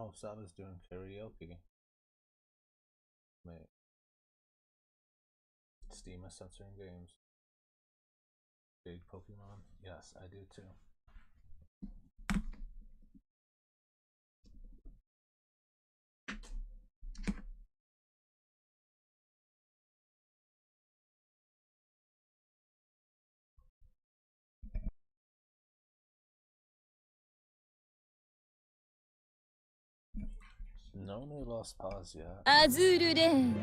Oh, Sally's doing karaoke. Wait. Steam is censoring games. Big Pokemon? Yes, I do too. No new lost pause yet. Azur レーン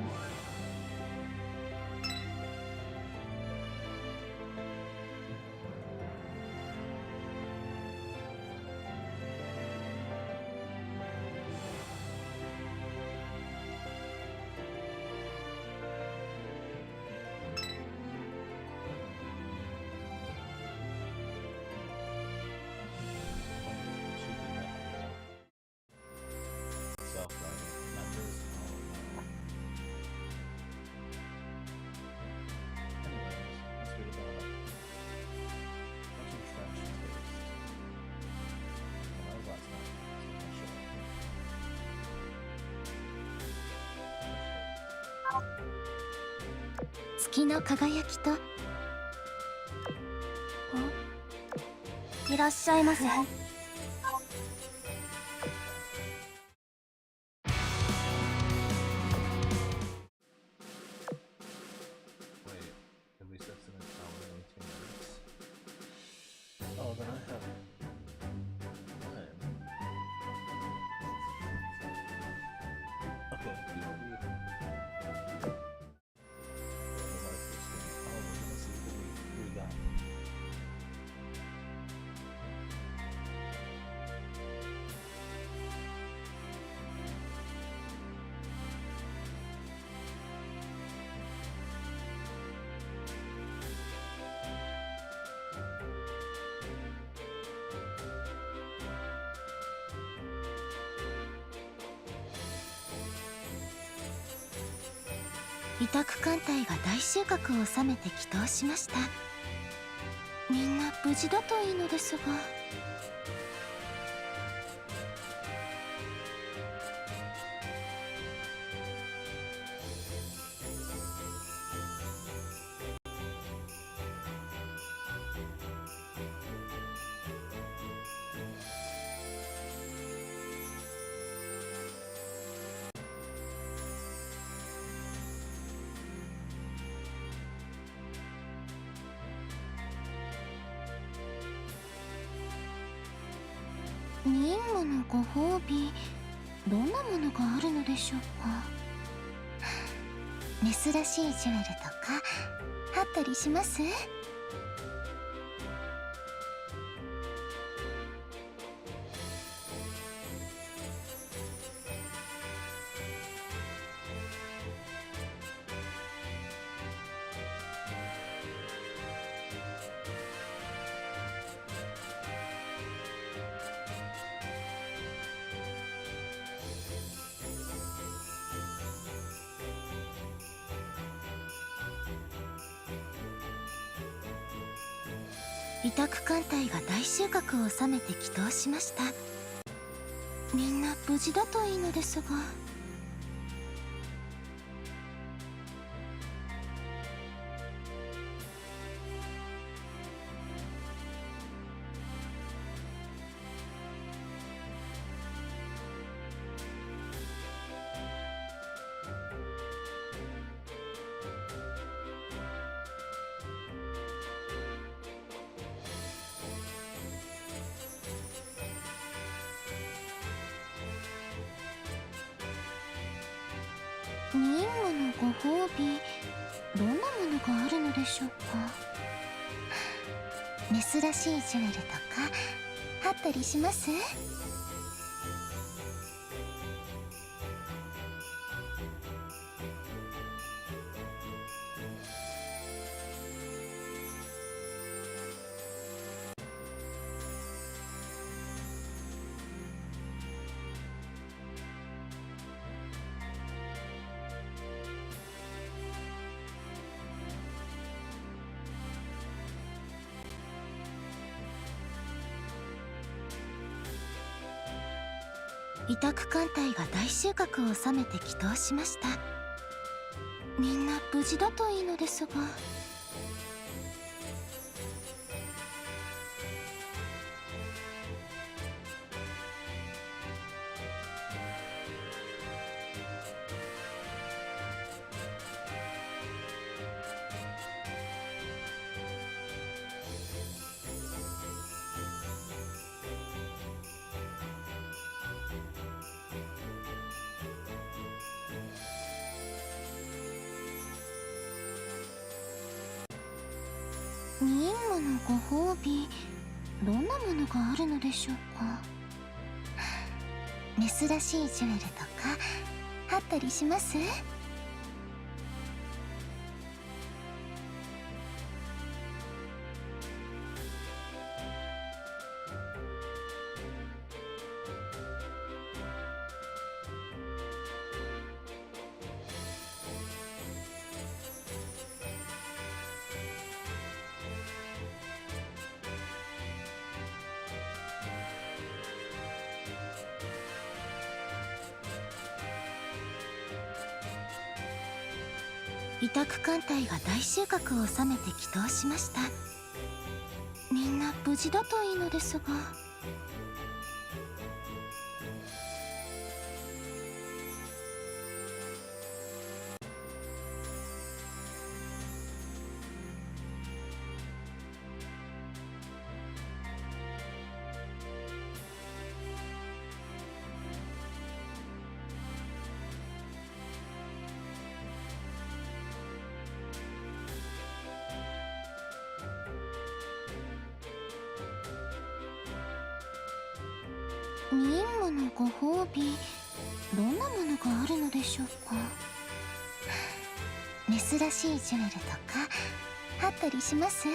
月の輝きといらっしゃいませ。委託艦隊が大収穫を収めて帰投しました。みんな無事だといいのですが。任務のご褒美、どんなものがあるのでしょうか。珍しいジュエルとかあったりします？委託艦隊が大収穫を収めて帰投しました。みんな無事だといいのですが。任務のご褒美、どんなものがあるのでしょうか。珍しいジュエルとかあったりします？委託艦隊が大収穫を収めて帰投しました。みんな無事だといいのですが。任務のご褒美、どんなものがあるのでしょうか。珍しいジュエルとかあったりします？委託艦隊が大収穫を収めて帰投しました。みんな無事だといいのですが。任務のご褒美、どんなものがあるのでしょうか。珍しいジュエルとかあったりします？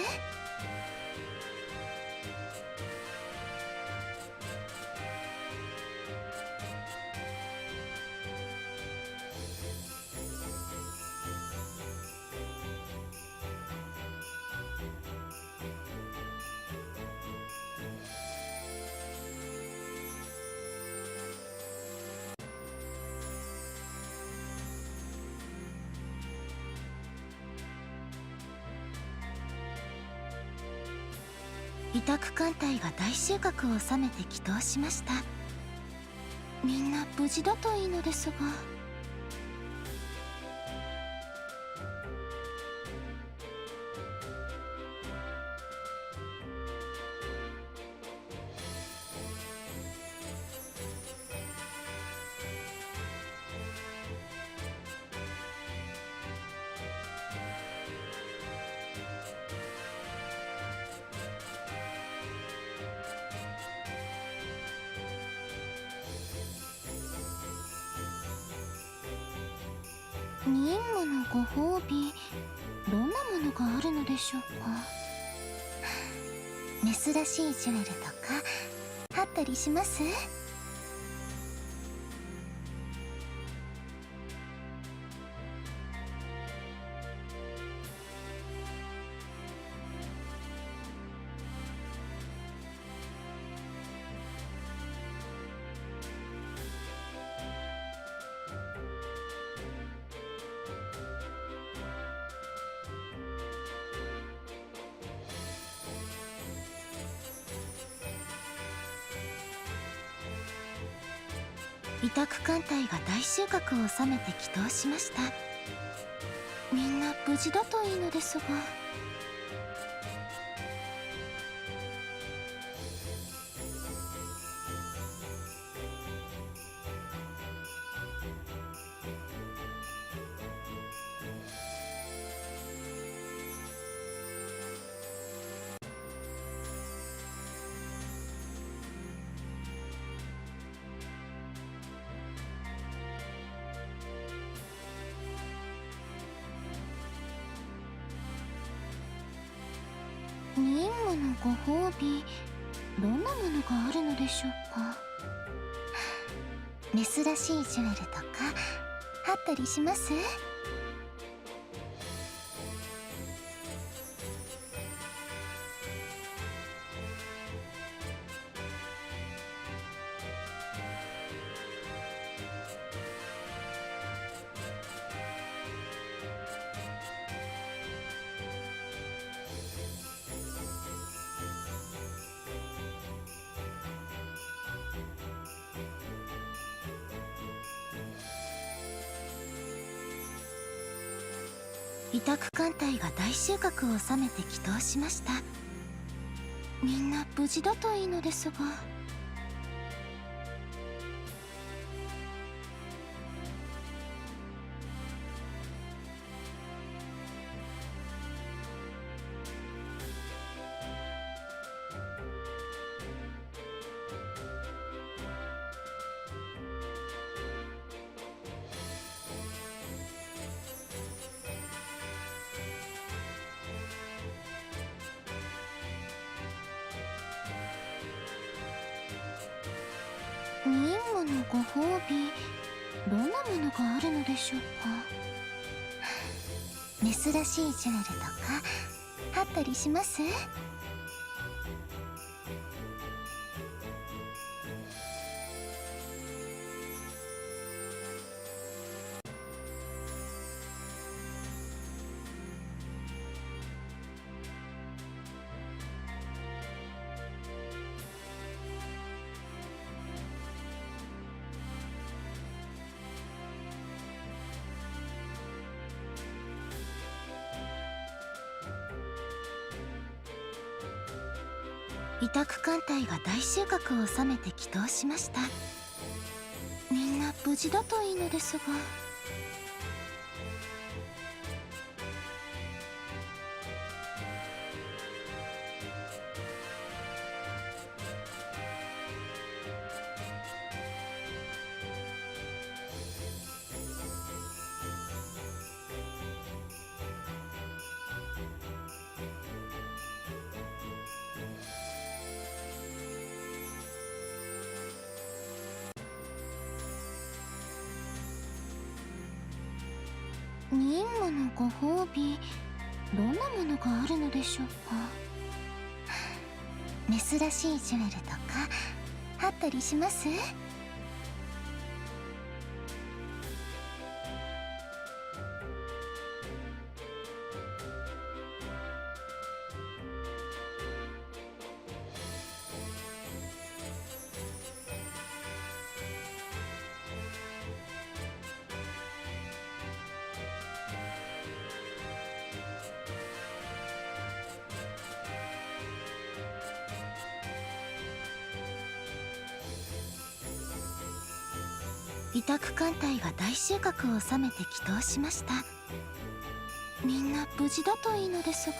委託艦隊が大収穫を収めて帰投しました。みんな無事だといいのですが。任務のご褒美、どんなものがあるのでしょうか。珍しいジュエルとかあったりします？委託艦隊が大収穫を収めて帰投しました。みんな無事だといいのですが。任務のご褒美、どんなものがあるのでしょうか。珍しいジュエルとかあったりします？委託艦隊が大収穫を収めて帰投しました。みんな無事だといいのですが。任務のご褒美、どんなものがあるのでしょうか。珍しいジュエルとかあったりします？委託艦隊が大収穫を収めて帰投しました。みんな無事だといいのですが。任務のご褒美、どんなものがあるのでしょうか。珍しいジュエルとかあったりします？委託艦隊が大収穫を収めて帰投しました。みんな無事だといいのですが。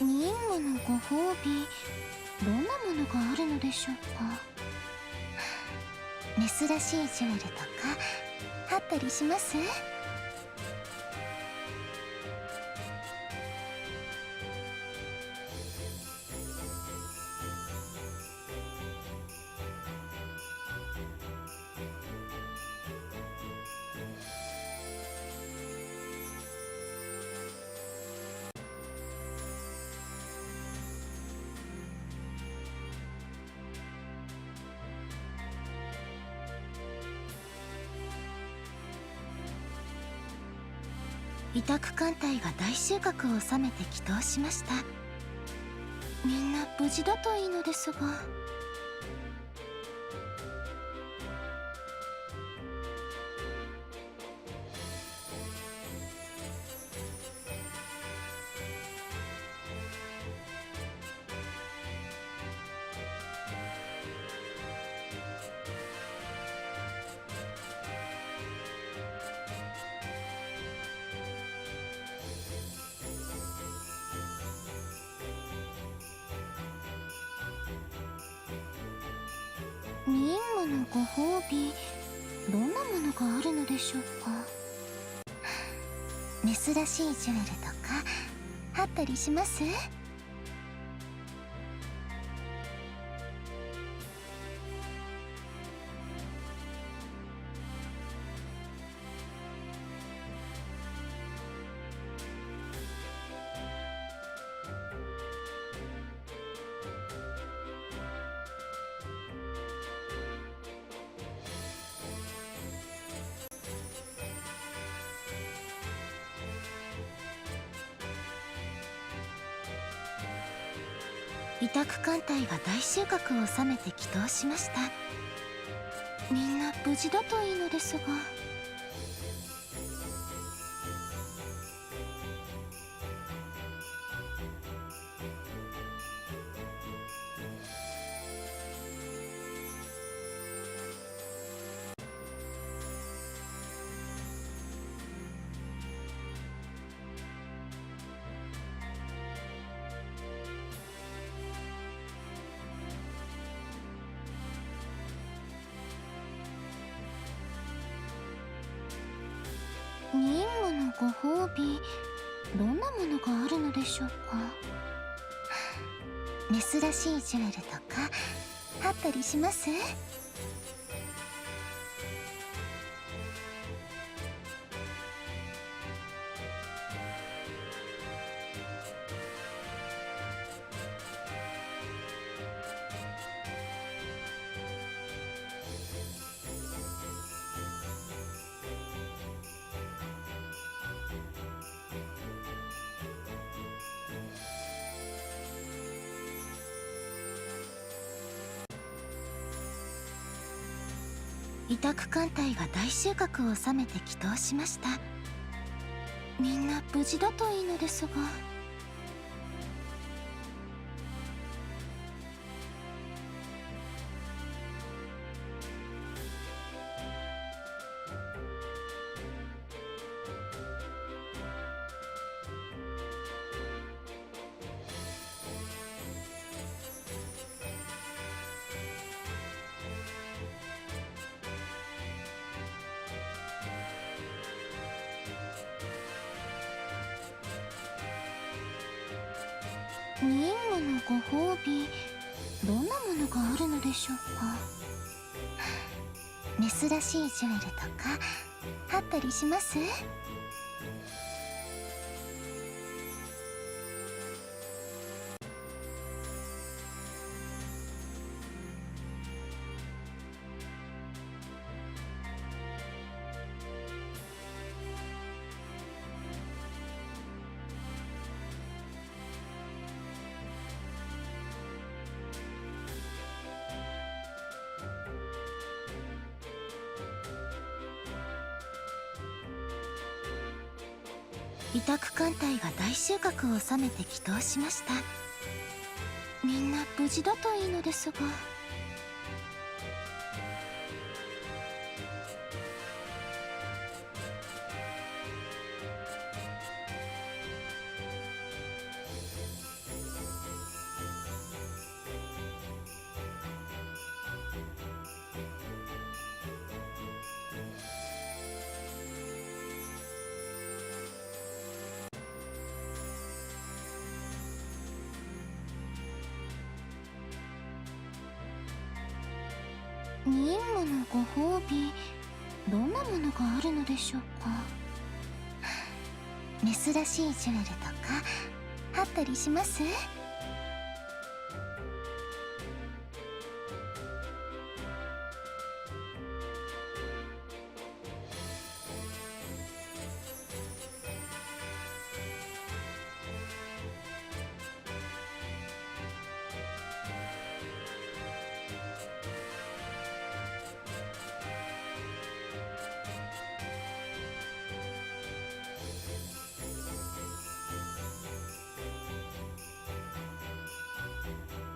任務のご褒美、どんなものがあるのでしょうか。珍しいジュエルとかあったりします？委託艦隊が大収穫を収めて帰投しました。みんな無事だといいのですが。任務のご褒美、どんなものがあるのでしょうか。珍しいジュエルとかあったりします？委託艦隊が大収穫を収めて帰島しました。みんな無事だといいのですが。任務のご褒美、どんなものがあるのでしょうか。珍しいジュエルとかあったりします？委託艦隊が大収穫を収めて帰島しました。みんな無事だといいのですが。任務のご褒美、どんなものがあるのでしょうか。珍しいジュエルとかあったりします？委託艦隊が大収穫を収めて帰島しました。みんな無事だといいのですが。任務のご褒美、どんなものがあるのでしょうか。珍しいジュエルとかあったりします？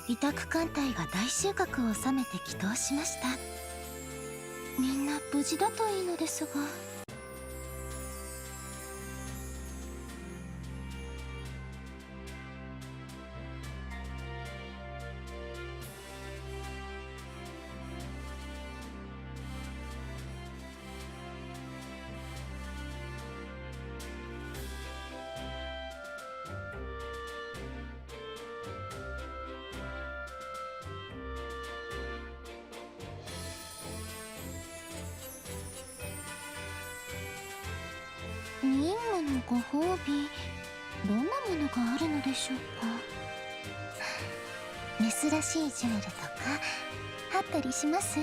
委託艦隊が大収穫を収めて帰島しました。みんな無事だといいのですが。任務のご褒美、どんなものがあるのでしょうか。珍しいジュエルとかあったりします？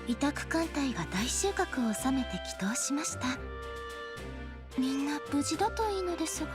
委託艦隊が大収穫を収めて帰島しました。みんな無事だといいのですが。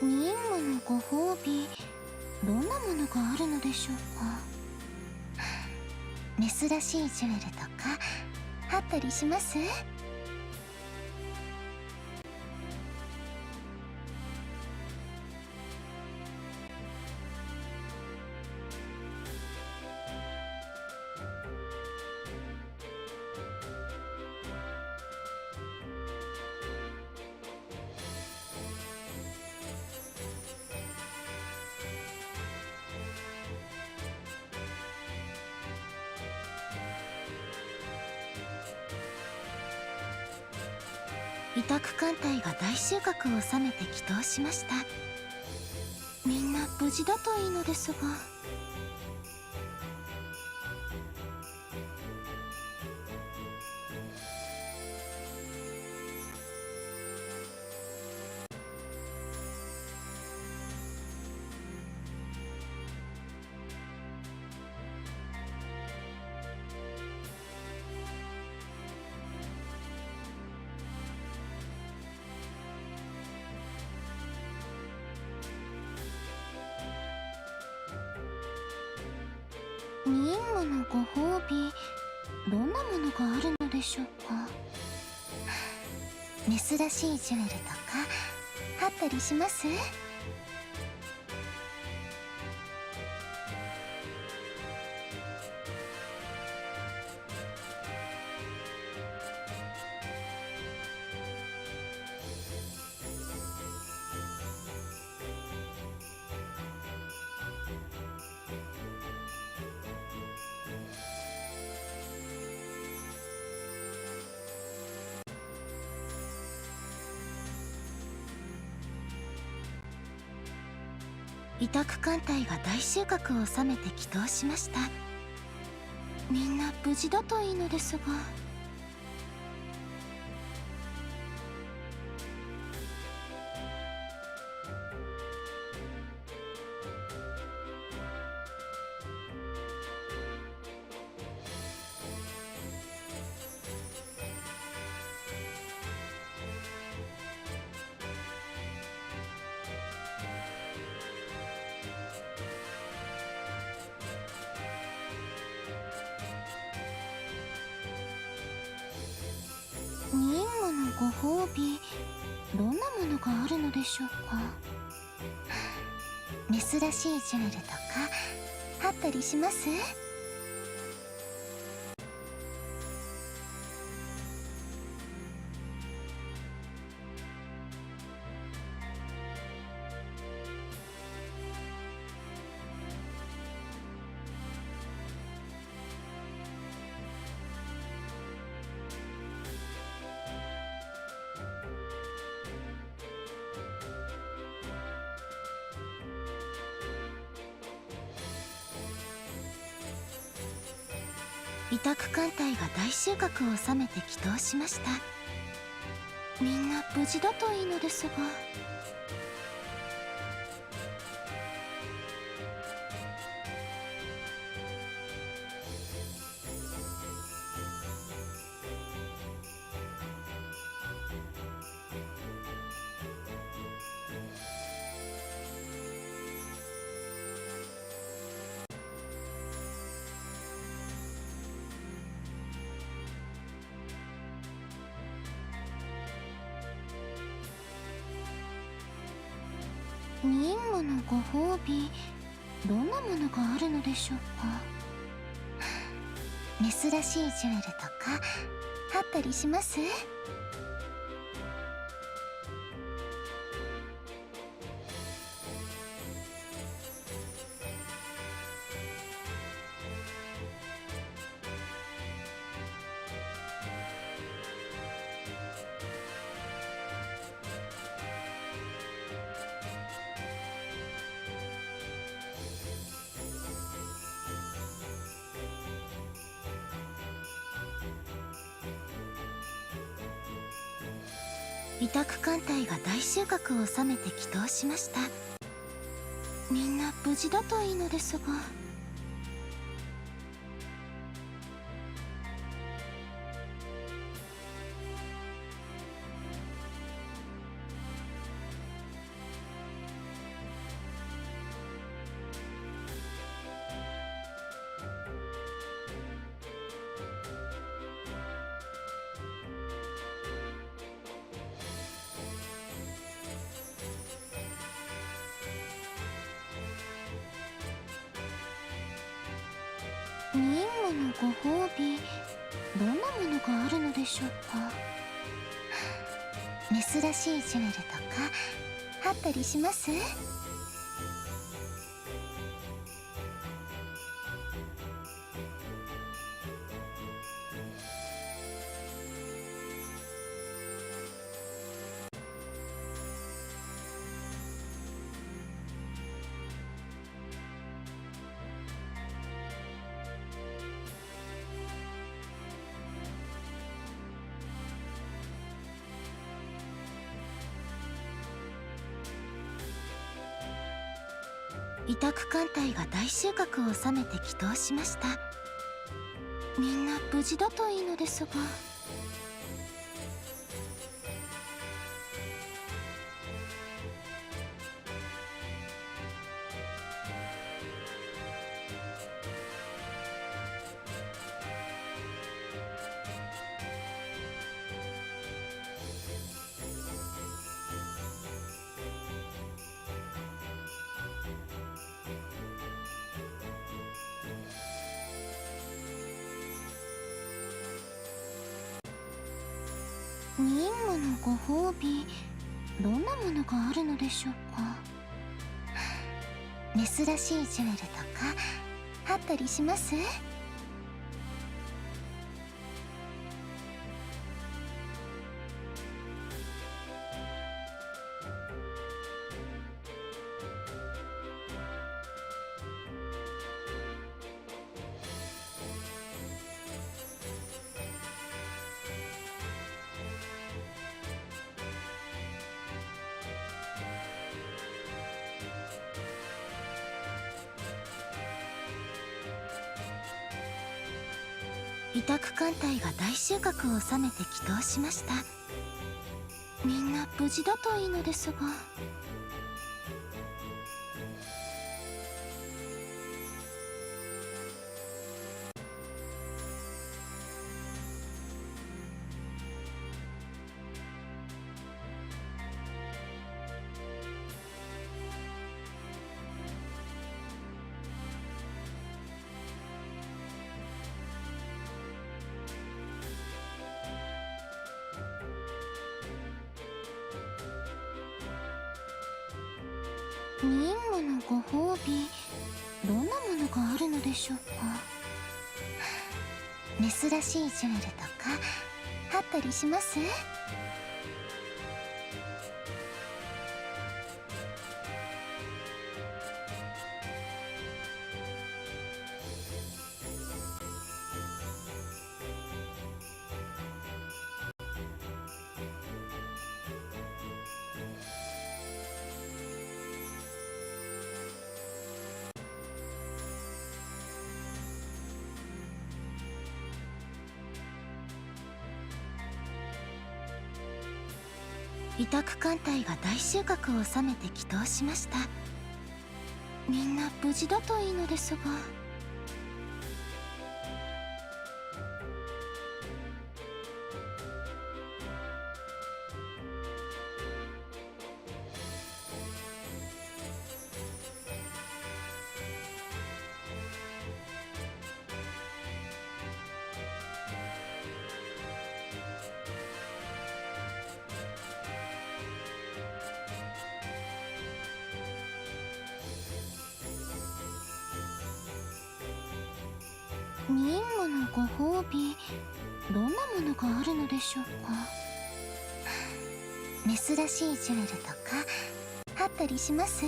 任務のご褒美、どんなものがあるのでしょうか。珍しいジュエルとかあったりします？委託艦隊が大収穫を収めて帰島しました。みんな無事だといいのですが。任務のご褒美、どんなものがあるのでしょうか。珍しいジュエルとかあったりします？委託艦隊が大収穫を収めて帰島しました。みんな無事だといいのですが。任務のご褒美、どんなものがあるのでしょうか。珍しいジュエルとかあったりします？委託艦隊が大収穫を収めて帰島しました。みんな無事だといいのですが。任務のご褒美、どんなものがあるのでしょうか。珍しいジュエルとかあったりします？委託艦隊が大収穫を収めて帰島しました。みんな無事だといいのですが。任務のご褒美、どんなものがあるのでしょうか。珍しいジュエルとかあったりします？委託艦隊が大収穫を収めて帰島しました。みんな無事だといいのですが。任務のご褒美、どんなものがあるのでしょうか。珍しいジュエルとかあったりします？委託艦隊が大収穫を収めて帰島しました。みんな無事だといいのですが。任務のご褒美、どんなものがあるのでしょうか。珍しいジュエルとかあったりします？委託艦隊が大収穫を収めて帰島しました。みんな無事だといいのですが。任務のご褒美、どんなものがあるのでしょうか。珍しいジュエルとかあったりします？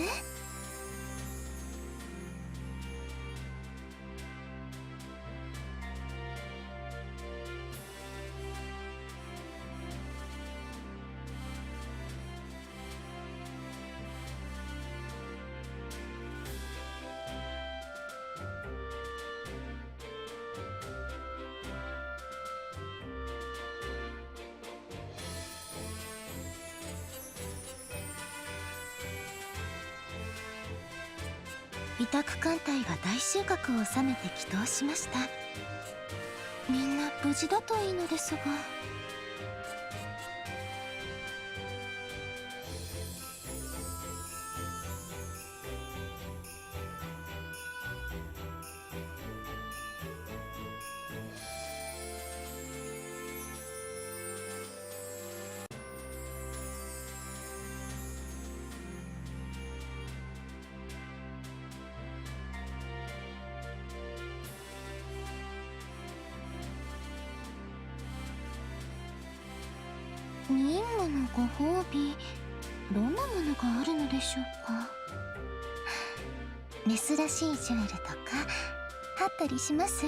委託艦隊が大収穫を収めて帰島しました。みんな無事だといいのですが。任務のご褒美、どんなものがあるのでしょうか。珍しいジュエルとかあったりします？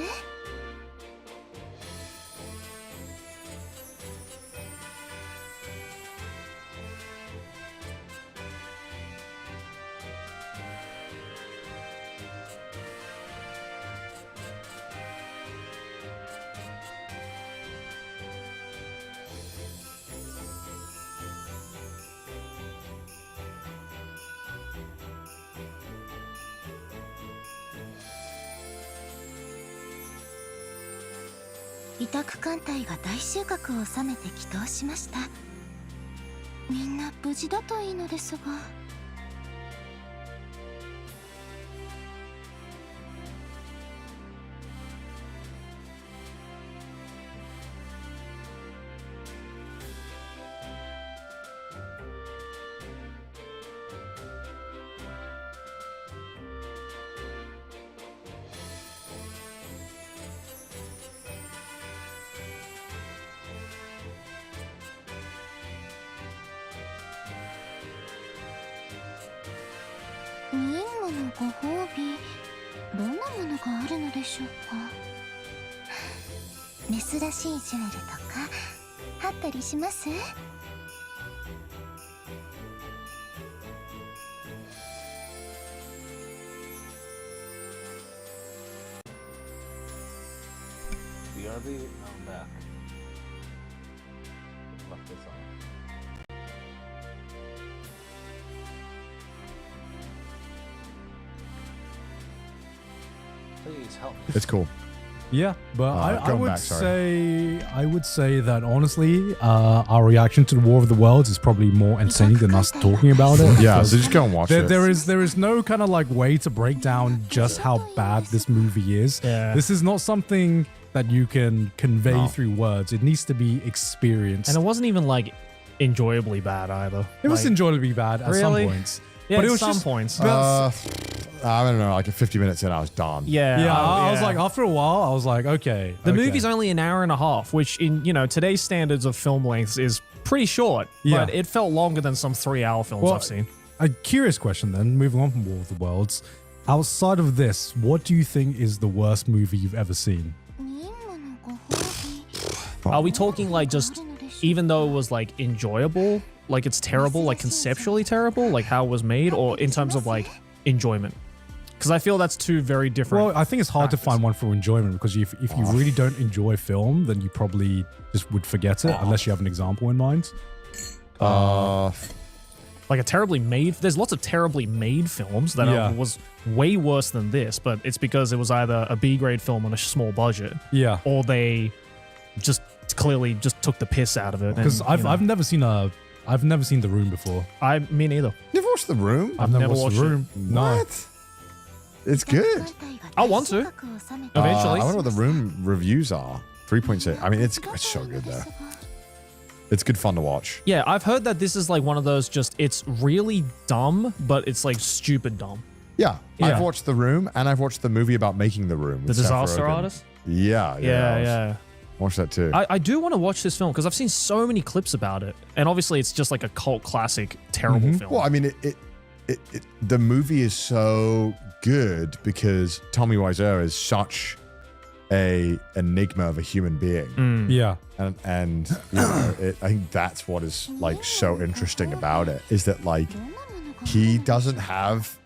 委託艦隊が大収穫を収めて帰島しました。みんな無事だといいのですが。任務のご褒美、どんなものがあるのでしょうか。珍しいジュエルとかあったりします？BRB, I'm back. Left this on. Please help me. It's cool. Yeah, but I going would back, sorry. I would say that honestly, our reaction to the War of the Worlds is probably more entertaining than us talking about it. Yeah, because so just go and watch it. there is no kind of like way to break down just how bad this movie is. Yeah. This is not something that you can convey No. through words. It needs to be experienced. And it wasn't even like enjoyably bad either. It was Like, enjoyably bad at Really? some points. yeah, but it at was some just- points. I don't know, like 50 minutes in, I was done. yeah, I was yeah. like, after a while, I was like, okay. The okay. movie's only an hour and a half, which in today's standards of film lengths is pretty short. Yeah. But it felt longer than some 3-hour films Well, I've seen. A curious question then, moving on from War of the Worlds. Outside of this, what do you think is the worst movie you've ever seen? Are we talking like just even though it was like enjoyable, like it's terrible, like conceptually terrible, like how it was made, or in terms of like enjoyment? Because I feel that's two very different. Well, I think it's hard to find one for enjoyment because if you really don't enjoy film, then you probably just would forget it unless you have an example in mind. Like a terribly made, there's lots of terribly made films that was way worse than this, but it's because it was either a B-grade film on a small budget, Yeah. or they just clearly just took the piss out of it. Because I've never seen The Room before. Me neither. Never watched The Room? I've never never watched The watched it. Room. No. What? It's good. I want to. Eventually. I wonder what The Room reviews are. 3.6. I mean, it's so good though. It's good fun to watch. Yeah, I've heard that this is like one of those it's really dumb, but it's like stupid dumb. Yeah, Yeah. I've watched The Room and I've watched the movie about making The Room. The with Seth Disaster Rogen. Artist? Yeah. Yeah. Watch that too. I do want to watch this film because I've seen so many clips about it. And obviously it's just like a cult classic, terrible film. Well, I mean, the movie is so good because Tommy Wiseau is such a enigma of a human being. Yeah. And you know, I think that's what is like so interesting about it is that like he doesn't have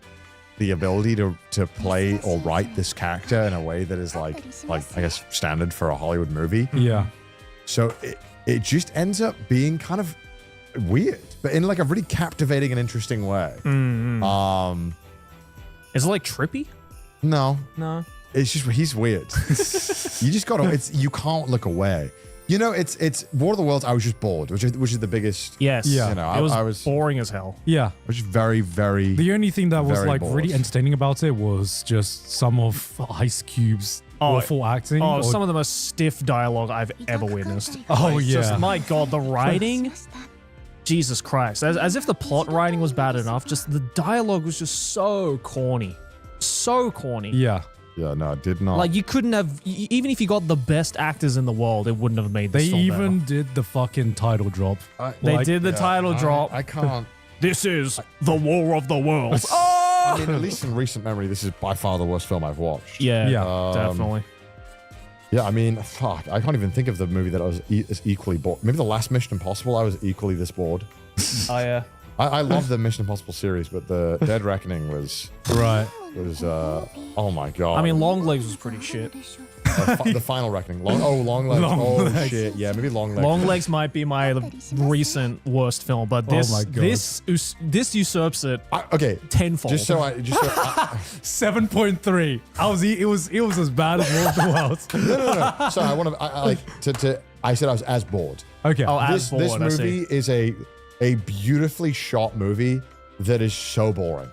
the ability to play or write this character in a way that is like I guess standard for a Hollywood movie. Yeah. So it just ends up being kind of weird, but in like a really captivating and interesting way. Is it like trippy? No, No. it's just he's weird. You just gotta. You can't look away. You know, it's War of the Worlds. I was just bored, which is the biggest. Yes. Yeah. You know, It was I boring as hell. Yeah. was just very, very. The only thing that was Very like bored. really entertaining about it was just some of Ice Cube's awful acting. Oh, or- some of the most stiff dialogue I've ever witnessed. Oh, It's yeah. just, my God, the writing. Jesus Christ. As if the plot writing was bad enough, just the dialogue was just so corny. So corny. Yeah. Yeah, no, it did not. Like, you couldn't have, even if you got the best actors in the world, it wouldn't have made this They film even better. did the fucking title drop. They Like, did the title drop. I can't. This is the War of the Worlds. I mean, at least in recent memory, this is by far the worst film I've watched. Yeah, Yeah. definitely. Yeah, I mean, fuck. I can't even think of the movie that I was as equally bored. Maybe the last Mission Impossible, I was equally this bored. Oh, yeah. I love the Mission Impossible series, but the Dead Reckoning was Right. oh my god. I mean, Long Legs was pretty shit. The Final Reckoning. Long Legs. Long oh Legs. shit. Yeah, maybe Long Legs. Long Legs might be my recent worst film, but this my God. this usurps it Okay. tenfold. Just so I 7.3. It was as bad as War of the Worlds. no. So I want to like to I said I was as bored. Okay. Oh, as This bored, I see. movie is a beautifully shot movie that is so boring.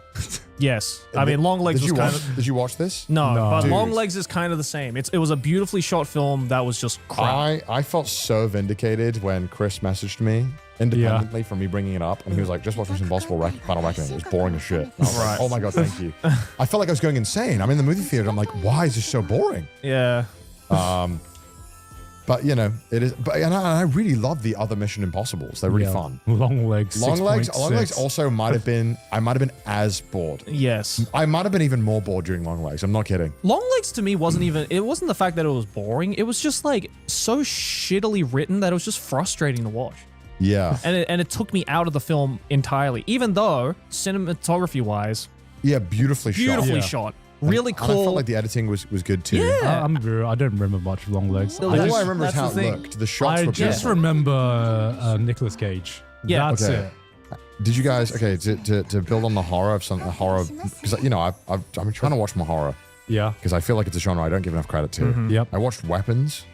Yes. I mean, Long Legs was kind of... Did you watch this? No, but Dude. Long Legs is kind of the same. It was a beautifully shot film that was just crap. I felt so vindicated when Chris messaged me independently from me bringing it up, and he was like, "Just watch Mission Impossible Final Reckoning. It was boring as shit." And I was like, "Oh my god, thank you." I felt like I was going insane. I'm in the movie theater. I'm like, "Why is this so boring?" Yeah. But you know, it is. But and I really love the other Mission Impossibles. They're really Yeah. fun. Long Legs. Long Legs 6.6. also might have been. I might have been as bored. Yes. I might have been even more bored during Long Legs. I'm not kidding. Long Legs to me wasn't even... It wasn't the fact that it was boring. It was just like so shittily written that it was just frustrating to watch. Yeah. And it took me out of the film entirely, even though cinematography-wise, Yeah. Beautifully shot. beautifully Yeah. shot. Really And I cool. felt like the editing was good too. Yeah. I don't remember much of Long Legs. The All That's- I remember is that's how the it thing. looked. The shots I were just beautiful. remember Nicolas Cage. Yeah. That's Okay. it. Did you guys to build on the horror of some horror, because you know I'm trying to watch more horror Yeah. because I feel like it's a genre I don't give enough credit to. Mm-hmm. Yep. I watched Weapons.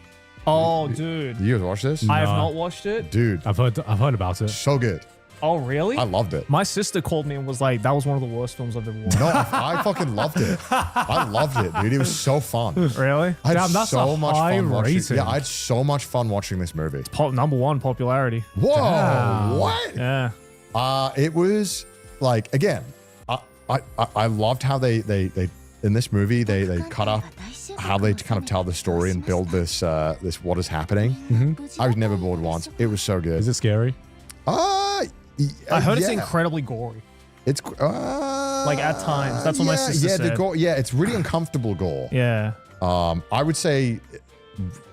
Oh, dude. Did you guys watch this? I have No. not watched it. Dude, I've heard about it. so good. Oh, really? I loved it. My sister called me and was like, that was one of the worst films I've ever watched. No, I fucking loved it. I loved it, dude. It was so fun. Really? I had Damn, that's so a much high fun watching. rating. Yeah, I had so much fun watching this movie. Number one popularity. Whoa, Damn. what? Yeah. It was like again, I loved how they in this movie they cut up how they kind of tell the story and build this what is happening. I was never bored once. It was so good. Is it scary? I heard it's yeah. incredibly gory. It's Like, at times. That's what my sister the said. gore. Yeah, it's really uncomfortable gore. Yeah. I would say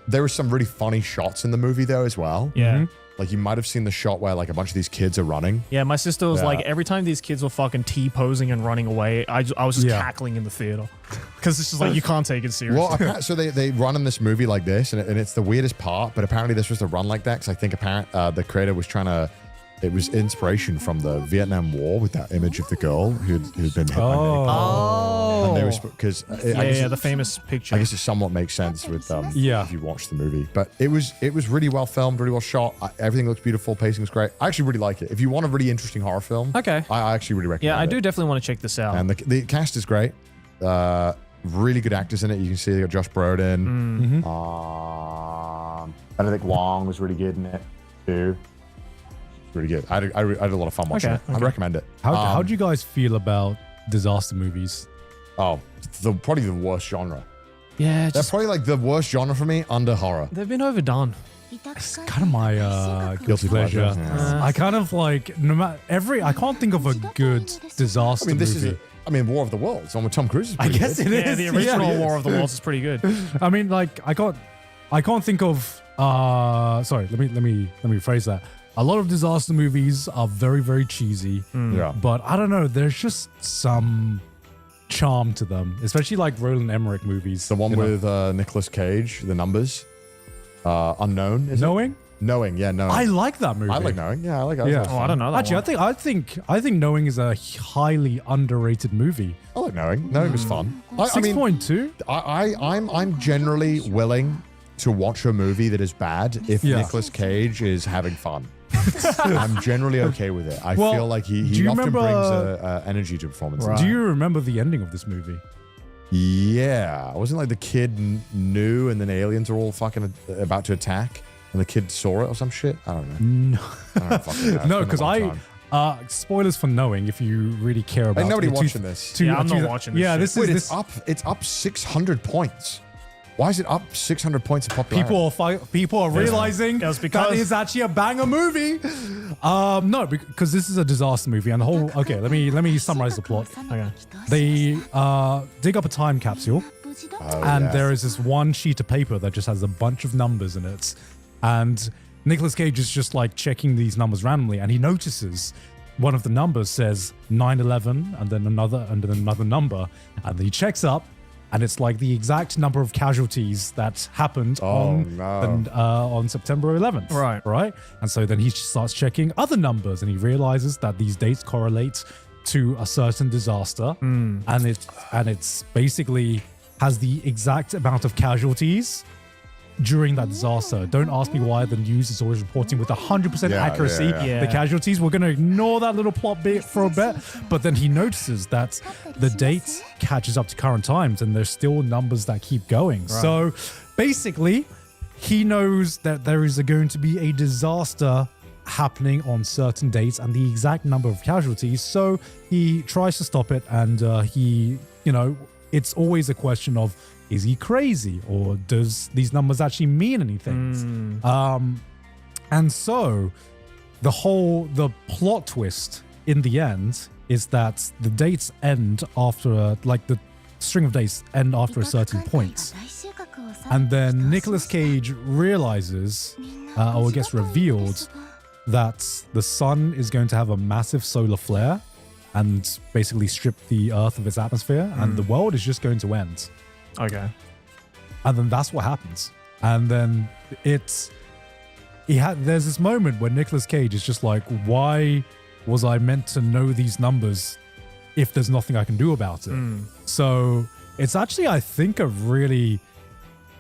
there were some really funny shots in the movie though as well. Yeah. Like you might have seen the shot where like a bunch of these kids are running. Yeah, my sister was Yeah. like, every time these kids were fucking T-posing and running away, I was just Yeah. cackling in the theater. Because it's just like, you can't take it seriously. Well, so they run in this movie like this, and it's the weirdest part. But apparently, this was to run like that because I think the creator was trying to. It was inspiration from the Vietnam War with that image of the girl who'd been hit by Napalm. Oh. And they was because Yeah, the famous picture. I guess it somewhat makes sense with Yeah. if you watch the movie. But it was really well filmed, really well shot. Everything looks beautiful. Pacing is great. I actually really like it. If you want a really interesting horror film, Okay. I actually really recommend Yeah, I it. do definitely want to check this out. And the cast is great. Really good actors in it. You can see they got Josh Brolin. Benedict Wong was really good in it too. It's really good. I had a lot of fun watching Okay, it. I recommend it. How do you guys feel about disaster movies? Oh, probably the worst genre. yeah, They're just, probably like the worst genre for me under horror. they've been overdone. It's kind of my guilty pleasure. Yeah. I kind of like I can't think of a good disaster I mean, this movie. is War of the Worlds. One with Tom Cruise. Is I pretty guess good. it Yeah, is. the original Yeah. War of the Worlds is pretty good. I mean, like I can't think of. Sorry, let me rephrase that. A lot of disaster movies are very, very cheesy, Yeah. but I don't know. There's just some charm to them, especially like Roland Emmerich movies. The one you know? with Nicolas Cage, The Numbers. Unknown. Is it? Knowing? Knowing, yeah, Knowing. I like that movie. I like Knowing. Yeah, I like it. Yeah. Oh, I don't know that Actually, one. I think Knowing is a highly underrated movie. I like Knowing. Knowing was fun. I mean, 6.2. I'm generally willing to watch a movie that is bad if Yeah. Nicolas Cage is having fun. I'm generally okay with it. I Well, feel like do he you often remember- brings energy to performances. Right. Do you remember the ending of this movie? Yeah, wasn't like the kid knew and then aliens are all fucking about to attack and the kid saw it or some shit? I don't know. No. I don't fucking know. It's No, been a because long time. spoilers for Knowing if you really care about. Ain't nobody the watching this. Yeah, I'm not watching this Yeah, shit. this Wait, is it's up 600 points. Why is it up 600 points in popularity? People are realizing It was that because- is actually a banger movie. No, because this is a disaster movie, and the whole. Okay, let me summarize the plot. Okay. They dig up a time capsule, and yeah. there is this one sheet of paper that just has a bunch of numbers in it, and Nicolas Cage is just like checking these numbers randomly, and he notices one of the numbers says 9/11, and then another number, and then he checks up. And it's like the exact number of casualties that happened on September 11th. Right. And so then he starts checking other numbers and he realizes that these dates correlate to a certain disaster. And it's basically has the exact amount of casualties during that disaster. Don't ask me why the news is always reporting with 100% Yeah, accuracy yeah. the casualties. We're going to ignore that little plot bit for a bit. But then he notices that the date catches up to current times and there's still numbers that keep going. So basically, he knows that there is going to be a disaster happening on certain dates and the exact number of casualties. So he tries to stop it and it's always a question of, is he crazy or does these numbers actually mean anything? And so the plot twist in the end is that the dates end after the string of dates end after a certain point. And then Nicolas Cage realizes, or it gets revealed, that the sun is going to have a massive solar flare and basically strip the Earth of its atmosphere, and the world is just going to end. Okay. And then that's what happens. And then there's this moment where Nicolas Cage is just like, why was I meant to know these numbers if there's nothing I can do about it? So it's actually, I think, a really...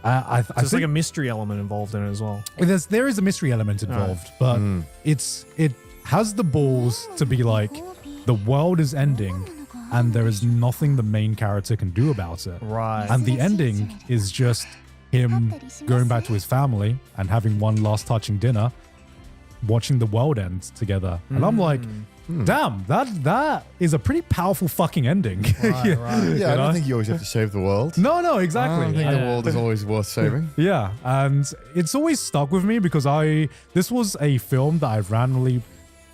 There's like a mystery element involved in it as well. There is a mystery element involved, but it has the balls to be like, the world is ending and there is nothing the main character can do about it. Right. And the ending is just him going back to his family and having one last touching dinner, watching the world end together. And I'm like, damn, that is a pretty powerful fucking ending. Right. Yeah, I don't think you always have to save the world. No, I exactly. don't think the world is always worth saving. Yeah, and it's always stuck with me because this was a film that I randomly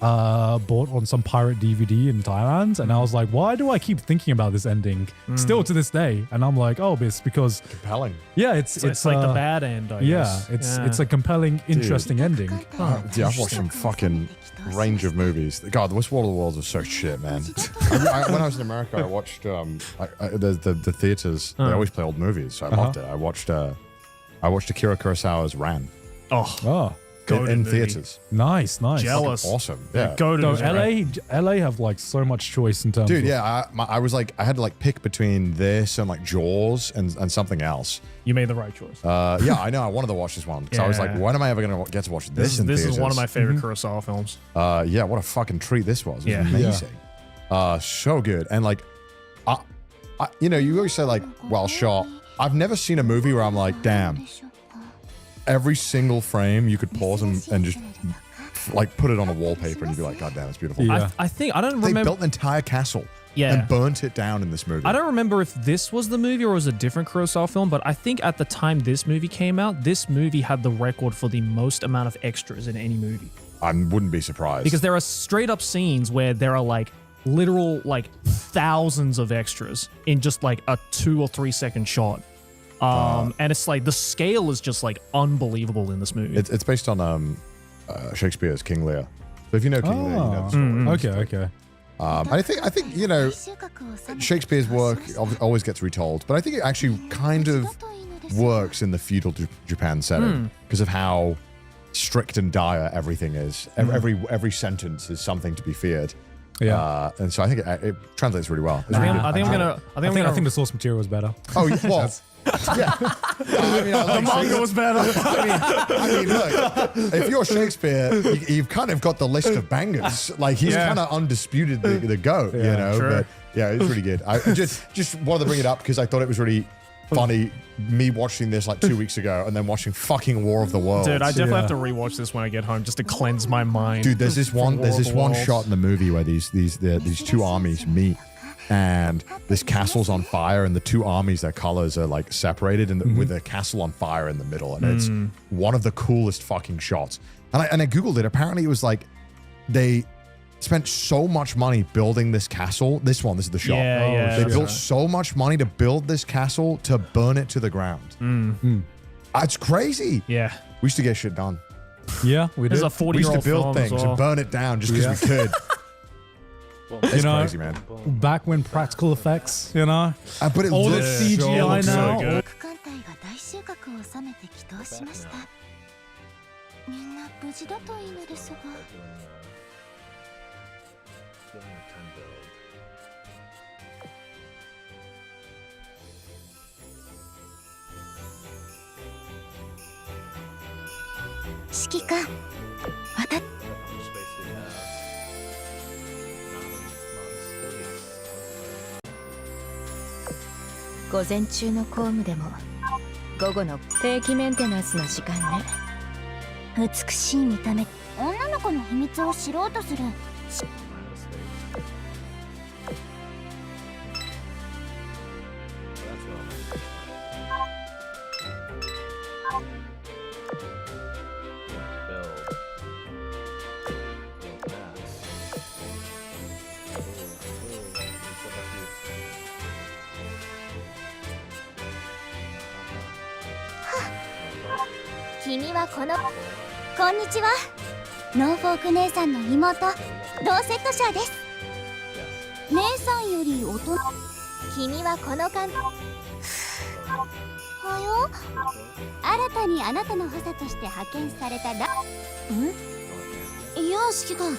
bought on some pirate DVD in Thailand, and I was like, why do I keep thinking about this ending still to this day? And I'm like, oh, it's because Compelling. yeah, It's like the bad end, I guess. it's a compelling, interesting ending. Yeah, I've watched some fucking range of movies. God, the War of the Worlds was so shit, man. When I was in America, I watched the theaters. They always play old movies, so I loved it. I watched Akira Kurosawa's Ran Oh, in theaters. nice. Jealous. Awesome. Yeah. Go to No, this, LA have like so much choice in terms Dude, of yeah, I was like, I had to like pick between this and like Jaws and something else. You made the right choice. Yeah, I know. I wanted to watch this one because I was like, Yeah. when am I ever going to get to watch this in This theaters? is one of my favorite Kurosawa films. Yeah, what a fucking treat this was. It was Yeah. amazing. So good. And like, you always say like, well shot. I've never seen a movie where I'm like, damn, every single frame you could pause and just like put it on a wallpaper and you'd be like, God damn, it's beautiful. Yeah. I think I don't They remember. built an entire castle Yeah. and burnt it down in this movie. I don't remember if this was the movie or it was a different Kurosawa film, but I think at the time this movie came out, this movie had the record for the most amount of extras in any movie. I wouldn't be surprised. Because there are straight up scenes where there are like literal like thousands of extras in just like a 2 or 3 second shot. And it's like the scale is just like unbelievable in this movie. it's based on Shakespeare's King Lear. So if you know King Lear, you know the story. Okay. I think Shakespeare's work always gets retold, but I think it actually kind of works in the feudal Japan setting because of how strict and dire everything is. Every sentence is something to be feared. Yeah. And so I think it translates really well. It's I really think, good. I think I'm gonna. I think I'm gonna. I think the source material was better. Oh, well, yeah. I mean, the manga was better. I mean, look, if you're Shakespeare, you've kind of got the list of bangers. Like, he's kind of undisputed the GOAT, you know? Sure. But yeah, it's really good. I just wanted to bring it up because I thought it was really funny, me watching this like 2 weeks ago and then watching fucking War of the Worlds. Dude, I definitely have to rewatch this when I get home just to cleanse my mind. Dude, there's this from War of the one Worlds. shot in the movie where these two armies meet, and this castle's on fire, and the two armies, their colors are like separated, and with the castle on fire in the middle, and it's one of the coolest fucking shots. And I googled it. Apparently, it was like they spent so much money building this castle. This is the shot. Yeah, They built so much money to build this castle to burn it to the ground. That's crazy. Yeah. We used to get shit done. Yeah, we There's did. a We used to 40-year-old build film things as well. and burn it down just because we could. It's know, crazy, man. Back when practical effects, you know? But it All the looks CGI it looks so now. good. 艦隊が大収穫を収めて帰島しました。みんな無事だといいのですが。指揮官、午前中の公務でも午後の定期メンテナンスの時間ね。美しい見た目、女の子の秘密を知ろうとする。君はこの、こんにちは。ノーフォーク姉さんの妹、ローセットシャーです。姉さんより大人。君はこの感じ。はよ。新たにあなたの補佐として派遣されたいや、指揮官。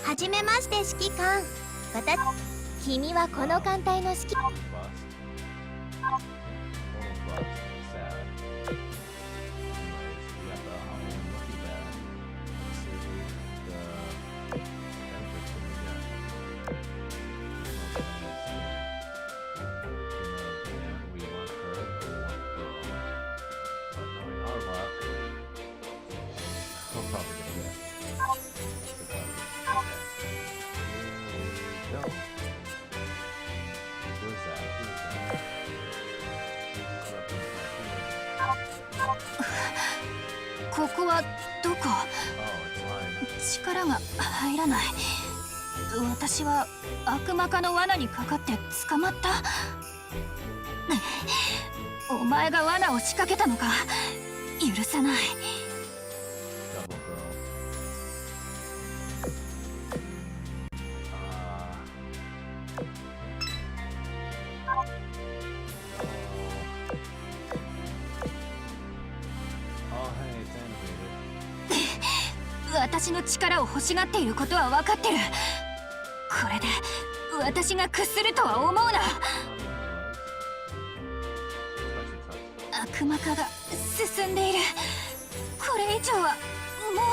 はじめまして、指揮官。君はこの艦隊の指揮。ここはどこ？力が入らない。私は悪魔化の罠にかかって捕まった。お前が罠を仕掛けたのか。許さない。私の力を欲しがっていることは分かってる。これで私が屈するとは思うな。悪魔化が進んでいる。これ以上はも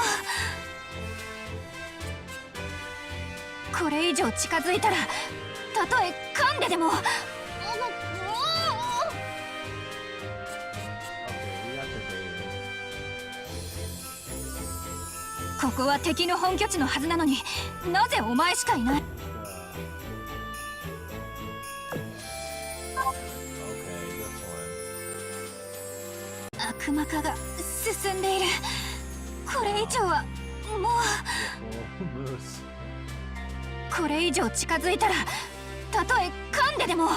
う。これ以上近づいたら、たとえ噛んででも。ここは敵の本拠地のはずなのに、なぜお前しかいない。悪魔化が進んでいる。これ以上はもう。これ以上近づいたら、たとえ噛んででも。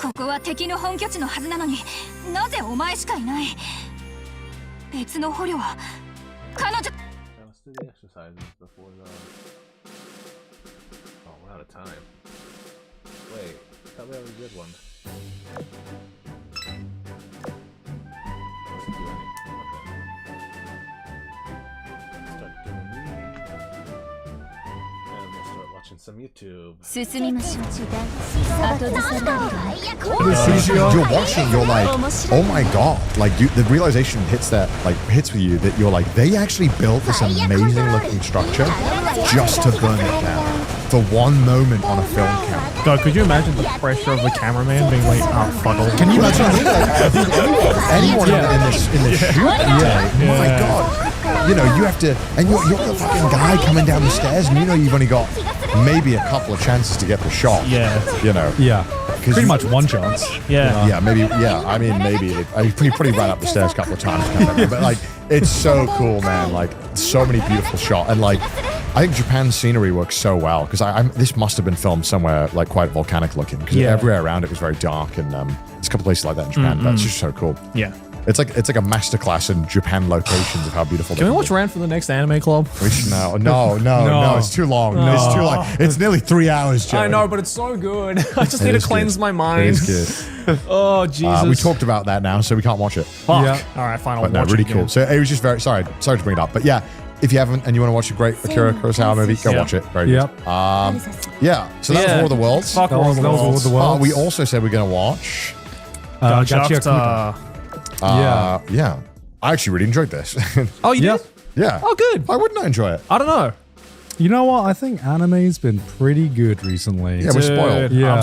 ここは敵の本拠地のはずなのになぜお前しかいない。別の捕虜は彼女。 Let's do the exercises before the. Oh, we're out of time. Wait, I thought we had a good one. Let's do it. Okay. Start doing these. And we'll start watching some YouTube. 進みましょう。後ずさられる。 As soon as you're watching, you're like, oh my god! Like the realization hits with you that you're like, they actually built this amazing looking structure just to burn it down for one moment on a film camera. God, could you imagine the pressure of the cameraman being like, oh, fuck all. Can you imagine anyone in this shoot? Oh my god! You know, you have to, and you're the fucking guy coming down the stairs, and you know you've only got maybe a couple of chances to get the shot. Yeah. You know. Yeah. Pretty much one chance. Yeah. Yeah, maybe. Yeah, I mean, maybe. He pretty ran up the stairs a couple of times, but like, it's so cool, man. Like, so many beautiful shots, and like, I think Japan's scenery works so well because this must have been filmed somewhere like quite volcanic looking because everywhere around it was very dark, and there's a couple places like that in Japan. But it's just so cool. Yeah. It's like a masterclass in Japan locations of how beautiful. Can we watch Rand for the next anime club? No, it's too long. No. It's too long. It's nearly 3 hours, Joey. I know, but it's so good. I just need to cleanse my mind. It is good. Oh, Jesus. We talked about that now, so we can't watch it. Fuck. Yeah. All right, fine. I'll But no, watch really it again. cool. So it was just very sorry to bring it up, but yeah, if you haven't and you want to watch a great Akira Kurosawa movie, go watch it. Very good. Yeah. So that was War of the Worlds. Fuck That War was of the War of Worlds. the Worlds. We also said we're going to watch. Gachiakuta. Yeah. I actually really enjoyed this. Oh, you Yeah. did? Yeah. Oh, good. Why wouldn't I enjoy it? I don't know. You know what? I think anime's been pretty good recently. Yeah, we're spoiled. Dude, Yeah.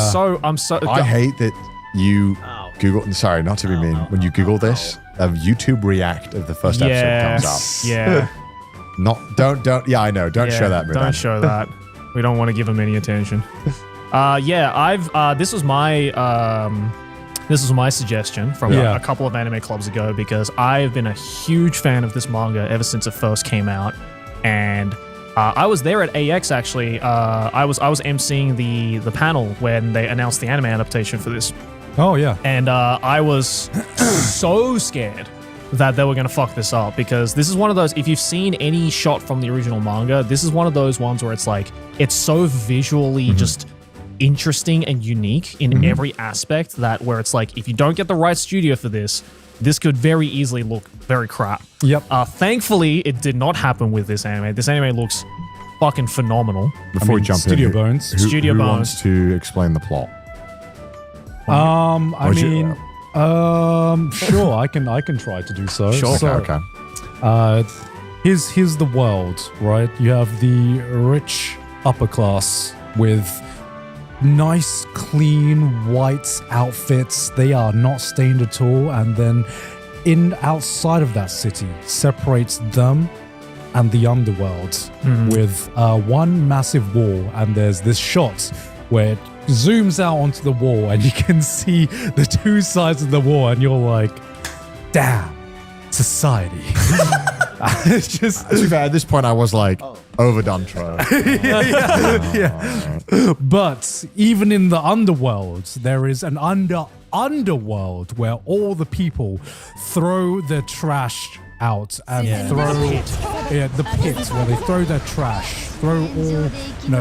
I'm so. I hate that you Google. Sorry, not to be mean. When you Google this, a YouTube react of the first episode comes up. Yeah. Don't. Yeah, I know. Don't show that. Don't show that. We don't want to give him any attention. This was my suggestion from a couple of anime clubs ago because I've been a huge fan of this manga ever since it first came out, and I was there at AX actually. I was emceeing the panel when they announced the anime adaptation for this, Oh, yeah. and I was so scared that they were going to fuck this up because this is one of those, if you've seen any shot from the original manga, this is one of those ones where it's like, it's so visually just interesting and unique in every aspect that where it's like, if you don't get the right studio for this could very easily look very crap. Yep. Thankfully, it did not happen with this anime. This anime looks fucking phenomenal. Before we jump Studio in, Bones. Studio who Bones. wants to explain the plot? Sure, I can try to do so. Sure. So, Okay. here's the world, right? You have the rich upper class with nice, clean, white outfits. They are not stained at all. And then outside of that city separates them and the underworld with one massive wall. And there's this shot where it zooms out onto the wall and you can see the two sides of the wall and you're like, damn, society. It's just... To be fair, at this point, I was like, overdone troll. But even in the underworld, there is an underworld where all the people throw their trash out and throw the pit where they throw their trash, throw all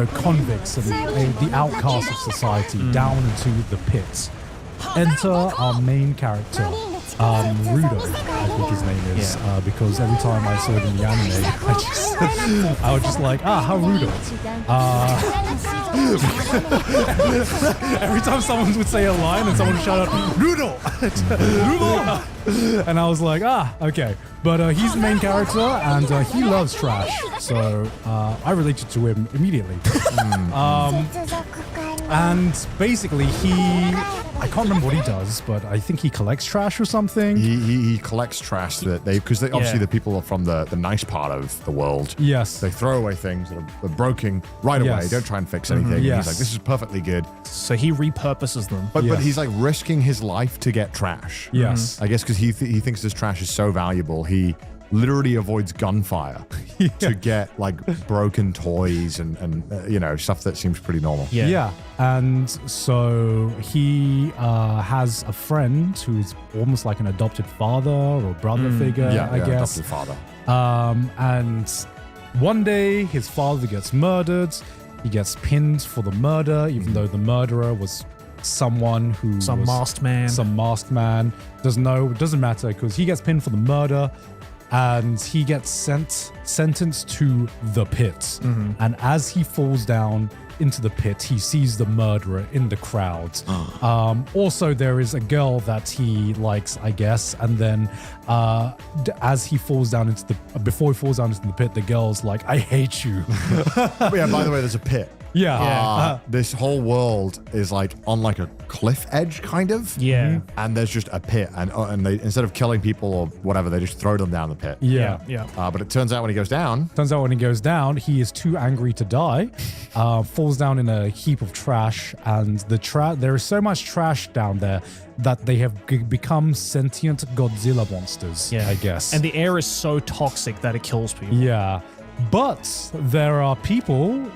convicts and the outcasts of society down into the pit. Enter our main character, Rudo, I think his name is, because every time I saw it in the anime, I was just like, how Rudo. Every time someone would say a line and someone would shout out, Rudo! Rudo! And I was like, okay. But he's the main character and he loves trash. So I related to him immediately. And basically I can't remember what he does, but I think he collects trash or something. He collects trash that because obviously the people are from the nice part of the world. Yes. They throw away things that are broken right away. Don't try and fix anything. Yes. He's like, this is perfectly good. So he repurposes them. But he's like risking his life to get trash. Yes. I guess because he thinks this trash is so valuable, he literally avoids gunfire to get like broken toys and you know, stuff that seems pretty normal. Yeah. And so he has a friend who's almost like an adopted father or brother figure, I guess. Adopted father. And one day his father gets murdered. He gets pinned for the murder, even though the murderer was someone who Some was masked man. Some masked man. Doesn't matter because he gets pinned for the murder and he gets sentenced to the pit. And as he falls down into the pit, he sees the murderer in the crowd. Also, there is a girl that he likes, I guess, and then as he falls down before he falls down into the pit, the girl's like, "I hate you." Yeah, by the way, there's a pit. This whole world is like on like a cliff edge, kind of. Yeah. And there's just a pit, and they, instead of killing people or whatever, they just throw them down the pit. Yeah. But it turns out when he goes down, he is too angry to die, falls down in a heap of trash, and there is so much trash down there that they have become sentient Godzilla monsters, I guess. And the air is so toxic that it kills people. Yeah. But there are people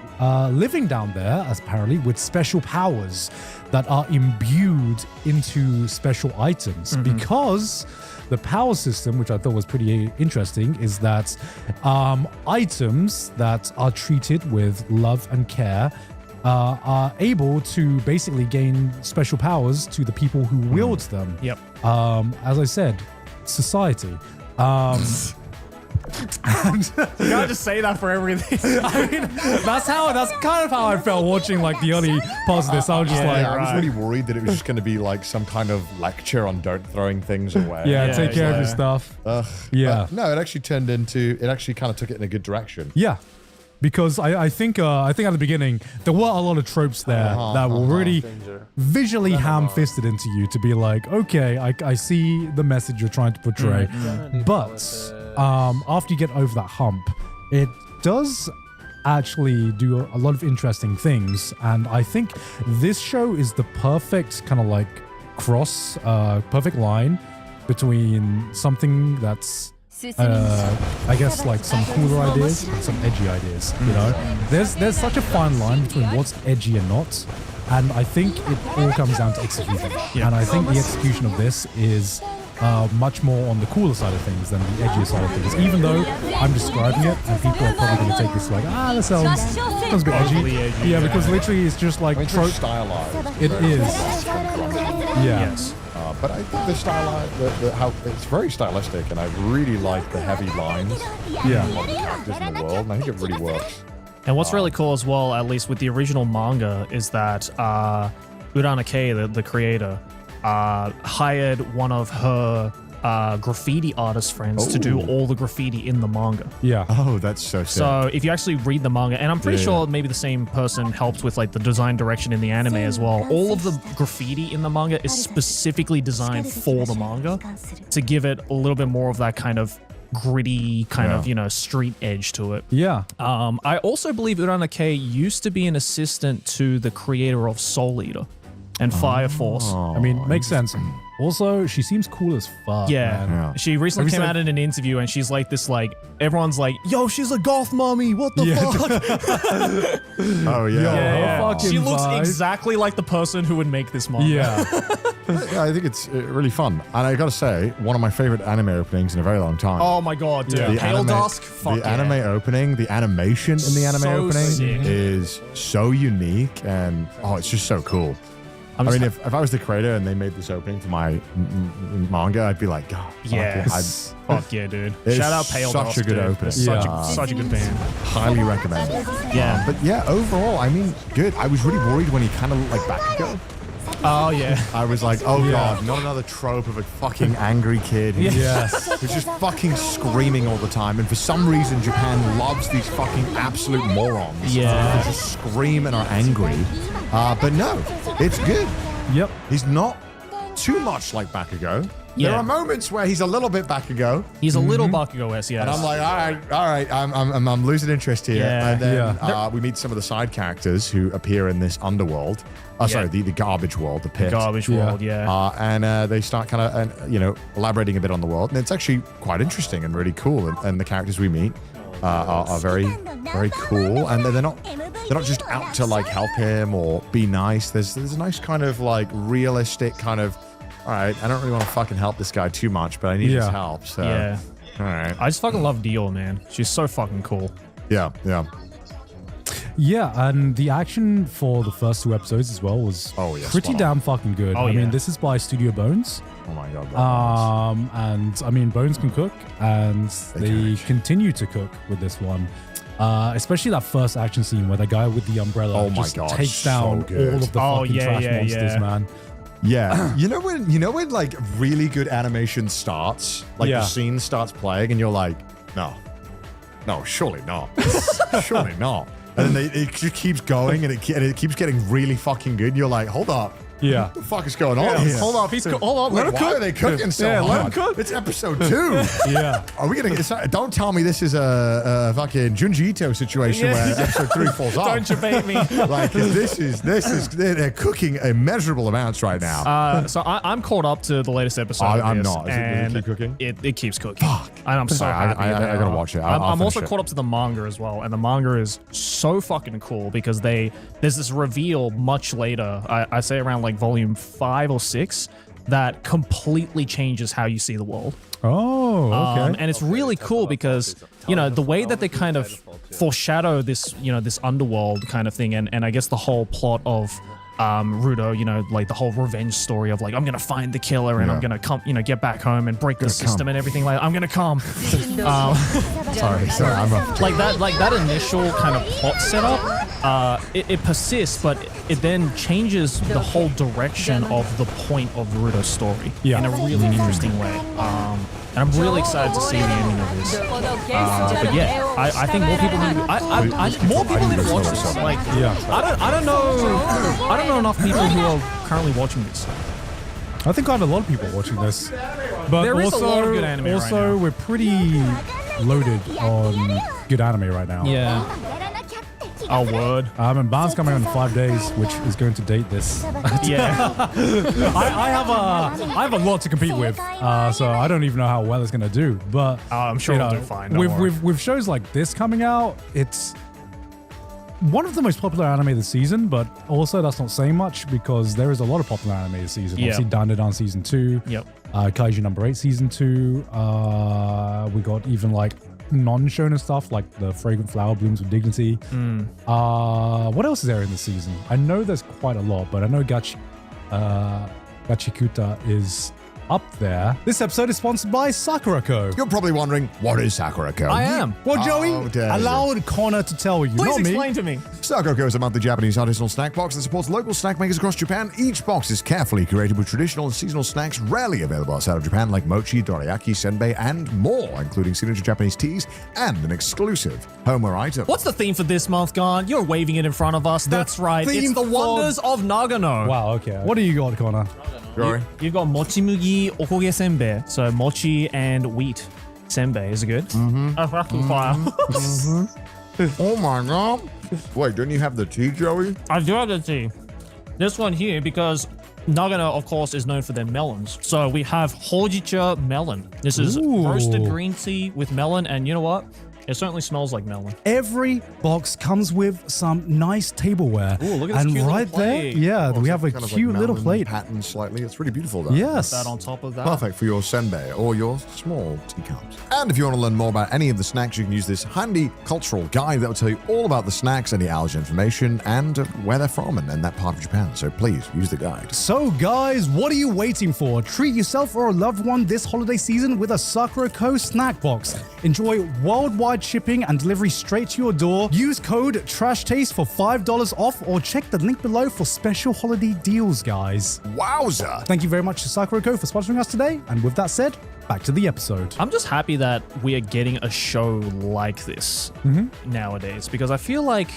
living down there, apparently, with special powers that are imbued into special items. Because the power system, which I thought was pretty interesting, is that items that are treated with love and care are able to basically gain special powers to the people who wield them. Yep. As I said, society. You can't just say that for everything. I mean, that's kind of how I felt watching like the early parts of this. I was just I was really worried that it was just going to be like some kind of lecture on don't throwing things away. take care of your stuff. But no, it actually kind of took it in a good direction. Yeah. Because I think at the beginning there were a lot of tropes there that were really visually ham-fisted into you to be like, okay, I see the message you're trying to portray, but after you get over that hump, it does actually do a lot of interesting things, and I think this show is the perfect kind of like perfect line between something that's I guess like some cooler ideas and some edgy ideas, you know? There's such a fine line between what's edgy and not, and I think it all comes down to execution. And I think the execution of this is much more on the cooler side of things than the edgier side of things, even though I'm describing it and people are probably going to take this like, that sounds a bit edgy. Yeah, because literally it's just like stylized. It is. Yeah. Yes. But I think the style, how it's very stylistic, and I really like the heavy lines. Of the characters in the world, and I think it really works. And what's really cool as well, at least with the original manga, is that Urana Kei, the creator, hired one of her graffiti artist friends to do all the graffiti in the manga. Yeah. Oh, that's so sick. So if you actually read the manga, and I'm pretty sure maybe the same person helped with like the design direction in the anime as well. All of the graffiti in the manga is specifically designed for the manga to give it a little bit more of that kind of gritty kind of, you know, street edge to it. Yeah. I also believe Urana Kei used to be an assistant to the creator of Soul Eater and Fire Force. I mean, makes sense. Also, she seems cool as fuck. Man. She recently came out in an interview and she's like this, like, everyone's like, yo, she's a goth mommy. What the fuck? Oh, yeah. She looks exactly like the person who would make this manga. Yeah. I think it's really fun. And I gotta say, one of my favorite anime openings in a very long time. Oh my god, dude. The Pale anime, Dusk, fuck the anime opening, the animation in the anime So opening sick. is so unique, and it's just so cool. I mean, if I was the creator and they made this opening for my manga, I'd be like, God, fuck yeah, dude. It's Shout out Pale Dusk. such a good dude. opening. Such a good band. Highly recommend it. Yeah. But yeah, overall, I mean, good. I was really worried when he kind of like back go. Oh yeah. I was like, oh god, not another trope of a fucking angry kid who's just fucking screaming all the time. And for some reason, Japan loves these fucking absolute morons. Yeah. Who just scream and are angry. But no, it's good. Yep. He's not too much like Bakugo. Yeah. There are moments where he's a little bit Bakugo. He's a little Bakugo-esque, yes. And I'm like, all right, I'm losing interest here. Yeah. And then we meet some of the side characters who appear in this underworld. Oh, sorry, the garbage world, the pit. Garbage world, yeah. And they start kind of, elaborating a bit on the world. And it's actually quite interesting and really cool. And the characters we meet are very, very cool. And they're not just out to like help him or be nice. There's a nice kind of like realistic kind of, all right, I don't really want to fucking help this guy too much, but I need his help. So, yeah. All right. I just fucking love Dior, man. She's so fucking cool. Yeah. Yeah, and the action for the first 2 episodes as well was pretty damn fucking good. I mean, this is by Studio Bones. Oh my god. And I mean, Bones can cook, and they continue to cook with this one. Especially that first action scene where the guy with the umbrella takes down all of the fucking trash monsters, man. Yeah. you know when like really good animation starts, like the scene starts playing and you're like, no, surely not. Surely not. And then it just keeps going and it keeps getting really fucking good. And you're like, hold up. Yeah. What the fuck is going on here? Hold up. Why are they cooking so hard? It's episode 2. Yeah. Are we gonna? Don't tell me this is a fucking Junji Ito situation where episode 3 falls off. Don't you bait me. Like this is they're cooking immeasurable amounts right now. So I'm caught up to the latest episode. I'm of this, not. Is it really and keep cooking? It keeps cooking. Fuck. And I'm so happy. I gotta watch it. I'm also caught up to the manga as well, and the manga is so fucking cool because there's this reveal much later. I say around like volume 5 or 6 that completely changes how you see the world. Oh, okay. And it's really cool because, the way that they kind of foreshadow this, this underworld kind of thing, and I guess the whole plot of Rudo, like the whole revenge story of like, I'm gonna find the killer and I'm gonna come, get back home and break the system and everything. Like, I'm gonna come. Sorry, I'm like that initial kind of plot setup. It persists, but it then changes the whole direction of the point of Rudo's story in a really interesting way. And I'm really excited to see the ending of this. But yeah, I think more people need. More people need to watch this. Like, I don't know enough people who are currently watching this. I think I have a lot of people watching this, but there is also, a lot of good anime right now. We're pretty loaded on good anime right now. Yeah. Oh, word. And Barn's coming on in 5 days, which is going to date this. Yeah. I have a lot to compete with, so I don't even know how well it's going to do. But I'm sure it'll do fine. With shows like this coming out, it's one of the most popular anime this season, but also that's not saying much because there is a lot of popular anime this season. Yeah. Obviously, Dandadan Season 2. Yep. Kaiju number 8 Season 2. We got even like non-shonen stuff like the Fragrant Flower Blooms with Dignity. What else is there in this season? I know there's quite a lot, but I know Gachikuta is up there. This episode is sponsored by Sakurako. You're probably wondering, what is Sakurako? I am. Well, Joey, dare you. allowed Connor to tell you, Please not me. explain to me. Sakurako is a monthly Japanese artisanal snack box that supports local snack makers across Japan. Each box is carefully curated with traditional and seasonal snacks rarely available outside of Japan, like mochi, dorayaki, senbei, and more, including signature Japanese teas and an exclusive homeware item. What's the theme for this month, Gon? You're waving it in front of us. That's right. It's theme the wonders of Nagano. Wow, okay. What do you got, Connor? You've got mochi mugi okoge senbei. So mochi and wheat senbei. Is it good? Oh my god. Wait, don't you have the tea, Joey? I do have the tea. This one here, because Nagano, of course, is known for their melons. So we have hojicha melon. This is roasted green tea with melon, and you know what? It certainly smells like melon. Every box comes with some nice tableware. Ooh, look at this and cute right little there, plate. we have a Kind of cute like little melon plate. pattern slightly. It's really beautiful though. Yes. That on top of that. Perfect for your senbei or your small teacups. And if you want to learn more about any of the snacks, you can use this handy cultural guide that will tell you all about the snacks, any allergen information, and where they're from and that part of Japan. So please use the guide. So guys, what are you waiting for? Treat yourself or a loved one this holiday season with a Sakurako snack box. Enjoy worldwide shipping and delivery straight to your door. Use code TRASHTASTE for $5 off or check the link below for special holiday deals, guys. Wowza! Thank you very much to Sakurako for sponsoring us today. And with that said, back to the episode. I'm just happy that we are getting a show like this nowadays, because I feel like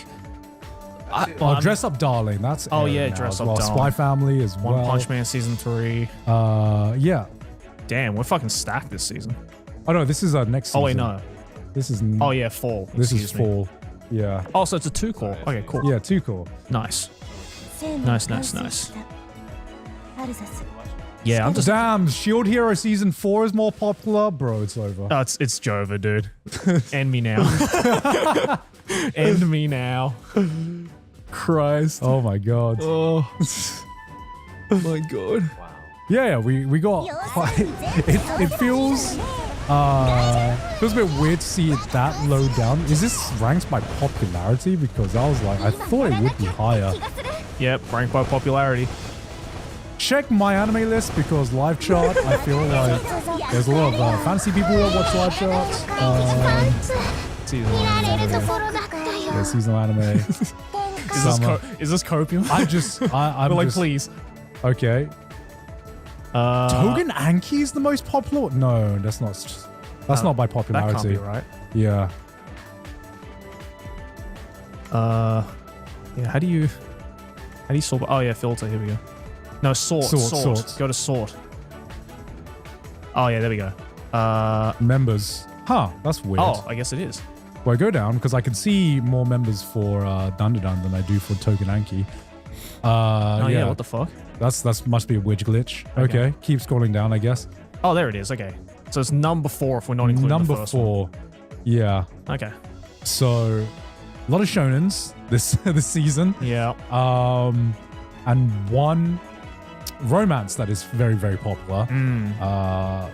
Dress Up Darling, that's Oh, airing yeah, now Dress as Up well. Darling. Spy Family as well. One Punch Man Season 3. Yeah. Damn, we're fucking stacked this season. Oh no, this is next season. Oh wait, no. This is. Oh yeah, fall. This is Excuse me. fall. Yeah. Oh, so it's a 2 core. Okay, cool. Yeah, 2 core. Nice. Nice. Yeah, I'm just. Damn, Shield Hero season 4 is more popular, bro. It's over. Oh, it's Jova, dude. End me now. End me now. Christ. Oh my god. Oh. My god. Wow. Yeah, we got quite. It feels a bit weird to see it that low down. Is this ranked by popularity? Because I was like, I thought it would be higher. Yep, ranked by popularity. Check my anime list because live chart. I feel like there's a lot of fancy people that watch live charts. Seasonal anime. Yeah, seasonal anime. Is this copium? I'm We're like, just, please. Okay. Togen Anki is the most popular. No, that's not. That's not by popularity. That can't be right. Yeah. Yeah. How do you sort? Oh yeah, filter. Here we go. No, sort. Go to sort. Oh yeah, there we go. Members. Huh, that's weird. Oh, I guess it is. Well, I go down because I can see more members for Dundadun than I do for Togen Anki. Oh yeah, what the fuck? That's must be a Widge glitch. Okay, keep scrolling down, I guess. Oh, there it is. Okay, so it's number 4 if we're not including number the first 4. one. Yeah. Okay. So, a lot of shonens this season. Yeah. And one romance that is very, very popular.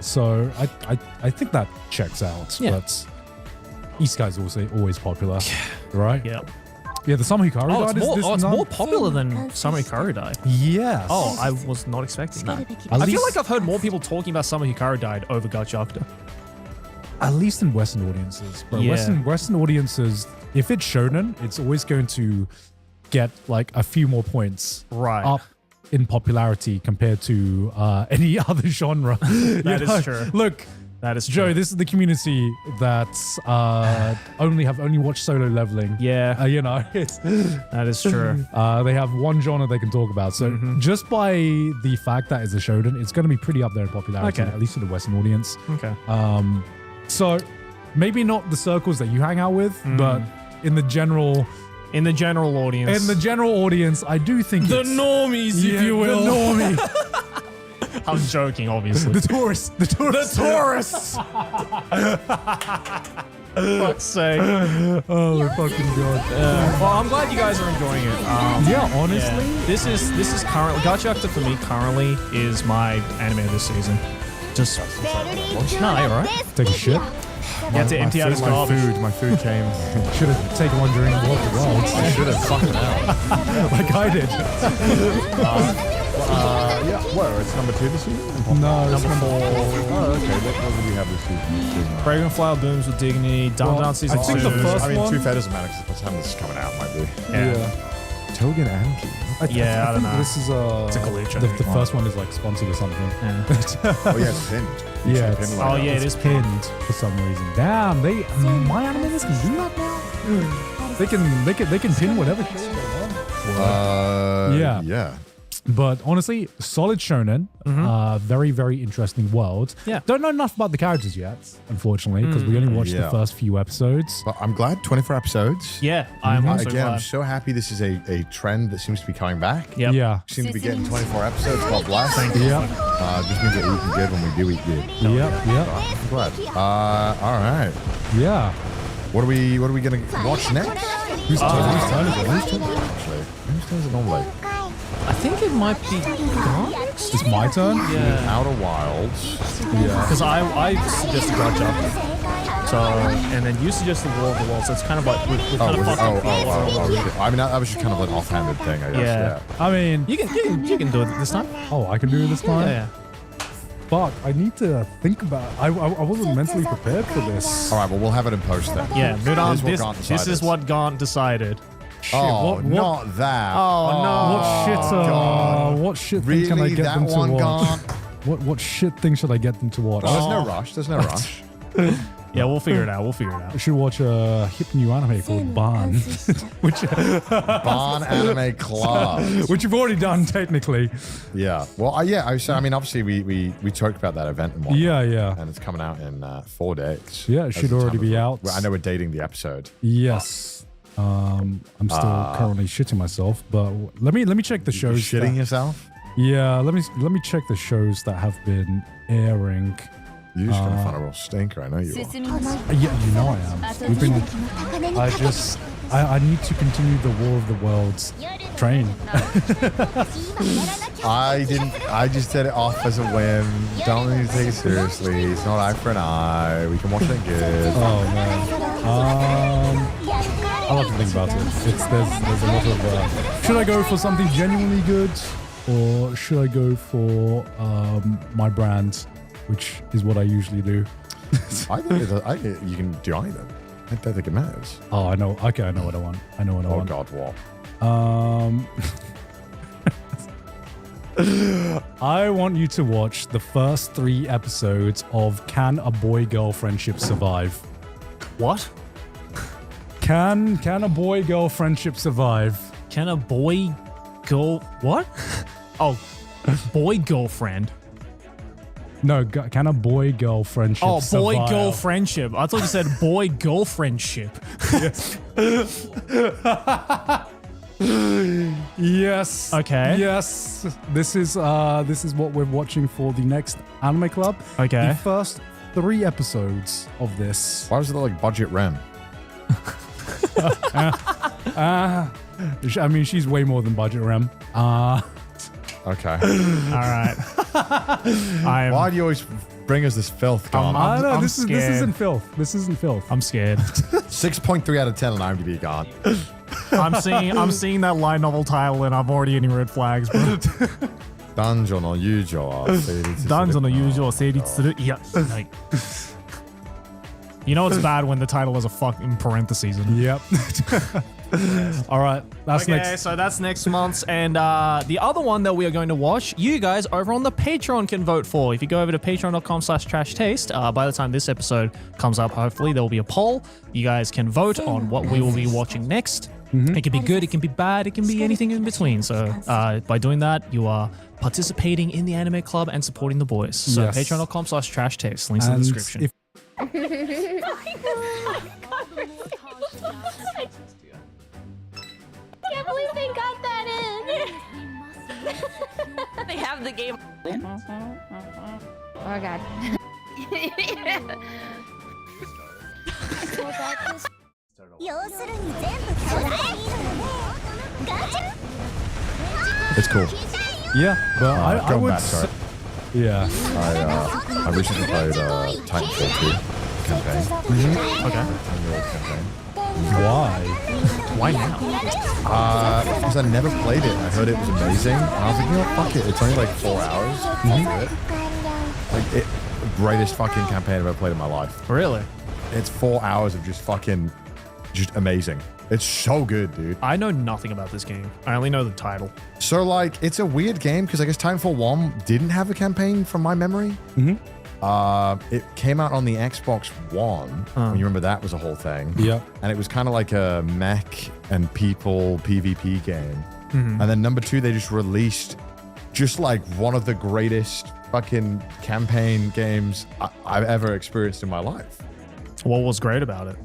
So I think that checks out. Yeah. But Isekai's also always popular, right? Yeah. Yeah, the Summer Hikaru Oh, Died it's, is more, this it's month. more popular than Summer Hikaru Died. Yes. Oh, I was not expecting that. At I feel least- like I've heard more people talking about Summer Hikaru Died over Gacha. At least in Western audiences. But Yeah. Western audiences, if it's shonen, it's always going to get like a few more points Right. up in popularity compared to any other genre. That is true. Look, That is Joe, true. this is the community that only watched Solo Leveling. Yeah, You know, it's, that is true. they have one genre they can talk about. So just by the fact that it's a shonen, it's going to be pretty up there in popularity, Okay. at least for the Western audience. Okay. So maybe not the circles that you hang out with, but in the general audience, I do think The it's normies, yeah, if you will. the normie, I'm joking, obviously. the tourists. tourists. Fuck's sake. Oh my fucking god. Well, I'm glad you guys are enjoying it. Yeah, honestly. Yeah. This is currently Gacha for me. Currently is my anime this season. Just no, you're right. Take a shit. You have to empty out his garbage. My food came. Should have taken one during Walk the Wilds. I should have fucking out. Like I did. Yeah, where? It's number 2 this season? No, it's Number 4. Oh, okay. What do we have this season? Fragrant Flower Blooms with Dignity. Dum Dum season I think 2. the first I mean, one- 2 Fed doesn't matter because the time this is coming out might be. Yeah. Togen Anki. I don't think know. This is It's a glitch, I The think. first one is like sponsored or something. Yeah. Oh yeah, it's pinned. You Yeah, should it's- pin Oh like yeah, that. it is Pinned for some reason. Damn, my animators can do that now. They can pin whatever shit they want. Yeah. Yeah. But honestly, solid shonen. Very, very interesting world. Yeah. Don't know enough about the characters yet, unfortunately, because we only watched the Yeah. first few episodes. But I'm glad 24 episodes. Yeah, I'm also Again, I'm glad. so happy this is a trend that seems to be coming back. Yep. Yeah. Seem to be getting 24 episodes. God bless. Thank you. Yep. Just means that we eat good when we do eat good. Yep. Yep. I'm glad. All right. Yeah. What are we gonna watch next? Whose turn is it? Whose turn is it actually? Whose turn is it normally? I think it might be gone. It's my turn? Yeah. Outer Wilds. Yeah. Because I suggested Gacha. So, and then you suggested War of the Worlds. So it's kind of like we Oh, kind of was it? fucked Oh, up. shit. I mean, that was just kind of like offhanded thing, I guess. Yeah. Yeah. I mean, You can do it this time. oh, I can do it this time? Yeah. But I need to think about I wasn't mentally prepared for this. All right. Well, we'll have it in post then. Yeah. Mudan, Here's what this Gaunt is decided. what Gaunt decided. Oh, what- not that. Oh, no. What shit God. what shit thing can I Really? get That them to one watch? gone? What shit thing should I get them to watch? There's no rush. There's no rush. Yeah, we'll figure it out. We'll figure it out. We should watch a hip new anime called Barn, which Barn Anime Club. which you've already done technically. Yeah. Well, I mean, obviously, we talked about that event and whatnot. Yeah. And it's coming out in 4 days. Yeah, it As should the already time be of- out. I know we're dating the episode. Yes. I'm still currently shitting myself, but let me check the You're shows. shitting yourself? Yeah, let me check the shows that have been airing. You're just gonna find a real stinker. I know you are. Yeah, you know I am. We've been. I need to continue the War of the Worlds train. I just did it off as a whim. Don't need to take it seriously. It's not eye for an eye. We can watch it good. Oh man. I'll have to think about it. There's a lot of. Should I go for something genuinely good, or should I go for my brand, which is what I usually do? I think you can do either. I don't think it matters. Oh, I know. Okay, I know what I want. I know what I Oh want. God, what? I want you to watch the first 3 episodes of Can a Boy-Girl Friendship Survive? What? Can a boy-girl friendship survive? Can a boy girl what? Oh, boy girlfriend. No, can a boy-girl friendship Oh, survive? boy girl friendship. I thought you said boy girlfriendship. Yes. Okay. Yes. This is what we're watching for the next anime club. Okay. The first 3 episodes of this. Why was it like budget REM? I mean, she's way more than budget Rem. Okay. All right. Why do you always bring us this filth, Garn? I'm this scared. isn't filth. This isn't filth. I'm scared. 6.3 out of 10 on IMDb, Garn. I'm seeing that light novel title and I'm already getting red flags, bro. Dungeon or usual. Dungeonの友情を成立する。いや、like. You know it's bad when the title is a fucking parentheses. Yep. All right. That's Okay, next. so that's next month's. And the other one that we are going to watch, you guys over on the Patreon can vote for. If you go over to patreon.com/trashtaste, by the time this episode comes up, hopefully there will be a poll. You guys can vote on what we will be watching next. It can be good, it can be bad, it can be anything in between. So by doing that, you are participating in the anime club and supporting the boys. So Yes. patreon.com/trashtaste, links in the And description. Can't believe they got that in. They have the game. Oh god. It's cool. Yeah, but I Going would. back to it. Yeah. I recently played Titanfall 2 campaign. Okay. Annual campaign. Why? Why now? Because I never played it. I heard it was amazing. And I was like, you know what, fuck it. It's only like 4 hours. Like, greatest fucking campaign I've ever played in my life. Really? It's 4 hours of just amazing. It's so good, dude. I know nothing about this game. I only know the title. So, like, it's a weird game because I guess Titanfall 1 didn't have a campaign from my memory. It came out on the Xbox One. And you remember that was a whole thing. Yeah. And it was kind of like a mech and people PvP game. And then number 2, they just released just like one of the greatest fucking campaign games I've ever experienced in my life. What was great about it?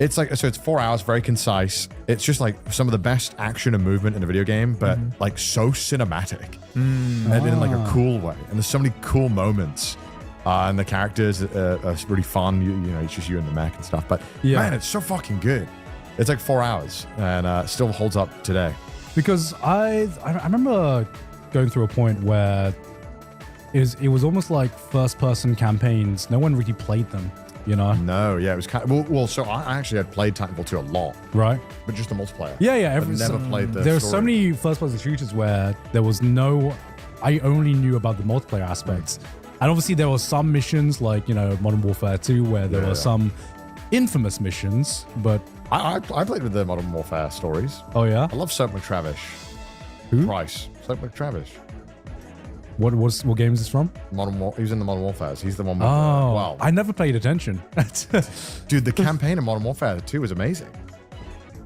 It's like, so it's 4 hours, very concise. It's just like some of the best action and movement in a video game, but like so cinematic and in like a cool way. And there's so many cool moments. And the characters are really fun. You know, it's just you and the mech and stuff. But man, it's so fucking good. It's like 4 hours and it still holds up today. Because I remember going through a point where it was almost like first-person campaigns. No one really played them, you know? No, yeah, it was kind of, well, so I actually had played Titanfall 2 a lot. Right. But just the multiplayer. Yeah. I've never played the There are so story. many first-person shooters where there was no... I only knew about the multiplayer aspects. And obviously there were some missions like, you know, Modern Warfare 2 where there were some infamous missions, but... I played with the Modern Warfare stories. Oh, yeah? I love Soap McTravish. Who? Price. Soap McTravish. What game is this from? He was in the Modern Warfare. He's the one with Oh, wow. I never paid attention. Dude, the campaign in Modern Warfare 2 was amazing.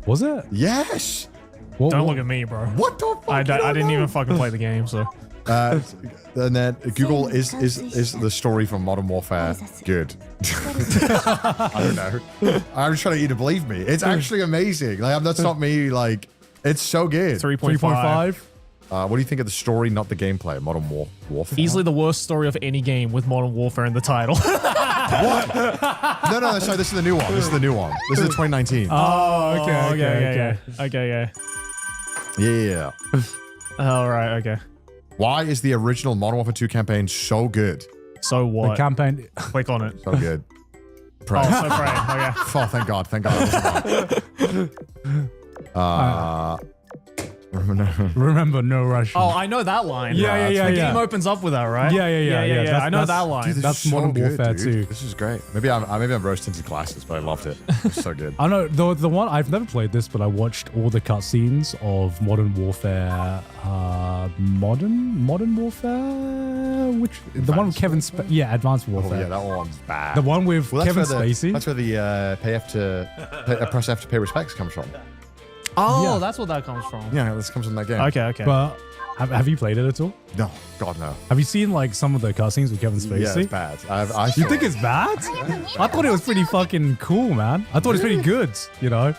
Was it? Yes. Don't look at me, bro. What the fuck? I didn't even fucking play the game, so. And then Google is the story from Modern Warfare good? I don't know. I'm trying to get you to believe me. It's actually amazing. Like that's not me. Like it's so good. 3.5. What do you think of the story, not the gameplay? Modern Warfare. Easily the worst story of any game with Modern Warfare in the title. What? No. Sorry, this is the new one. This is the new one. This is the 2019. Oh, okay. Okay, Yeah. All right, okay. Why is the original Modern Warfare 2 campaign so good? So The what? campaign. Click on it. So good. Pray. Oh, so great. Okay. Oh, thank God. Thank God. Remember, no Russian. Oh, I know that line. Yeah. The game opens up with that, right? Yeah. I know that line. Dude, this That's is so Modern good, Warfare dude. 2. This is great. Maybe I'm rose tinted glasses, but I loved it. It's so good. I know the one I've never played this, but I watched all the cutscenes of Modern Warfare. Modern Warfare, which the one with Kevin? Advanced Warfare. Oh yeah, that one's bad. The one with Well, Kevin that's where Spacey. That's where the press F to pay respects comes from. Oh, Yeah. that's what that comes from. Yeah, this comes from that game. Okay. But have you played it at all? No, God no. Have you seen like some of the cutscenes with Kevin Yeah, Spacey? it's bad. I You think it's bad? I thought it was pretty fucking cool, man. I thought it was pretty good. You know,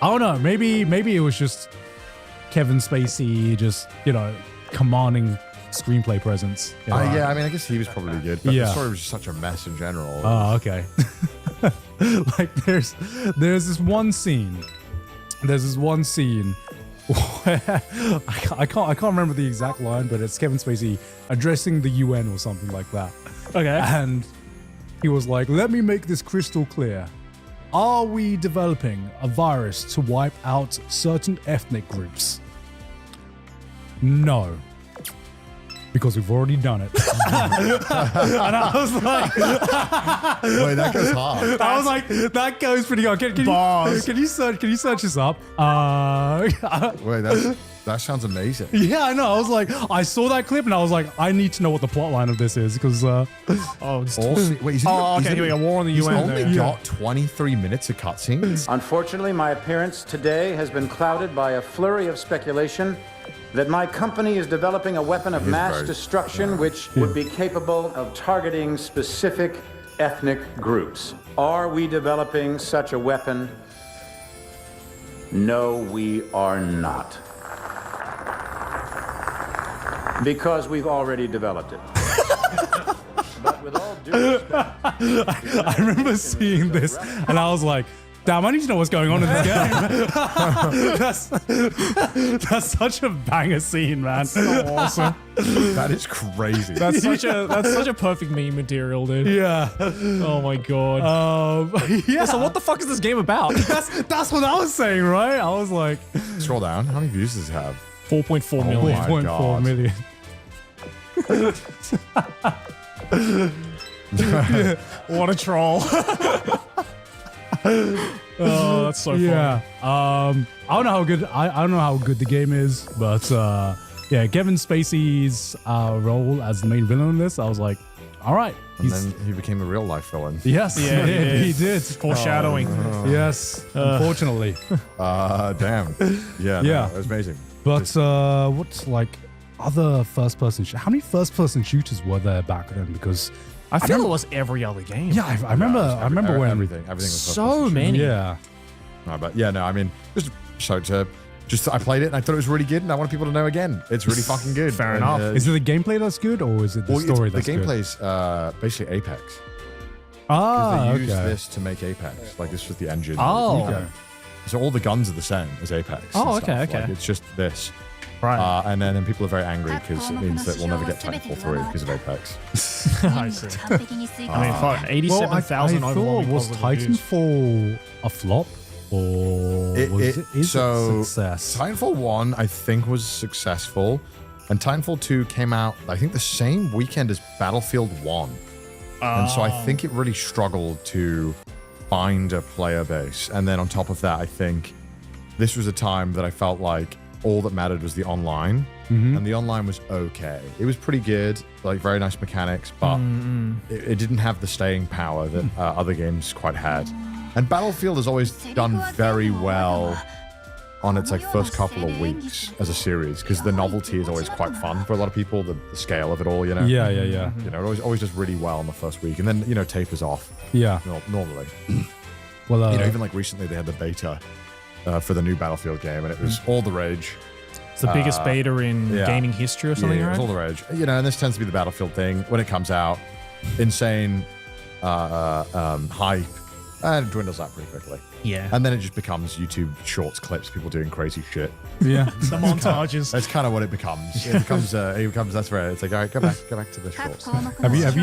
I don't know. Maybe it was just Kevin Spacey, just commanding screenplay presence. You know? Yeah, I mean, I guess he was probably good, but Yeah. the story was just such a mess in general. Oh, okay. Like there's this one scene. There's this one scene where I can't remember the exact line, but it's Kevin Spacey addressing the UN or something like that. Okay. And he was like, "Let me make this crystal clear. Are we developing a virus to wipe out certain ethnic groups? No. Because we've already done it." And I was like, Wait, that goes hard. I was like, that goes pretty hard. Can you search this up? Wait, that sounds amazing. Yeah, I know. I was like, I saw that clip and I was like, I need to know what the plot line of this is because Wait, okay, here we go. War on the He's UN. only there. got 23 minutes of cutscenes. Unfortunately, my appearance today has been clouded by a flurry of speculation that my company is developing a weapon of mass very- destruction which would be capable of targeting specific ethnic groups. Are we developing such a weapon? No, we are not. Because we've already developed it. But with all due respect, I remember seeing this and I was like, damn, I need to know what's going on in this game. That's such a banger scene, man. So awesome. That is crazy. That's such a perfect meme material, dude. Yeah. Oh my god. Yeah. So what the fuck is this game about? That's what I was saying, right? I was like, Scroll down. How many views does it have? 4.4 Oh million. my 4.4 God. million. What a troll. Oh, that's so funny. Yeah. I don't know how good I don't know how good the game is, but yeah, Kevin Spacey's role as the main villain in this, I was like, all right. And then he became a real life villain. Yes, Yeah, he did. Foreshadowing. Yes, unfortunately. Damn. Yeah. Yeah. It was amazing. But what's like other first-person? How many first-person shooters were there back then? Because I feel it was every other game. yeah, I remember. I remember when everything was So many. Yeah. No, but yeah, no, I mean, I played it and I thought it was really good, and I want people to know again. It's really fucking good. Fair And, enough. Is it the gameplay that's good, or is it the story that's the good? gameplay's basically Apex. Ah, They used okay. this to make Apex. Like this was the engine. Oh. Okay. So all the guns are the same as Apex. Oh, and okay, stuff. okay. Like, it's just this. Right. And then people are very angry because it means that we'll never get Titanfall 3 because of Apex. I see. 完璧に吸い込まれ I mean, fuck, Well, 87,000 I thought overwhelming was positive reviews. Titanfall a flop, or is it so success? Titanfall 1, I think, was successful. And Titanfall 2 came out, I think, the same weekend as Battlefield 1. And so I think it really struggled to find a player base. And then on top of that, I think this was a time that I felt like all that mattered was the online, and the online was okay. It was pretty good, like very nice mechanics, but it didn't have the staying power that other games quite had. And Battlefield has always done very well on its like first couple of weeks as a series, because the novelty is always quite fun for a lot of people, the scale of it all, you know? Yeah. You know, it always does really well in the first week, and then, you know, tapers off. Yeah. Normally. Well, You know, even like recently they had the beta for the new Battlefield game, and it was all the rage. It's the biggest beta in gaming history or something, Yeah, it right? was all the rage. You know, and this tends to be the Battlefield thing. When it comes out, insane hype, and it dwindles out pretty quickly. Yeah. And then it just becomes YouTube shorts clips, people doing crazy shit. yeah. The montages. That's kind of what it becomes. It becomes, that's right. It's like, all right, go back to the shorts. Have you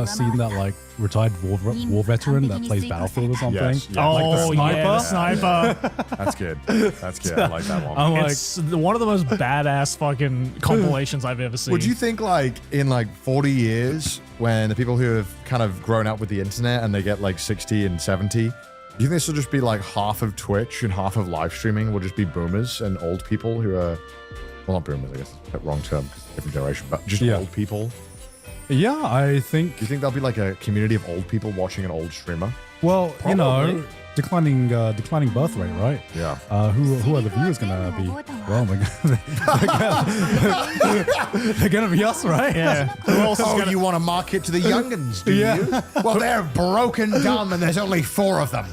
seen that like retired war veteran that plays Battlefield or something? Yes, yeah. Oh, Like yeah, the the sniper. That's good. That's good. I like that one. I'm like, It's one of the most badass fucking compilations I've ever seen. Would you think, like, in like 40 years, when the people who have kind of grown up with the internet and they get like 60 and 70, do you think this will just be like half of Twitch and half of live streaming will just be boomers and old people who are, well, not boomers, I guess, it's the wrong term because it's a different generation, but just old people? yeah, I think. Do you think there'll be like a community of old people watching an old streamer? Well, you know, Probably. declining birth rate, right? Yeah. Who are the viewers gonna be? Well, they're gonna be us, right? Yeah. Who else is gonna... You want to market to the youngins, do you? Well, they're broken dumb and there's only 4 of them.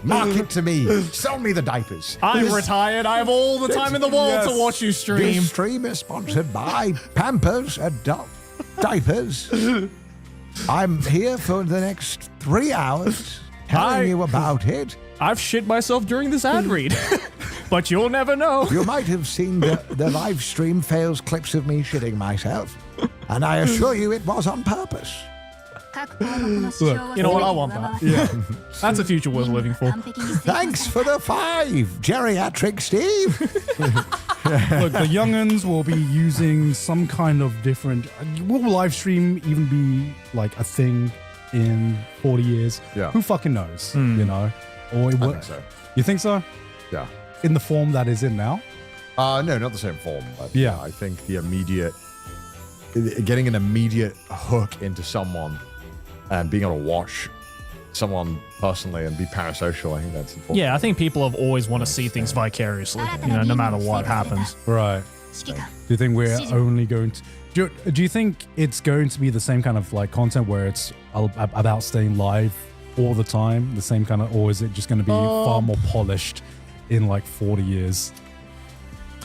Market to me. Sell me the diapers. I'm retired. I have all the time in the world to watch you stream. This stream is sponsored by Pampers Adult Diapers. I'm here for the next 3 hours telling you about it. I've shit myself during this ad read. But you'll never know. You might have seen the live stream fails clips of me shitting myself. And I assure you it was on purpose. You know what? I want that. Yeah. That's a future worth living for. Thanks for the 5, Geriatric Steve. Look, the young'uns will be using some kind of different. Will live stream even be like a thing in 40 years? Yeah. Who fucking knows? You know, or I think so. You think so? Yeah. In the form that is in now? No, not the same form. But Yeah. I think getting an immediate hook into someone and being able to watch someone personally and be parasocial, I think that's important. Yeah, I think people have always want to see things vicariously, you know, no matter what happens. Right. Do you think we're only going to? Do you think it's going to be the same kind of like content where it's about staying live all the time, the same kind of, or is it just going to be far more polished in like 40 years?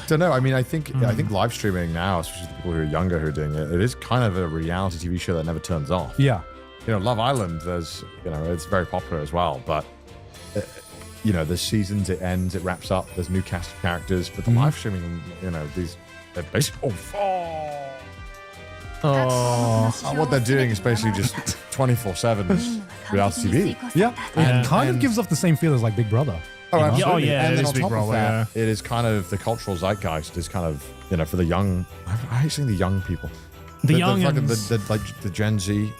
Don't know. I mean, I think live streaming now, especially the people who are younger who are doing it, it is kind of a reality TV show that never turns off. Yeah. You know, Love Island, it's very popular as well, but you know, there's seasons, it ends, it wraps up, there's new cast of characters, but the live streaming, you know, they're basically what they're doing is basically just 24/7 reality TV. Yeah. It kind of gives off the same feel as like Big Brother. Oh, you know? absolutely. yeah, And it then is on Big top of Brother, that, it is kind of the cultural zeitgeist is kind of, you know, for the young, I hate saying the young people. The youngins. The Gen Z,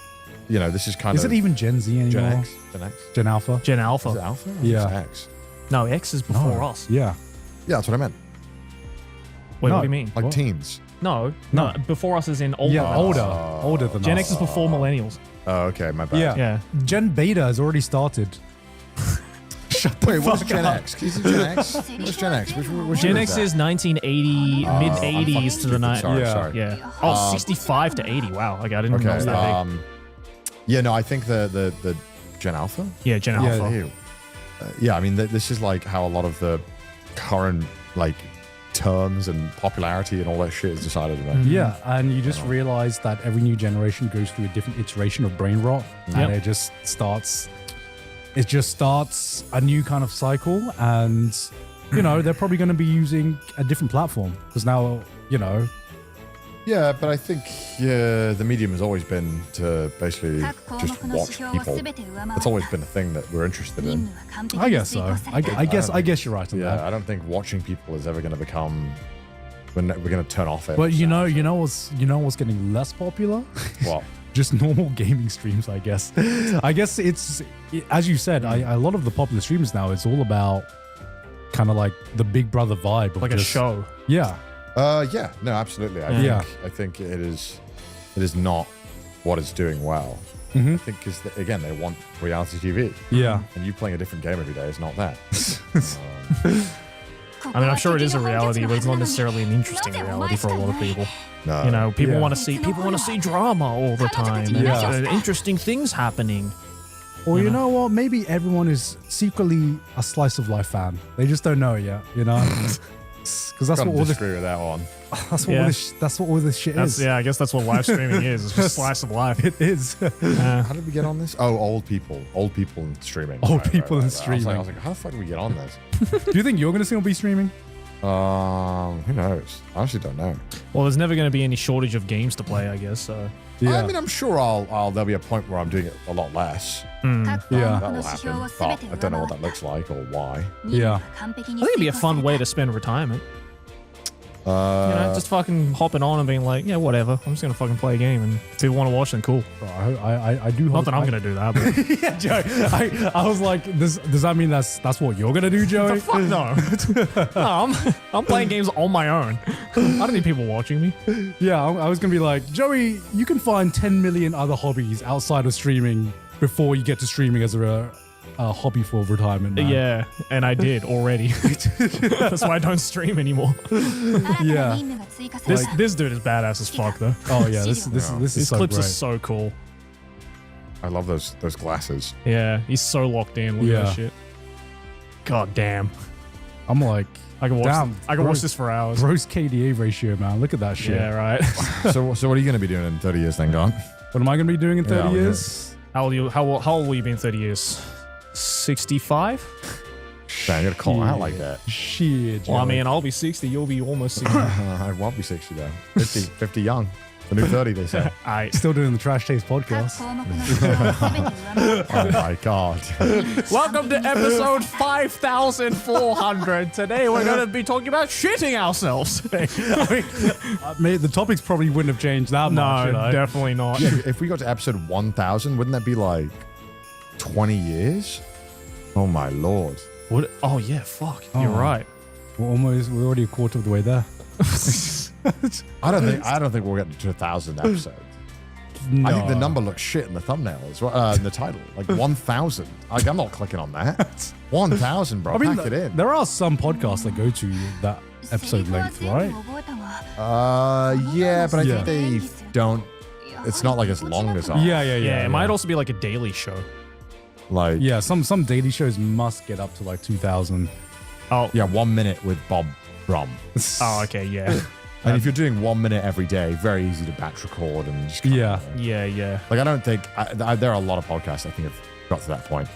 you know, this is kind Is of. it even Gen Z anymore? Gen X? Gen X? Gen Alpha? Gen Is it Alpha. Alpha? Or Yeah. is it X? No, X is before us. Yeah. Yeah, that's what I meant. Wait, No. what do you mean? Like What? teens. No, No. before us is in older. Yeah, than us. older than Gen us. X is before millennials. Oh, okay, my bad. Yeah. Yeah. Gen Beta has already started. Wait, what's Gen X? Can you say Gen X? What's Gen X? Which Gen year X that? is 1980, mid 80s to the night. Sorry, Yeah. sorry. Yeah. Oh, 65 to 80. Wow. Okay, I didn't know it was Okay. that big. Yeah, no, I think the Gen Alpha. Yeah, Gen Yeah. Alpha. Yeah, I mean, this is like how a lot of the current like terms and popularity and all that shit is decided about. Yeah, and you just realize that every new generation goes through a different iteration of brain rot, Yep. and it just starts a new kind of cycle. And you know, they're probably going to be using a different platform because now, you know, Yeah, but I think the medium has always been to basically just watch people. It's always been a thing that we're interested in. I guess so. I guess you're right on Yeah, that. I don't think watching people is ever going to become. We're going to turn off it. But you know what's getting less popular? What? Just normal gaming streams, I guess. I guess it's, as you said, a lot of the popular streams now, it's all about kind of like the Big Brother vibe. Of Like a just- show. Yeah. Yeah, no, absolutely. Yeah. I think it is not what it's doing well. Mhm. I think because again they want reality TV, Yeah. and you playing a different game every day is not that. I mean, I'm sure it is a reality, but it's not necessarily an interesting reality for a lot of people. No, You know, people Yeah. want to see drama all the time. And Yeah. interesting things happening. Or you You know what? Maybe everyone is secretly a slice of life fan. They just don't know it yet. You know, because that's Gotta what all this. disagree with that one. That's what Yeah. all this. That's what all this shit That's, is. yeah, I guess that's what live streaming is. It's just slice of life. It is. Yeah. How did we get on this? Oh, old people in streaming. Old people in I was streaming. like, how the fuck did we get on this? Do you think you're gonna still be streaming? Who knows? I honestly don't know. Well, there's never going to be any shortage of games to play, I guess. So I mean, I'm sure there'll be a point where I'm doing it a lot less. Yeah. That will happen, but I don't know what that looks like or why. Yeah. I think it'd be a fun way to spend retirement. You know, just fucking hopping on and being like, yeah, whatever. I'm just gonna fucking play a game, and if people want to watch, then cool. I do. Not hope that I'm gonna do that. But Yeah, Joe. I was like, does that mean that's what you're gonna do, Joey? fuck no. No, I'm playing games on my own. I don't need people watching me. Yeah, I was gonna be like, Joey, you can find 10 million other hobbies outside of streaming before you get to streaming as a hobby for retirement. Man. Yeah, and I did already. That's why I don't stream anymore. Yeah. This dude is badass as fuck though. Oh yeah, this is These so clips great. are so cool. I love those glasses. Yeah, he's so locked in. Look at Yeah. that shit. God damn. I'm like, I can watch. Damn, I can bro. watch this for hours. gross KDA ratio, man. Look at that shit. Yeah, right. So what are you going to be doing in 30 years then, Gon? What am I gonna be doing in 30 Yeah, years? How old will you be in 30 years? 65? Damn, you got to call it out like that. Shit. Well, I Joey. mean, I'll be 60. You'll be almost 60. I won't be 60 though. 50 young. The new 30, they say. Aight. Still doing the Trash Taste podcast. Oh my god. Welcome to episode 5400. Today we're going to be talking about shitting ourselves. Mate, the topics probably wouldn't have changed that much. You No, know? definitely not. Yeah, if we got to episode 1000, wouldn't that be like 20 years? Oh my lord. What? Oh, yeah, fuck. Oh. You're right. We're already a quarter of the way there. I don't think we'll get to 1,000 episodes. No. I think the number looks shit in the thumbnail as well, in the title. Like 1,000. Like, I'm not clicking on that. 1,000, bro. I mean, Pack it in. there are some podcasts that go to that episode length, right? Yeah, but I Yeah. think they don't. It's not like as long as ours. Yeah. Yeah, it might also be like a daily show. Like, Yeah, some daily shows must get up to like 2,000. Oh, yeah, 1 minute with Bob Brum. oh okay, yeah. And if you're doing 1 minute every day, very easy to batch record and just kinda, Yeah. Yeah. Like, I don't think there are a lot of podcasts I think have got to that point.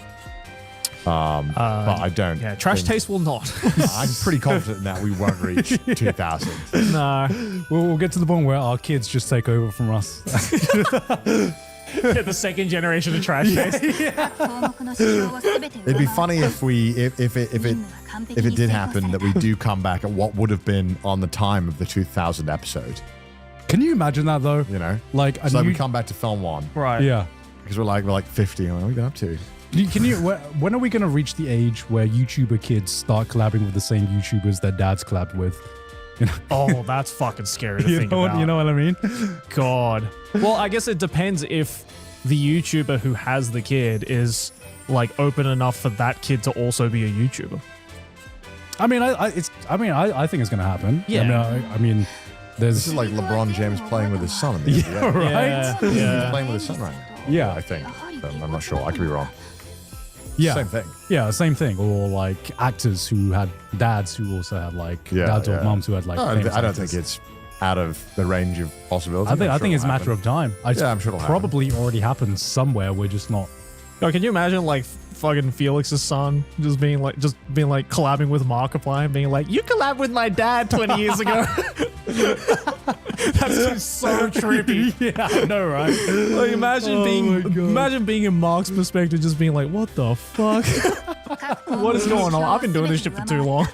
But I don't. Yeah, Trash think- Taste will not. I'm pretty confident that we won't reach 2,000. No. We'll get to the point where our kids just take over from us. The second generation of Trash Taste. It'd be funny if it did happen that we do come back at what would have been on the time of the 2000 episode. Can you imagine that though? You know, Like, a so new, we come back to film one Right. yeah. because we're like 50. What are we been up to? When are we going to reach the age where YouTuber kids start collabing with the same YouTubers their dads collabed with? You know, Oh, that's fucking scary to think about. you know what I mean? God. Well, I guess it depends if the YouTuber who has the kid is like open enough for that kid to also be a YouTuber. I mean, I think it's going to happen. Yeah. I mean, there's This is like LeBron James playing with his son in the NBA. right. Yeah. He's Yeah. playing with his son right now. Yeah. I think. I'm not sure. I could be wrong. Yeah. Same thing. Yeah, same thing. Or like actors who had dads who also had like dads or moms who had like. No, famous I don't actors. think it's out of the range of possibilities. I think it's a matter of time. Yeah, I'm sure it'll happen. probably already happened somewhere. We're just not. Yo, can you imagine like fucking Felix's son just being like collabing with Markiplier and being like, you collabed with my dad 20 years ago. That's just so trippy. Yeah, I know, right? Like imagine being in Mark's perspective, just being like, what the fuck? What is going on? I've been doing this shit for too long.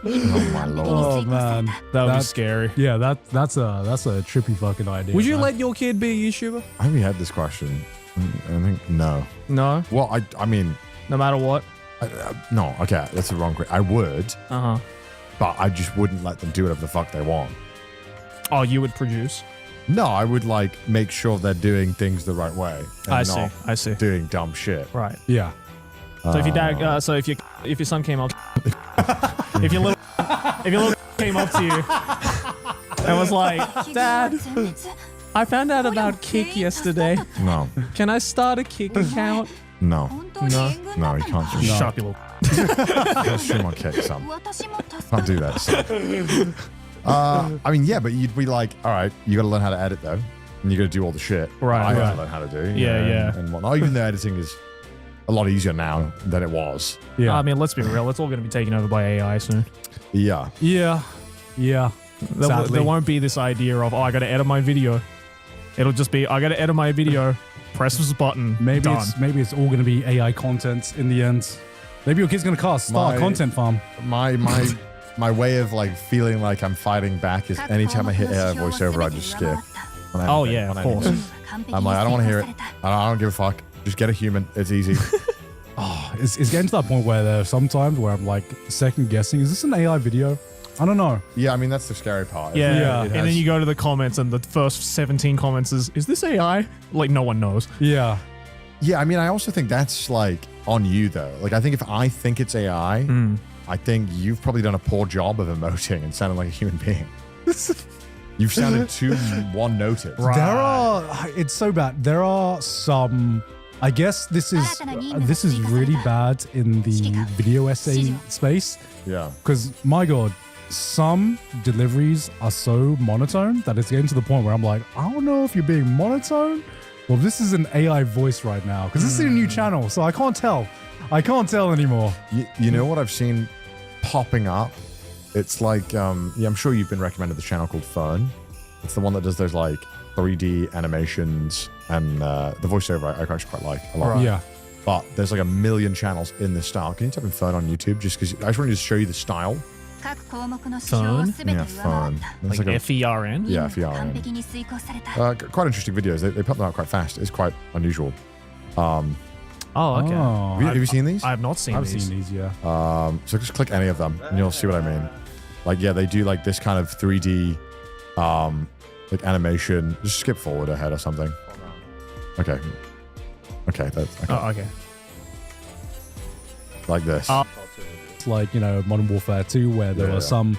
Oh my lord. Oh man, That would be That's- scary. Yeah, that's a trippy fucking idea. Would you man. let your kid be a YouTuber? I haven't had this question. I think no. No, Well, I mean, no matter what. No, okay, that's the wrong. I would, Uh-huh. but I just wouldn't let them do whatever the fuck they want. Oh, you would produce? No, I would like make sure they're doing things the right way. And I see. not I see. doing dumb shit. Right. Yeah. So if your dad, so if your son came up, if your little came up to you and was like, Dad, I found out about Kick yesterday. No, Can I start a Kick account? no, No, you can't do Shut up, you little. Can't stream on Kick, son. Can't do that, son. I mean, yeah, but you'd be like, all right, you got to learn how to edit though, and you got to do all the shit. Right, I got right. to learn how to do. Yeah. and whatnot. Even though editing is a lot easier now than it was. Yeah. I mean, let's be real. It's all going to be taken over by AI soon. Yeah. Yeah. Yeah. Sadly. There won't be this idea of, oh, I got to edit my video. It'll just be, I got to edit my video. Press this button. Maybe done. it's all going to be AI content in the end. Maybe your kid's going to start a content farm. My way of like feeling like I'm fighting back is anytime I hit AI voiceover, I just skip. Oh yeah, of course. I'm like, I don't want to hear it. I don't give a fuck. Just get a human. It's easy. It's getting to that point where there are sometimes where I'm like second guessing, is this an AI video? I don't know. Yeah, I mean, that's the scary part. Yeah. Yeah. And then you go to the comments and the first 17 comments is this AI? Like no one knows. Yeah. Yeah, I mean, I also think that's like on you though. Like, I think if I think it's AI, I think you've probably done a poor job of emoting and sounding like a human being. You've sounded too one-noted. Right. There are, it's so bad. There are some, I guess this is really bad in the video essay space. Yeah. Because, my God, some deliveries are so monotone that it's getting to the point where I'm like, I don't know if you're being monotone or if this is an AI voice right now. Because this is a new channel, so I can't tell. I can't tell anymore. You know what I've seen popping up? It's like, I'm sure you've been recommended the channel called Fern. It's the one that does those like 3D animations and the voiceover I actually quite like a lot. Right. Yeah. But there's like a million channels in this style. Can you type in Fern on YouTube just because I just wanted to show you the style? Fern? Yeah, Fern. It's Like a- FERN? Yeah, FERN. Quite interesting videos. They put them out quite fast. It's quite unusual. Oh, okay. Oh, Have you seen these? I have not seen I've these. seen these, yeah. So just click any of them and you'll see what I mean. Like, yeah, they do like this kind of 3D like animation. Just skip forward ahead or something. Okay. Okay, that's okay. Oh, okay. Like this. It's like, Modern Warfare 2, where there Yeah, were yeah. some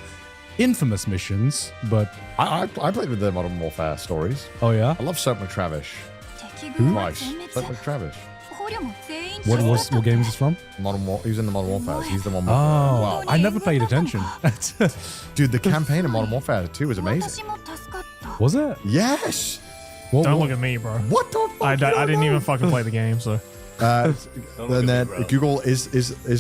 infamous missions, but, I played with the Modern Warfare stories. oh yeah? I love Soap McTravish. Twice. Soap McTravish. What game is this from? He was in the Modern Warfare. He's the one with Oh, I never paid attention. Dude, the campaign in Modern Warfare 2 was amazing. Was it? Yes! Don't look at me, bro. What the fuck? I You don't didn't know? even fucking play the game, so. And then Google is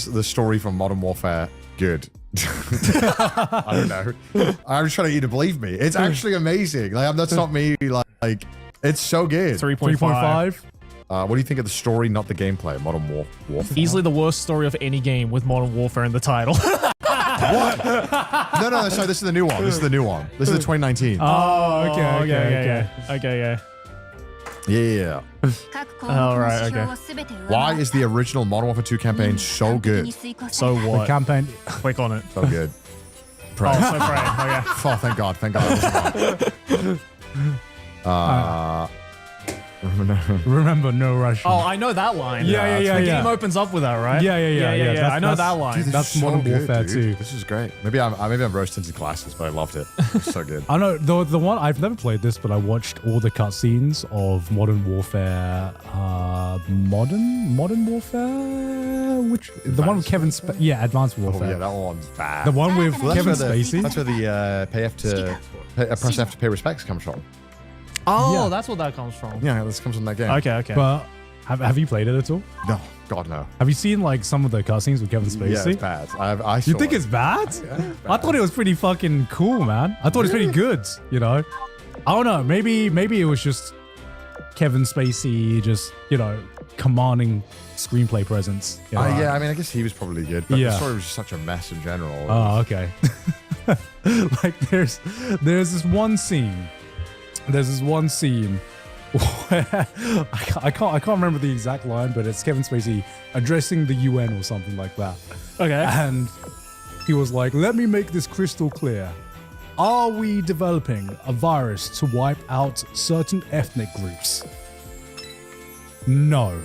the story from Modern Warfare good? I don't know. I'm just trying to get you to believe me. It's actually amazing. Like, that's not me. Like it's so good. 3.5. 3.5? What do you think of the story, not the gameplay? Modern Warfare. Easily the worst story of any game with Modern Warfare in the title. No. Sorry, this is the new one. This is the new one. This is the 2019. Oh, okay. Okay. Yeah. All right, okay. Why is the original Modern Warfare 2 campaign so good? So The what? campaign. Click on it. So good. Oh, Pray. so great. Okay. Oh, thank God. Thank God. Remember, no Russian. Oh, I know that line. Yeah. The game opens up with that, right? Yeah. I know that line. Dude, this That's is so Modern good, Warfare dude. 2. This is great. Maybe I'm rose-tinted glasses, but I loved it. It's so good. I know the one I've never played this, but I watched all the cutscenes of Modern Warfare. Modern Warfare, which the one with Kevin? Advanced Oh, Warfare. yeah, that one's bad. The one with Well, Kevin that's where Spacey. That's where the press F to pay respects comes from. Oh, Yeah. that's what that comes from. Yeah, this comes from that game. Okay. But have you played it at all? No, God no. Have you seen like some of the cutscenes with Kevin Yeah, Spacey? it's bad. I You saw think it. it's bad? Yeah, it's I bad. thought it was pretty fucking cool, man. I thought it was pretty good. I don't know. Maybe it was just Kevin Spacey, just commanding screenplay presence. Yeah, I mean, I guess he was probably good, but the Yeah. story was just such a mess in general. Oh, okay. Like there's this one scene. I can't remember the exact line, but it's Kevin Spacey addressing the UN or something like that. Okay. And he was like, let me make this crystal clear. Are we developing a virus to wipe out certain ethnic groups? No.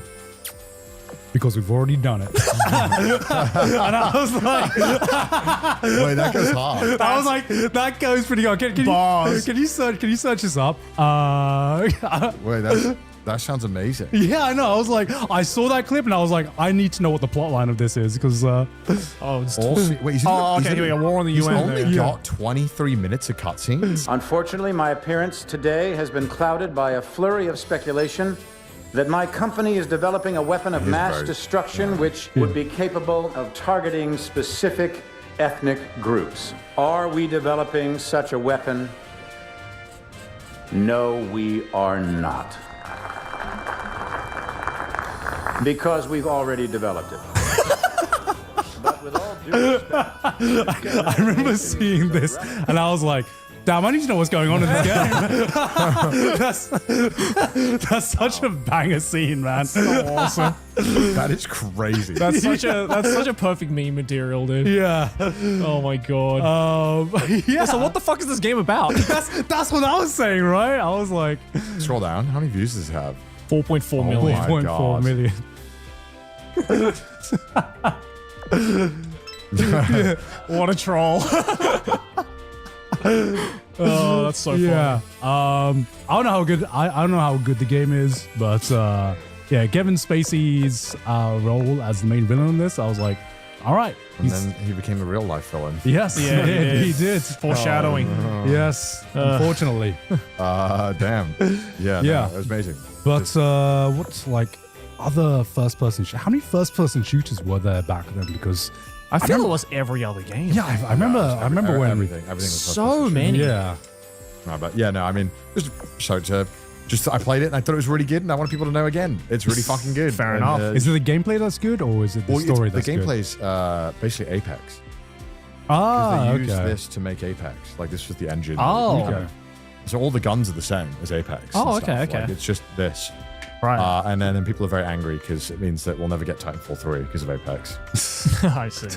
Because we've already done it. And I was like, Wait, that goes hard. I was like, that goes pretty hard. Can you search this up? Wait, that sounds amazing. Yeah, I know. I was like, I saw that clip and I was like, I need to know what the plot line of this is because Oh, it's Wait, he's okay. Here we go. War on the He's UN. only there. got 23 minutes of cutscenes. Unfortunately, my appearance today has been clouded by a flurry of speculation that my company is developing a weapon of mass destruction which would be capable of targeting specific ethnic groups. Are we developing such a weapon? No, we are not. Because we've already developed it. But with all due respect, I remember seeing this and I was like, damn, I need to know what's going on in this game. That's such a banger scene, man. So awesome. That is crazy. That's such a perfect meme material, dude. Yeah. Oh my god. Yeah. So what the fuck is this game about? That's what I was saying, right? I was like, Scroll down. How many views does it have? 4.4 Oh million. my 4.4 God. million. What a troll. Oh, that's so Yeah. funny. I don't know how good I don't know how good the game is, but yeah, Kevin Spacey's role as the main villain in this, I was like, all right. And then he became a real life villain. Yes, Yeah, he did. Foreshadowing. Yes, unfortunately. Damn. Yeah. Yeah. No, it was amazing. But what's like other first-person? How many first-person shooters were there back then? Because I feel it was every other game. yeah, I remember. I remember when everything was So many. Yeah, No, but yeah, no, I mean, I played it and I thought it was really good, and I want people to know again, it's really fucking good. Fair And, enough. is it the gameplay that's good, or is it the story that's the good? gameplay's basically Apex. Ah, They used okay. this to make Apex. Like this was the engine. Oh. Okay. So all the guns are the same as Apex. Oh, and stuff. okay. Like, it's just this. Right. And then people are very angry because it means that we'll never get Titanfall 3 because of Apex. I see.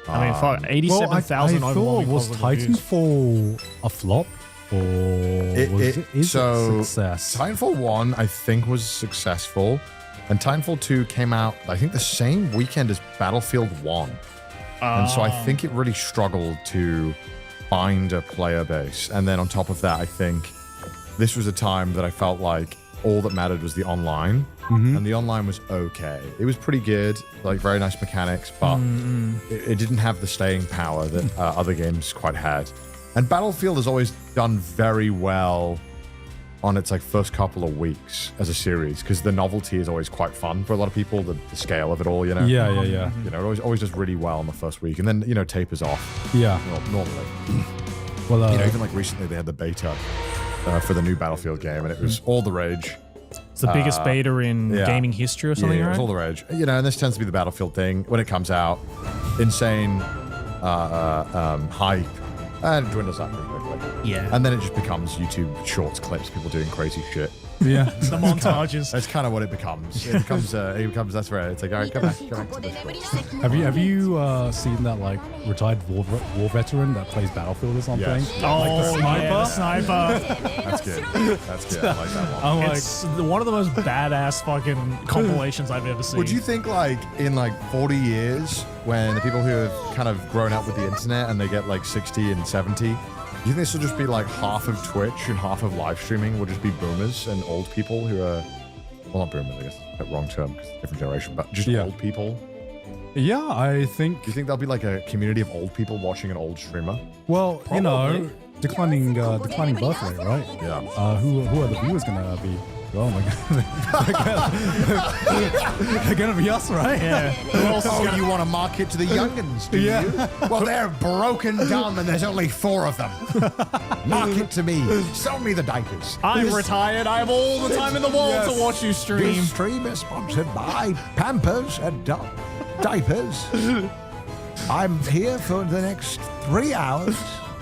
I mean, fuck, 87,000 I thought overwhelming was positive reviews. Titanfall a flop, or is it a success? Titanfall 1, I think, was successful. And Titanfall 2 came out, I think, the same weekend as Battlefield 1. And so I think it really struggled to find a player base. And then on top of that, I think this was a time that I felt like all that mattered was the online. And the online was okay. It was pretty good, like very nice mechanics, but it didn't have the staying power that other games quite had. And Battlefield has always done very well on its like first couple of weeks as a series because the novelty is always quite fun for a lot of people, the scale of it all, you know? Yeah. You know, it always does really well in the first week, and then, you know, tapers off. Yeah. Well, normally. Well, You know, even like recently they had the beta for the new Battlefield game, and it was all the rage. It's the biggest beta in yeah. gaming history or something, Yeah, it was right? all the rage. You know, and this tends to be the Battlefield thing. When it comes out, insane hype, and it dwindles out pretty quickly. Yeah. And then it just becomes YouTube shorts clips, people doing crazy shit. yeah. The montages. That's kind of what it becomes. It becomes that's right. It's like, all right, come back to this. Have you seen that like retired war veteran that plays Battlefield or something? Yes. Oh, Like the yeah, sniper? the sniper. That's good. That's good. I like that one. I'm like, It's one of the most badass fucking compilations I've ever seen. Would you think, like, in like 40 years, when the people who have kind of grown up with the internet and they get like 60 and 70, do you think this will just be like half of Twitch and half of live streaming will just be boomers and old people who are, well, not boomers, I guess, that's the wrong term because it's a different generation, but just Yeah. old people? yeah, I think. Do you think there'll be like a community of old people watching an old streamer? Well, you know, declining birth rate, right? Yeah. Who are the viewers gonna be? Oh my god, they're gonna be us, right? Yeah. Who else is gonna- you want to market to the youngins, do Yeah. you? Well, they're broken dumb and there's only 4 of them. Market to me. Sell me the diapers. I'm retired. I have all the time in the world Yes. to watch you stream. This stream is sponsored by Pampers and Diapers. I'm here for the next 3 hours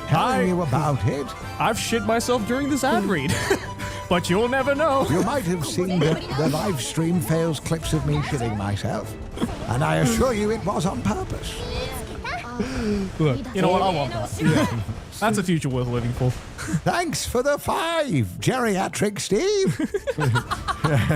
telling you about it. I've shit myself during this ad read. But you'll never know. You might have seen the live stream fails clips of me shitting myself, and I assure you it was on purpose. Look, You know what? I want that. Yeah. That's a future worth living for. Thanks for the 5, geriatric Steve.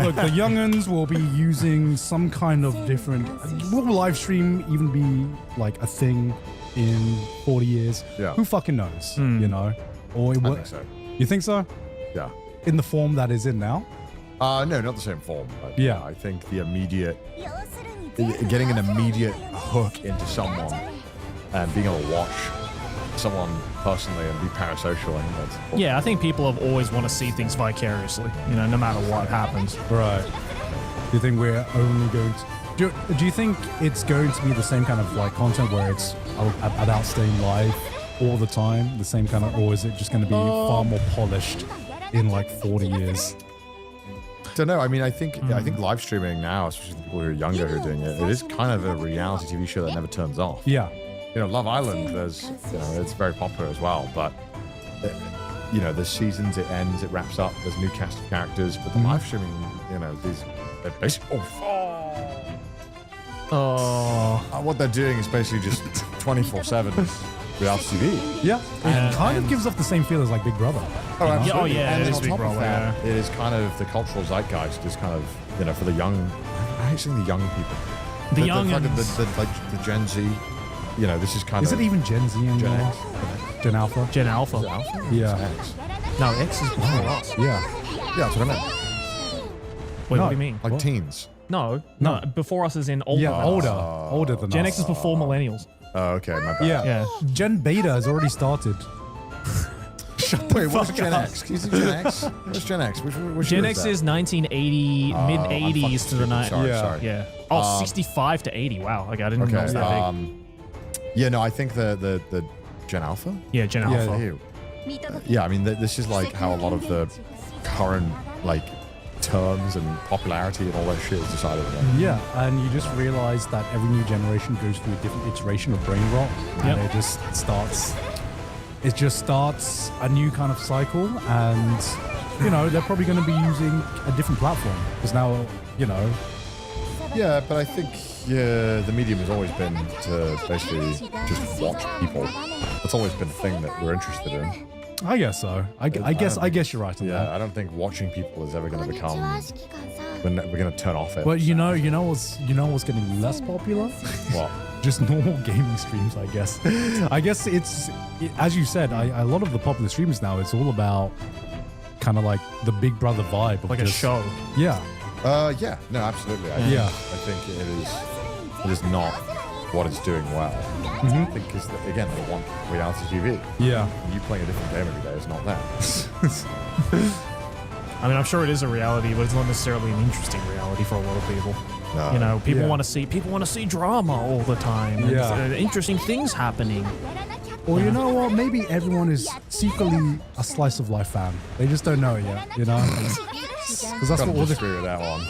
look, the young'uns will be using some kind of different. Will live stream even be like a thing in 40 years? Yeah. Who fucking knows? You know, or it I will. think so. You think so? Yeah. In the form that is in now? No, not the same form. But Yeah. I think the immediate, getting an immediate hook into someone and being able to watch someone personally and be parasocial, I think that's important. Yeah, I think people have always want to see things vicariously, you know, no matter what happens. Right. Do you think we're only going to? Do you think it's going to be the same kind of like content where it's about staying live all the time, the same kind of, or is it just going to be far more polished in like 40 years? Don't know. I mean, I think live streaming now, especially the people who are younger who are doing it, it is kind of a reality TV show that never turns off. Yeah. You know, Love Island, it's very popular as well, but you know, there's seasons, it ends, it wraps up, there's a new cast of characters, but the live streaming, you know, they're basically what they're doing is basically just 24/7 reality TV. Yeah. It kind of gives off the same feel as like Big Brother. Absolutely. yeah, and it is on Big top of Brother, that, yeah. it is kind of the cultural zeitgeist is kind of, you know, for the young, I hate saying the young people. The youngins. youngins. The Gen Z, you know, this is kind Is of. it even Gen Z anymore? Gen X? Gen Alpha? Gen Alpha. Is it Alpha? Yeah. It's X. No, X is before us. Yeah. Yeah, that's what I meant. Wait, No. what do you mean? Like What? teens. No, No. before us is in older. Yeah, than us. older than Gen us. X is before millennials. Oh, okay, my bad. Yeah. Yeah. Gen Beta has already started. Wait, what's Gen X? Can you see Gen X? What's Gen X? Which Gen year X that? is 1980, mid I'm 80s fucking to the stupid. 90s. Sorry, Yeah. sorry. Yeah. Oh, 65 to 80. Wow. Okay, I didn't know it was Okay. that big. Yeah, no, I think the Gen Alpha. Yeah, Gen Yeah. Alpha. Ew. Yeah, I mean, this is like how a lot of the current like terms and popularity and all that shit is decided. Yeah, and you just realize that every new generation goes through a different iteration of brain rot, and Yep. it just starts a new kind of cycle, and you know they're probably going to be using a different platform because now, you know, Yeah, but I think the medium has always been to basically just watch people. That's always been a thing that we're interested in. I guess so. I guess you're right on Yeah, that. I don't think watching people is ever going to become. We're going to turn off it. But you know what's getting less popular? What? Just normal gaming streams, I guess. I guess as you said, a lot of the popular streams now, it's all about kind of like the Big Brother vibe of Like a just, show. Yeah. Yeah, no, absolutely. I think it is not what it's doing well. I think because again, they want reality TV. Yeah. And you playing a different game every day is not that. I mean, I'm sure it is a reality, but it's not necessarily an interesting reality for a lot of people. No. You know, people Yeah. want to see drama all the time. And, Yeah. interesting things happening. Or you know what? Maybe everyone is secretly a slice of life fan. They just don't know it yet. You know, because that's Gotta what all this disagree with that one.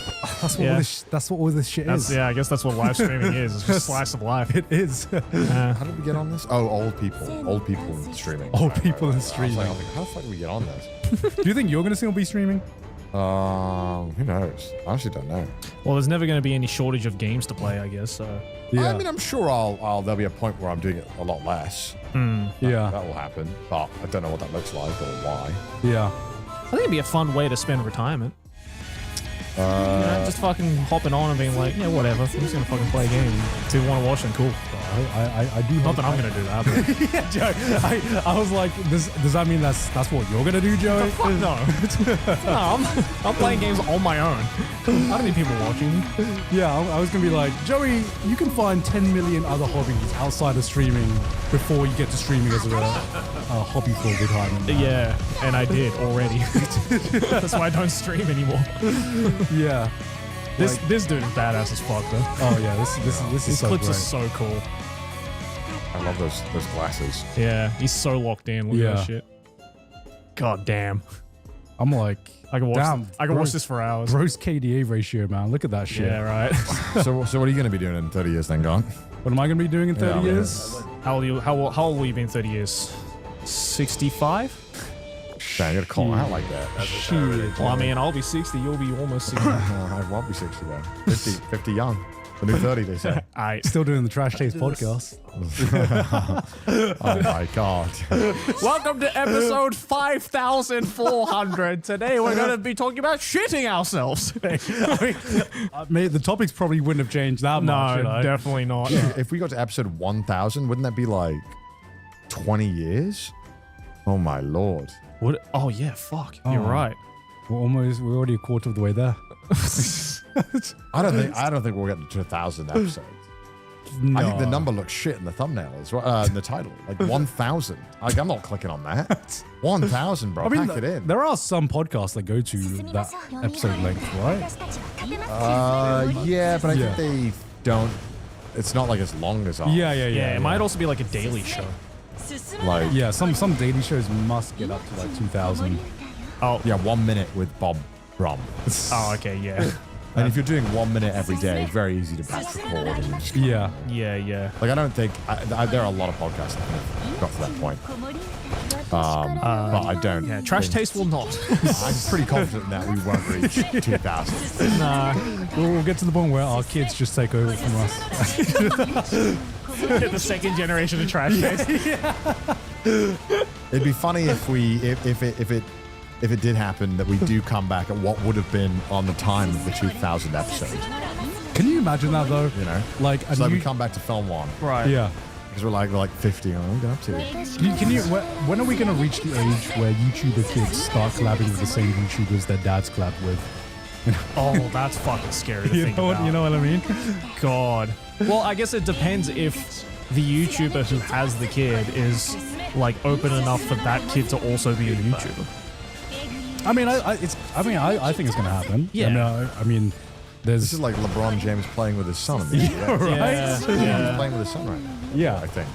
that's what all this shit is. I guess that's what live streaming is. It's just a slice of life. It is. How did we get on this? Oh, old people in streaming. Old people in I was streaming. like, how the fuck did we get on this? Do you think you're going to still be streaming? Who knows? I honestly don't know. Well, there's never going to be any shortage of games to play, I guess. So. Yeah. I mean, I'm sure there'll be a point where I'm doing it a lot less. Yeah. That will happen, but I don't know what that looks like or why. Yeah. I think it'd be a fun way to spend retirement. You know, just fucking hopping on and being like, yeah, whatever. I'm just gonna fucking play a game. If you want to watch, then cool. I do. Not that I'm gonna do that. But Yeah, Joe. I was like, does that mean that's what you're gonna do, Joey? no, I'm playing games on my own. I don't need people watching me. Yeah, I was gonna be like, Joey, you can find 10 million other hobbies outside of streaming before you get to streaming as a hobby for retirement. Yeah, and I did already. That's why I don't stream anymore. Yeah. This dude is badass as fuck though. Oh yeah, this is These so clips great. are so cool. I love those glasses. Yeah, he's so locked in. Look at Yeah. that shit. God damn. I'm like, I can watch. damn, I can watch this for hours. gross KDA ratio, man. Look at that shit. Yeah, right. So what are you going to be doing in 30 years then, Gone? What am I gonna be doing in 30 Yeah, I mean, years? How old will you be in 30 years? 65? Damn, you gotta call him out like that. Shit. Well, I mean, I'll be 60. You'll be almost 60. I won't be 60 though. 50 young. The new 30, they say. Alright. Still doing the Trash Taste podcast. Oh my god. Welcome to episode 5400. Today we're going to be talking about shitting ourselves. The topics probably wouldn't have changed that much. You know? Definitely not. If we got to episode 1000, wouldn't that be like 20 years? Oh my lord. What? Oh yeah, fuck. You're right. We're already a quarter of the way there. I don't think we'll get to 1,000 episodes. No. I think the number looks shit in the thumbnail as well, in the title. Like 1,000. Like, I'm not clicking on that. 1,000, bro. I mean, Pack it in. there are some podcasts that go to that episode length, right? Yeah, but I think they don't. It's not like as long as ours. Yeah, it might also be like a daily show. Like, Yeah, some daily shows must get up to like 2,000. Oh, yeah, 1 minute with Bob Brum. Oh, okay, yeah. And if you're doing 1 minute every day, it's very easy to batch record. And just, Yeah. Yeah. like, I don't think there are a lot of podcasts that have got to that point. But I don't. Yeah, Trash Taste will not. I'm pretty confident that we won't reach 2,000. Nah. We'll get to the point where our kids just take over from us. The second generation of Trash Taste. It'd be funny if it did happen that we do come back at what would have been on the time of the 2,000 episode. Can you imagine that though? You know, Like, so we come back to film one Right. yeah. because we're like 50. What are we up to? When are we going to reach the age where YouTuber kids start collabing with the same YouTubers their dads collabed with? Oh, that's fucking scary to think about. You know what I mean? God. Well, I guess it depends if the YouTuber who has the kid is like open enough for that kid to also be a YouTuber. I mean, I think it's going to happen. Yeah. I mean, there's This is like LeBron James playing with his son. right. Yeah. He's playing with his son right now. Yeah. I think.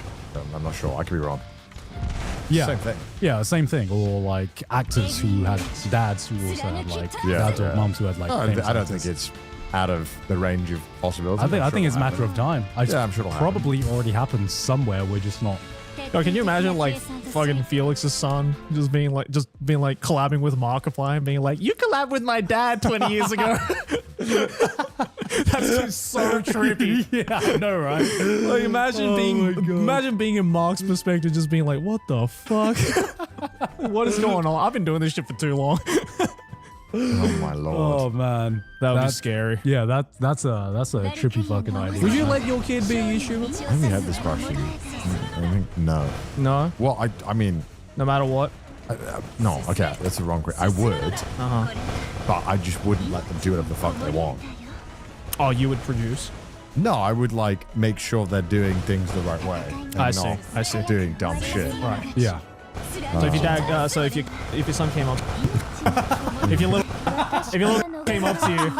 I'm not sure. I could be wrong. Yeah. Same thing. Yeah, same thing. Or like actors who had dads who also had like dads or moms who had like. I famous don't actors. think it's out of the range of possibilities. I think it's a matter of time. I'm sure it'll probably already happened somewhere. We're just not. Yo, can you imagine like fucking Felix's son just being like collabing with Markiplier and being like, you collabed with my dad 20 years ago. That's just so trippy. Yeah, I know, right? Like imagine being in Mark's perspective, just being like, what the fuck? What is going on? I've been doing this shit for too long. Oh my lord. Oh man, That would be scary. Yeah, that's a trippy fucking idea. Would you let your kid be a YouTuber? I haven't had this question. I think no. No, Well, I mean, no matter what. no. Okay, that's the wrong question. I would, but I just wouldn't let them do whatever the fuck they want. Oh, you would produce. No, I would like make sure they're doing things the right way. And I not see. Doing dumb shit. Right. Yeah. So if your dad, if your son came up, if your little came up to you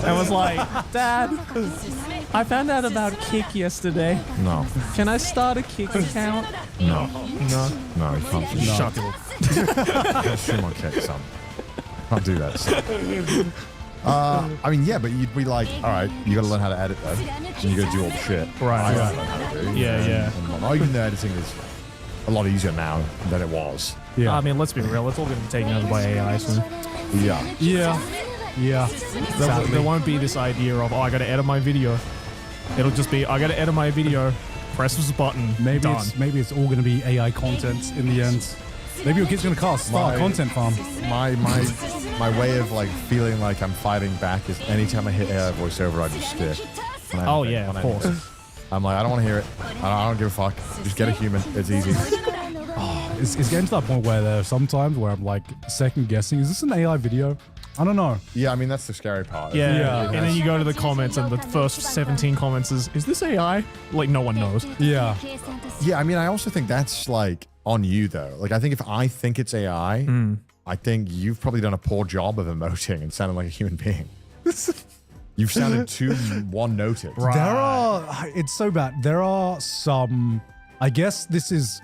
and was like, Dad, I found out about Kick yesterday. No, Can I start a Kick account? no, No. no. You can't do that. Shut up. Don't stream on kick, son. Can't do that. Son. I mean, yeah, but you'd be like, all right, you got to learn how to edit though, and you got to do all the shit. Right, I gotta right. learn how to do. Yeah. And whatnot. Even though editing is a lot easier now than it was. Yeah. I mean, let's be real. It's all going to be taken over by AI soon. Yeah. Yeah. Yeah. There won't be this idea of, I got to edit my video. It'll just be, I got to edit my video. Press this button. Maybe done. it's all going to be AI content in the end. Maybe your kid's going to start a content farm. My way of like feeling like I'm fighting back is anytime I hit AI voiceover, I just skip. Oh yeah, of course. I'm like, I don't want to hear it. I don't give a fuck. Just get a human. It's easy. It's getting to that point where there are some times where I'm like second guessing, is this an AI video? I don't know. Yeah, I mean that's the scary part. Yeah. And then you go to the comments and the first 17 comments is this AI? Like no one knows. Yeah. Yeah, I mean I also think that's like on you though. Like I think if I think it's AI, I think you've probably done a poor job of emoting and sounding like a human being. You've sounded too one-noted. It's so bad. There are some, I guess this is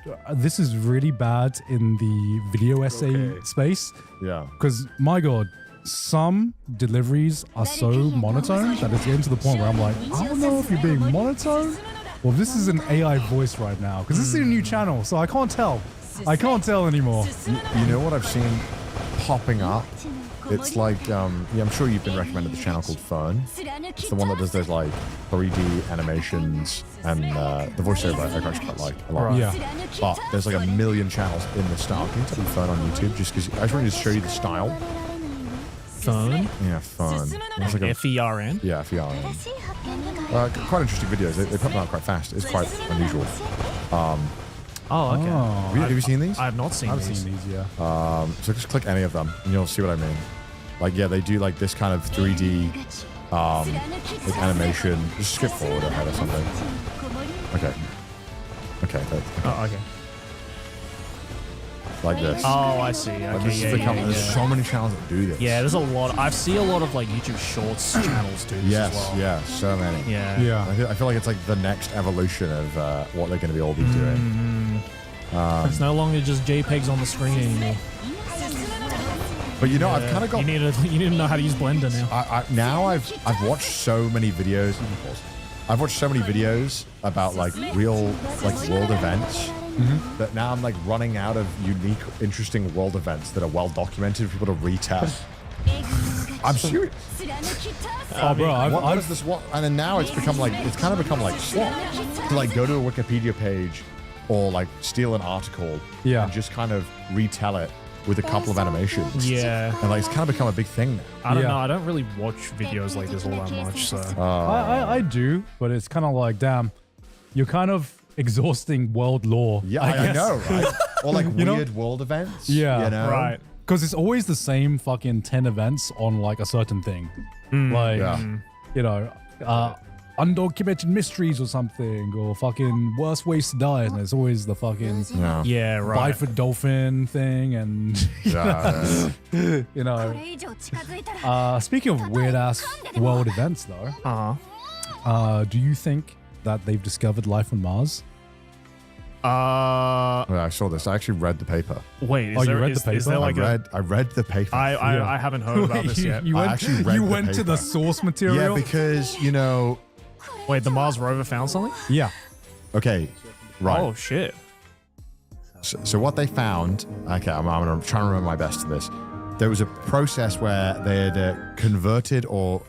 really bad in the video essay space. Yeah. Because my God, some deliveries are so monotone that it's getting to the point where I'm like, I don't know if you're being monotone or if this is an AI voice right now. Because this is a new channel, so I can't tell. I can't tell anymore. You know what I've seen popping up? It's like, yeah, I'm sure you've been recommended the channel called Fern. It's the one that does those like 3D animations and the voiceover I actually quite like a lot. Right. Yeah. But there's like a million channels in the style. Can you type in Fern on YouTube just because I just wanted to show you the style? Fern? Yeah, Fern. It's like a, F-E-R-N? yeah, F-E-R-N. Quite interesting videos. They put them out quite fast. It's quite unusual. Oh, okay. Have you seen these? I have not seen I've these. seen these, yeah. So just click any of them and you'll see what I mean. Like, yeah, they do like this kind of 3D like animation. Just skip forward ahead or something. Okay. Okay. Oh, okay. Like this. Oh, I see. Okay, Like this is there's so many channels that do this. Yeah, there's a lot. I see a lot of like YouTube Shorts channels do this Yes, as well. yeah, so many. Yeah. Yeah. I feel like it's like the next evolution of what they're going to be all be doing. It's no longer just JPEGs on the screen anymore. But you know, I've kind of got. You need to know how to use Blender now. Now I've watched so many videos. I've watched so many videos about like real like world events that now I'm like running out of unique, interesting world events that are well documented for people to retell. I'm serious. Oh, bro, What is this? What? And then now it's kind of become like slop to like go to a Wikipedia page or like steal an article Yeah. and just kind of retell it with a couple of animations. Yeah. And like it's kind of become a big thing now. I don't Yeah. know. I don't really watch videos like this all that much. So I do, but it's kind of like, damn, you're kind of exhausting world lore. Yeah, I guess. know, right? Or like You know? weird world events. Yeah. You know? right. Because it's always the same fucking 10 events on like a certain thing. Like, Yeah. you know, undocumented mysteries or something, or fucking worst ways to die. And it's always the fucking Yeah. Yeah. Right. Bifid dolphin thing. And, Yeah. you know, speaking of weird ass world events though, do you think that they've discovered life on Mars? I saw this. I actually read the paper. Wait. Oh, you read the paper? Is there like I read the paper. I haven't heard about this yet. You I went, actually read you the went to the paper. source Yeah, material? because you know. Wait, the Mars rover found something? Yeah. Okay. Right. Oh shit. So what they found, okay, I'm trying to remember my best to this. There was a process where they had converted or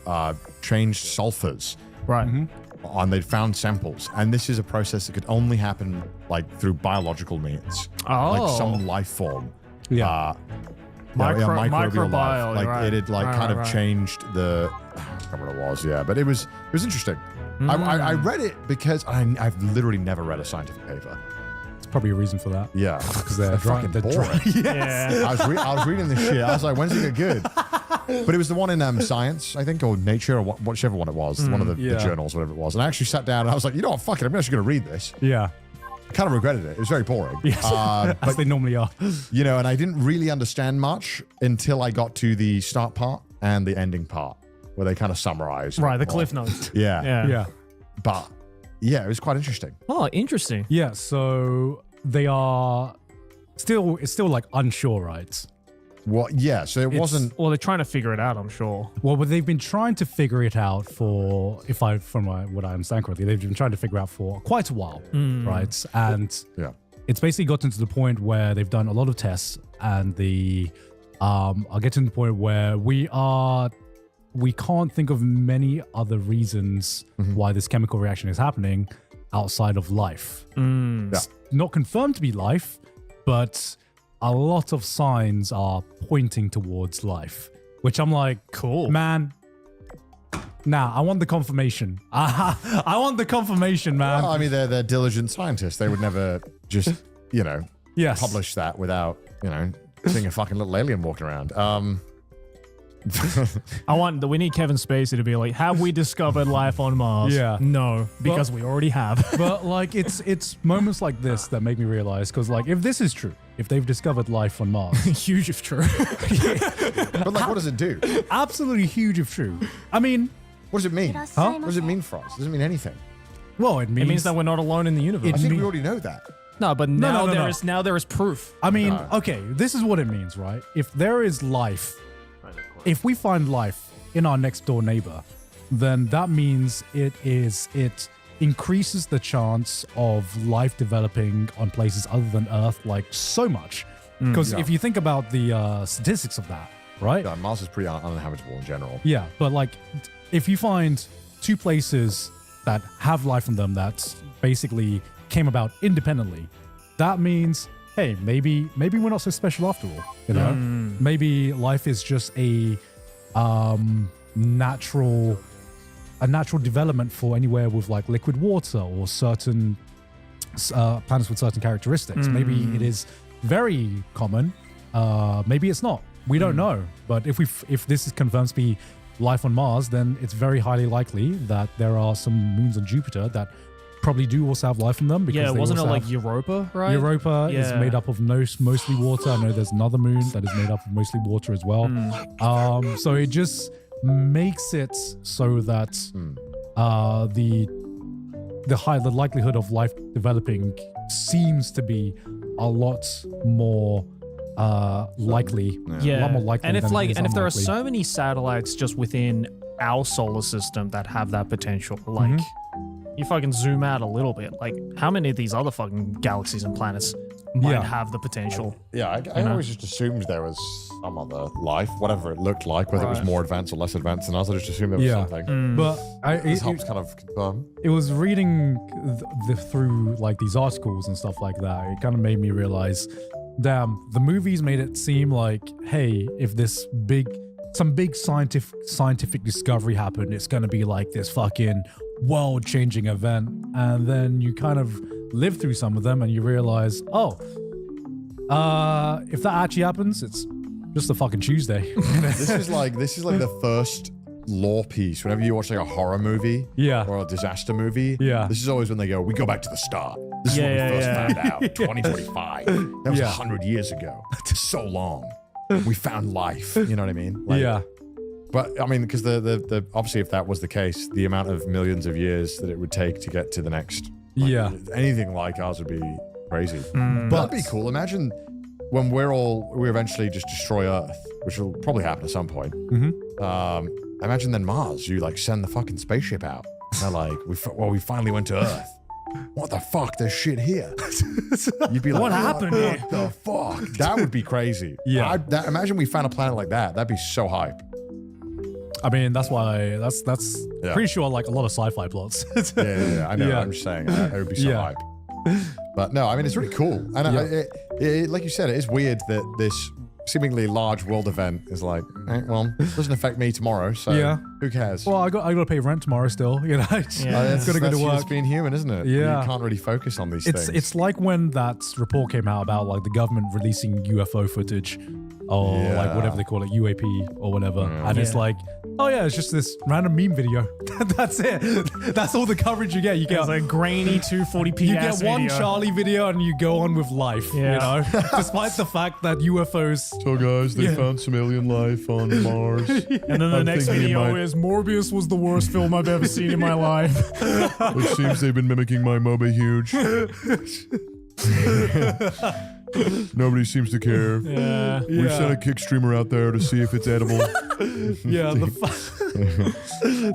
changed sulfurs, Right. and they'd found samples. And this is a process that could only happen like through biological means, like Oh. some life form. Yeah. Microbial life. microbiology, Like right. it had like Right, kind of right. changed the. I can't remember what it was. Yeah, but it was interesting. I read it because I've literally never read a scientific paper. It's probably a reason for that. Yeah, Because they're fucking they're boring. Yeah. I was reading this shit. I was like, when's it get good? But it was the one in Science, I think, or Nature, or whichever one it was, one of the Yeah. journals, whatever it was. And I actually sat down and I was like, you know what, fuck it, I'm actually going to read this. Yeah. Kind of regretted it. It was very boring. Yes. As they normally are. You know, and I didn't really understand much until I got to the start part and the ending part, where they kind of summarize. Right. The cliff notes. Yeah. Yeah. Yeah. But yeah, it was quite interesting. Oh, interesting. Yeah. So they are still, it's still like unsure, right? What? Yeah. So it wasn't. Well, they're trying to figure it out, I'm sure. Well, but they've been trying to figure it out for, from what I understand correctly, they've been trying to figure out for quite a while, right? And Yeah. it's basically gotten to the point where they've done a lot of tests, and I'll get to the point where we can't think of many other reasons why this chemical reaction is happening outside of life. It's not confirmed to be life, but a lot of signs are pointing towards life, which I'm like, Cool. man. Nah, I want the confirmation. I want the confirmation, man. Well, I mean, they're diligent scientists. They would never just, you know, Yes. publish that without, you know, seeing a fucking little alien walking around. We need Kevin Spacey to be like, have we discovered life on Mars? Yeah. No, because we already have. But like it's moments like this that make me realize, because like if this is true, if they've discovered life on Mars, Huge if true. But like, what does it do? absolutely huge if true. I mean, What does it mean? Huh? What does it mean for us? It doesn't mean anything. well, it means, It means that we're not alone in the universe. I think mean- we already know that. No, but No, now no, no, there no. is proof. I mean, okay, this is what it means, right? If there is life, if we find life in our next door neighbor, then that means it increases the chance of life developing on places other than Earth like so much. Because if you think about the statistics of that, right? Yeah, Mars is pretty uninhabitable in general. Yeah, but like if you find two places that have life on them that basically came about independently, that means, hey, maybe we're not so special after all. You know, maybe life is just a natural development for anywhere with like liquid water or certain planets with certain characteristics. Maybe it is very common. Maybe it's not. We don't know. But if this is confirmed to be life on Mars, then it's very highly likely that there are some moons on Jupiter that probably do also have life in them. Because wasn't it like Europa, right? Europa is made up of mostly water. I know there's another moon that is made up of mostly water as well. So it just makes it so that the likelihood of life developing seems to be a lot more likely. A lot more likely. And if there are unlikely. so many satellites just within our solar system that have that potential, like you fucking zoom out a little bit, like how many of these other fucking galaxies and planets might have the potential? I always just assumed there was some other life, whatever it looked like, whether it was more advanced or less advanced than us. I just assumed there was something. But This helps kind of confirm. it was reading through like these articles and stuff like that. It kind of made me realize, damn, the movies made it seem like, hey, if some big scientific discovery happened, it's gonna be like this fucking world-changing event. And then you kind of live through some of them and you realize, if that actually happens, it's just a fucking Tuesday. This is like the first lore piece. Whenever you watch like a horror movie or a disaster movie, this is always when they go, we go back to the start. This is when we first found out. 2025. That was 100 years ago. So long. We found life. You know what I mean? Like, but I mean, because the obviously, if that was the case, the amount of millions of years that it would take to get to the next, anything like ours would be crazy. But that'd be cool. Imagine when we eventually just destroy Earth, which will probably happen at some point. Imagine then Mars, you like send the fucking spaceship out. They're like, we finally went to Earth. What the fuck? There's shit here. You'd be like, what happened here? What the fuck? That would be crazy. Imagine we found a planet like that. That'd be so hype. I mean, that's why that's pretty sure like a lot of sci-fi plots. I know. I'm just saying it would be so hype. But no, I mean, it's really cool. And like you said, it is weird that this seemingly large world event is like, well, it doesn't affect me tomorrow, so who cares? Well, I got to pay rent tomorrow still, you know. That's gotta go to work. It's being human, isn't it? Yeah. You can't really focus on these things. It's like when that report came out about like the government releasing UFO footage or like whatever they call it, UAP or whatever. And it's like, oh yeah, it's just this random meme video. That's it. That's all the coverage you get. You get a grainy 240p. You get one Charlie video and you go on with life. You know, despite the fact that UFOs. So guys, they found some alien life on Mars. And then the next video is Morbius was the worst film I've ever seen in my life. It seems they've been mimicking my Moby Huge. Nobody seems to care. We've sent a kick streamer out there to see if it's edible.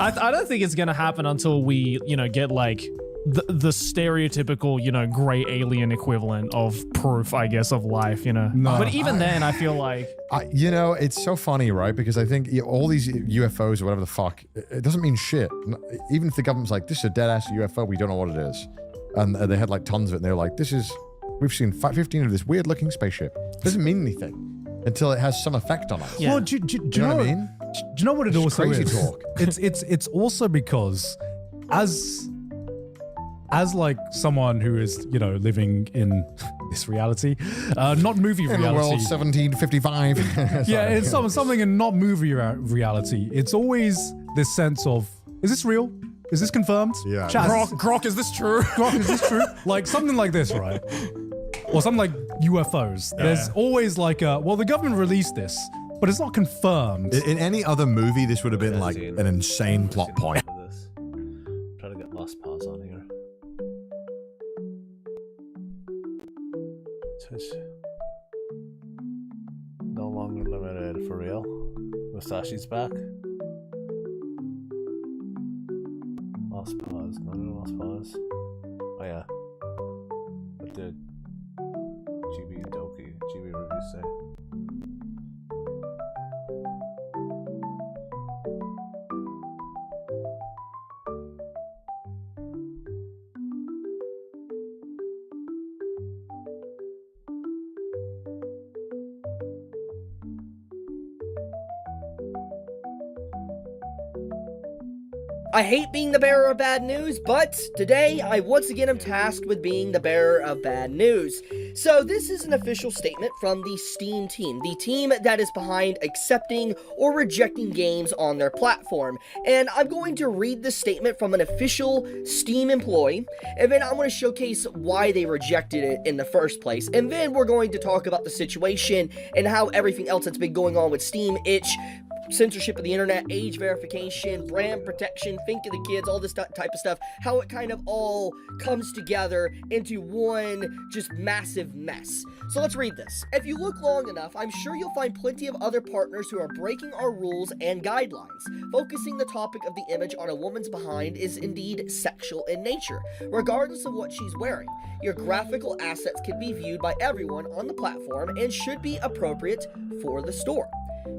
I don't think it's gonna happen until we, get like the stereotypical, gray alien equivalent of proof, I guess, of life, No. But even then, I feel like... it's so funny, right? Because I think all these UFOs or whatever the fuck, it doesn't mean shit. Even if the government's like, this is a dead-ass UFO, we don't know what it is. And they had like tons of it, and they were like, we've seen 15 of this weird-looking spaceship. It doesn't mean anything until it has some effect on us. Well, do you know what I mean? Do you know what it also crazy is? Talk. It's also because as like someone who is, living in this reality, not movie reality. In the world 1755. Yeah, it's something in not movie reality. It's always this sense of, is this real? Is this confirmed? Yeah. Grok, is this true? Grok, is this true? Like something like this, right? Or something like UFOs. There's always like the government released this, but it's not confirmed. In any other movie, this would have been like an insane plot point. Try to get Lost Pause on here. Twitch. No longer limited for real. Musashi's back. lost pause. Go to lost pause. Oh yeah. What did GB review say? I hate being the bearer of bad news, but today I once again am tasked with being the bearer of bad news. So this is an official statement from the Steam team, the team that is behind accepting or rejecting games on their platform. And I'm going to read the statement from an official Steam employee, and then I'm going to showcase why they rejected it in the first place. And then we're going to talk about the situation and how everything else that's been going on with Steam, censorship of the internet, age verification, brand protection, think of the kids, all this type of stuff, how it kind of all comes together into one just massive mess. So let's read this. If you look long enough, I'm sure you'll find plenty of other partners who are breaking our rules and guidelines. Focusing the topic of the image on a woman's behind is indeed sexual in nature, regardless of what she's wearing. Your graphical assets can be viewed by everyone on the platform and should be appropriate for the store.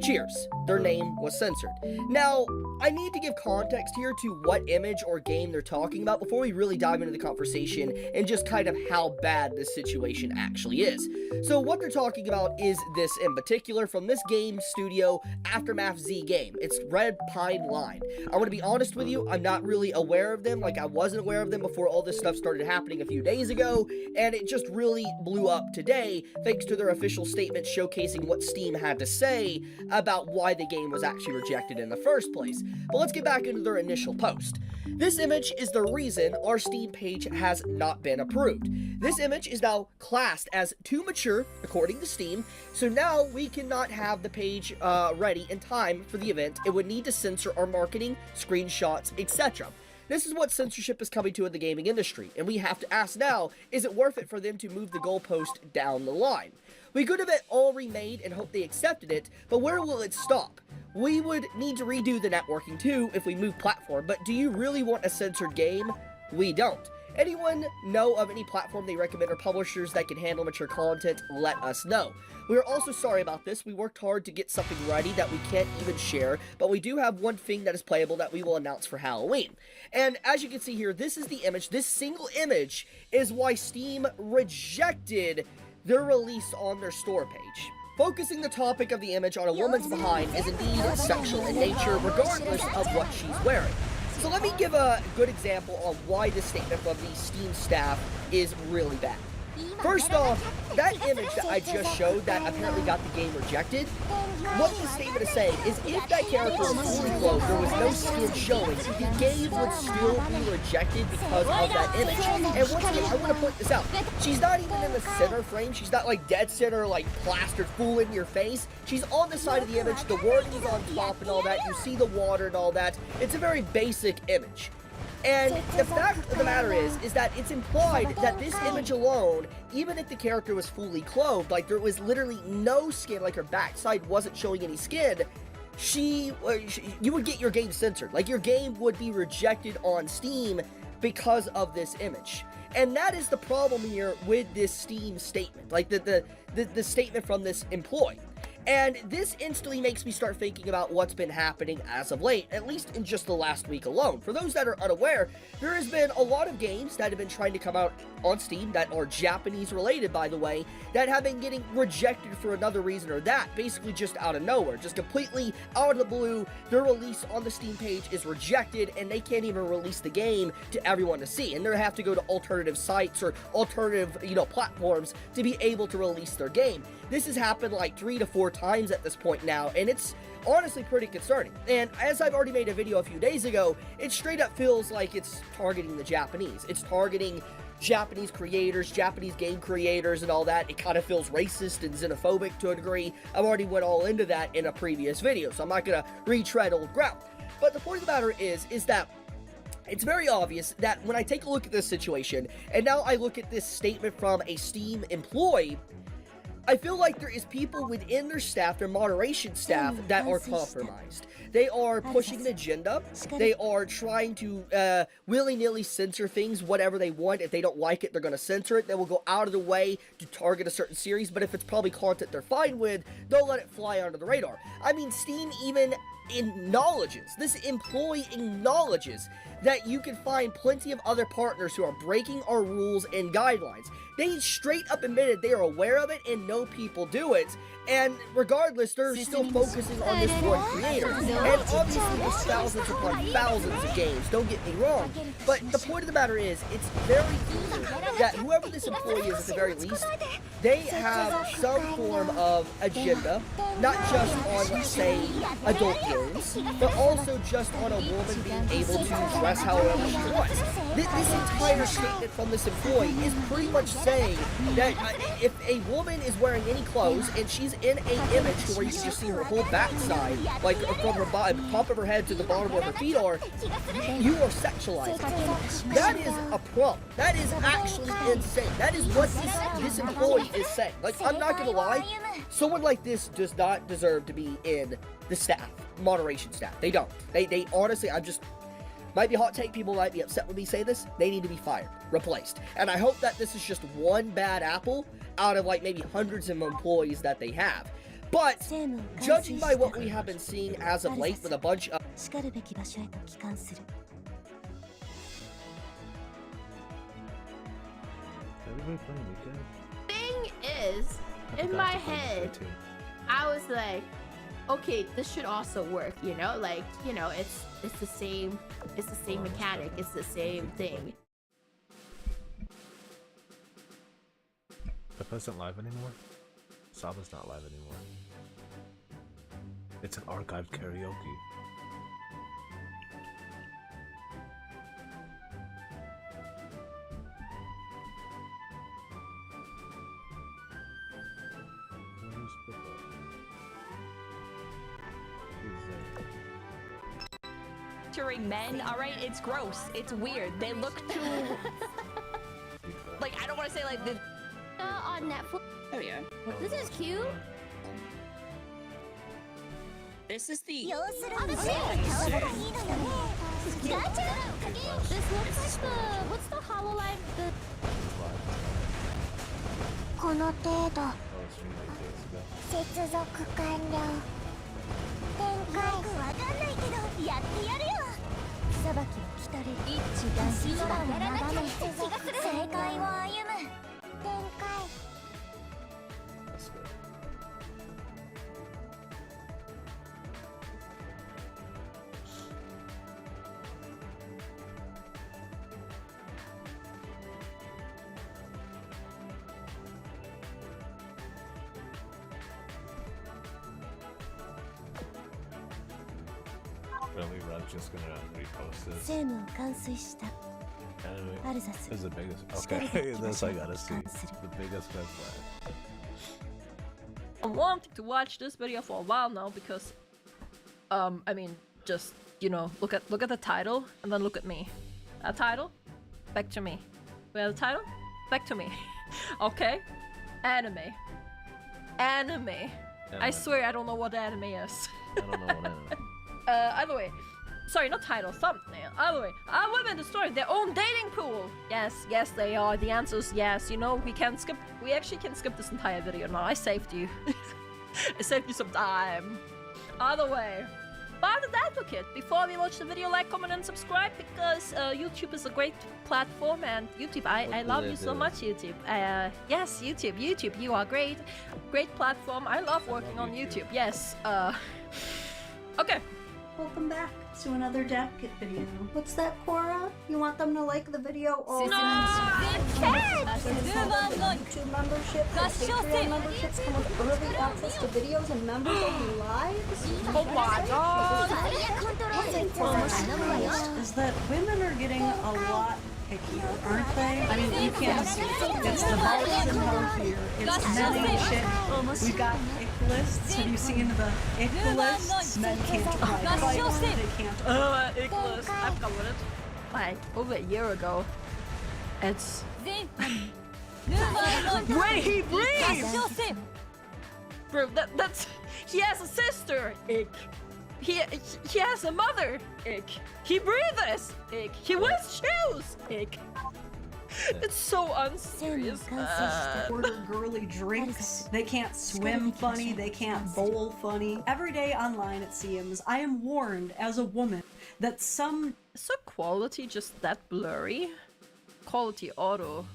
Cheers. Their name was censored. Now, I need to give context here to what image or game they're talking about before we really dive into the conversation and just kind of how bad this situation actually is. So what they're talking about is this in particular from this game studio, Aftermath Z game. It's Red Pine Line. I want to be honest with you, I'm not really aware of them. Like, I wasn't aware of them before all this stuff started happening a few days ago, and it just really blew up today thanks to their official statement showcasing what Steam had to say about why the game was actually rejected in the first place. But let's get back into their initial post. This image is the reason our Steam page has not been approved. This image is now classed as too mature, according to Steam, so now we cannot have the page ready in time for the event. It would need to censor our marketing, screenshots, etc. This is what censorship is coming to in the gaming industry, and we have to ask now, is it worth it for them to move the goalpost down the line? We could have it all remade and hope they accepted it, but where will it stop? We would need to redo the networking too if we move platform, but do you really want a censored game? We don't. Anyone know of any platform they recommend or publishers that can handle mature content? Let us know. We are also sorry about this. We worked hard to get something ready that we can't even share, but we do have one thing that is playable that we will announce for Halloween. And as you can see here, this is the image. This single image is why Steam rejected their release on their store page. Focusing the topic of the image on a woman's behind is indeed sexual in nature, regardless of what she's wearing. So let me give a good example on why this statement from the Steam staff is really bad. First off, that image that I just showed that apparently got the game rejected, what the statement is saying is if that character was fully clothed, there was no skin showing, the game would still be rejected because of that image. And once again, I want to point this out. She's not even in the center frame. She's not like dead center, like plastered full in your face. She's on the side of the image. The wording is on top and all that. You see the water and all that. It's a very basic image. And the fact of the matter is that it's implied that this image alone, even if the character was fully clothed, like there was literally no skin, like her backside wasn't showing any skin, you would get your game censored. Like your game would be rejected on Steam because of this image. And that is the problem here with this Steam statement, like the statement from this employee. And this instantly makes me start thinking about what's been happening as of late, at least in just the last week alone. For those that are unaware, there has been a lot of games that have been trying to come out on Steam that are Japanese related, by the way, that have been getting rejected for another reason or that, basically just out of nowhere, just completely out of the blue. Their release on the Steam page is rejected and they can't even release the game to everyone to see, and they have to go to alternative sites or alternative, platforms to be able to release their game. This has happened like 3 to 4 times at this point now, and it's honestly pretty concerning. And as I've already made a video a few days ago, it straight up feels like it's targeting the Japanese. It's targeting Japanese creators, Japanese game creators and all that. It kind of feels racist and xenophobic to a degree. I've already went all into that in a previous video, so I'm not going to retread old ground. But the point of the matter is that it's very obvious that when I take a look at this situation, and now I look at this statement from a Steam employee, I feel like there is people within their staff, their moderation staff, that are compromised. They are pushing an agenda. They are trying to willy-nilly censor things, whatever they want. If they don't like it, they're going to censor it. They will go out of the way to target a certain series, but if it's probably content they're fine with, they'll let it fly under the radar. I mean, Steam even acknowledges, this employee acknowledges that you can find plenty of other partners who are breaking our rules and guidelines. They straight up admitted they are aware of it and know people do it, and regardless, they're still focusing on this one creator. And obviously there's thousands upon thousands of games, don't get me wrong, but the point of the matter is, it's very clear that whoever this employee is at the very least, they have some form of agenda, not just on, let's say, adult games, but also just on a woman being able to dress however she wants. This entire statement from this employee is pretty much saying that if a woman is wearing any clothes and she's in a image where you can just see her whole backside, like from her top of her head to the bottom where her feet are, you are sexualizing. That is a problem. That is actually insane. That is what this employee is saying. Like, I'm not gonna lie, someone like this does not deserve to be in the staff, moderation staff. They don't. They honestly, might be hot take, people might be upset when we say this, they need to be fired, replaced. And I hope that this is just one bad apple out of like maybe hundreds of employees that they have. But, judging by what we have been seeing as of late with a bunch of... Thing is, in my head, I was like, okay, this should also work, you know? Like, you know, it's the same mechanic, it's the same thing. Tempesta isn't live anymore? Saba's not live anymore. It's an archived karaoke. Men, alright? It's gross. It's weird. They look too... like, I don't want to say like the... on Netflix. Oh yeah. This is cute. This is the... This looks like the... What's the HoloLive? The... この程度接続完了展開わかんないけどやってやるよ裁きを来たれ一致団結空を眺め正解を歩む展開 Really, Rev's just gonna repost this. 政務を完遂した Anyway, this is the biggest. Okay, this I gotta see. The biggest red flag. I'm wanting to watch this video for a while now because, I mean, just, you know, look at the title and then look at me. That title, back to me. We have the title, back to me. Okay, anime. I swear I don't know what anime is. I don't know what anime. Either way, sorry, not title, thumbnail. Either way, are women destroying their own dating pool? Yes, they are. The answer is yes. You know, we actually can skip this entire video now. I saved you. I saved you some time. Either way, Bard's Advocate. Before we watch the video, like, comment, and subscribe because YouTube is a great platform, and YouTube, I love you so much, YouTube. Yes, YouTube, you are great platform. I love working on YouTube. Yes. Okay. Welcome back to another Advocate video. What's that, Cora? You want them to like the video? Oh, no! YouTube membership, Patreon memberships come with early access to videos and members only lives. Oh my god! What's important is that women are getting a lot pickier, aren't they? I mean, you can't see it. It's the bars and hell here. It's men and shit. We got ick lists. Have you seen the ick lists? Men can't ride bikes. They can't. Ick list. I've covered it. Like, over a year ago. It's... When he breathes! Bro, that's... He has a sister! Ick. He has a mother! Ick. He breathes! Ick. He wears shoes! Ick. It's so unserious. Order girly drinks. They can't swim funny. They can't bowl funny. Every day online, it seems, I am warned as a woman that some... Is the quality just that blurry? Quality auto.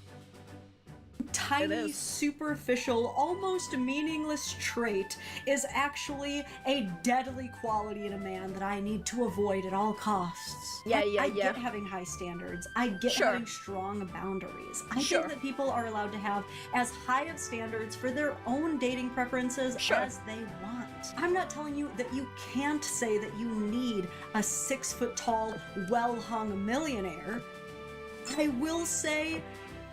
Tiny, superficial, almost meaningless trait is actually a deadly quality in a man that I need to avoid at all costs. I get having high standards. I get having strong boundaries. I think that people are allowed to have as high of standards for their own dating preferences as they want. I'm not telling you that you can't say that you need a 6-foot-tall, well-hung millionaire. I will say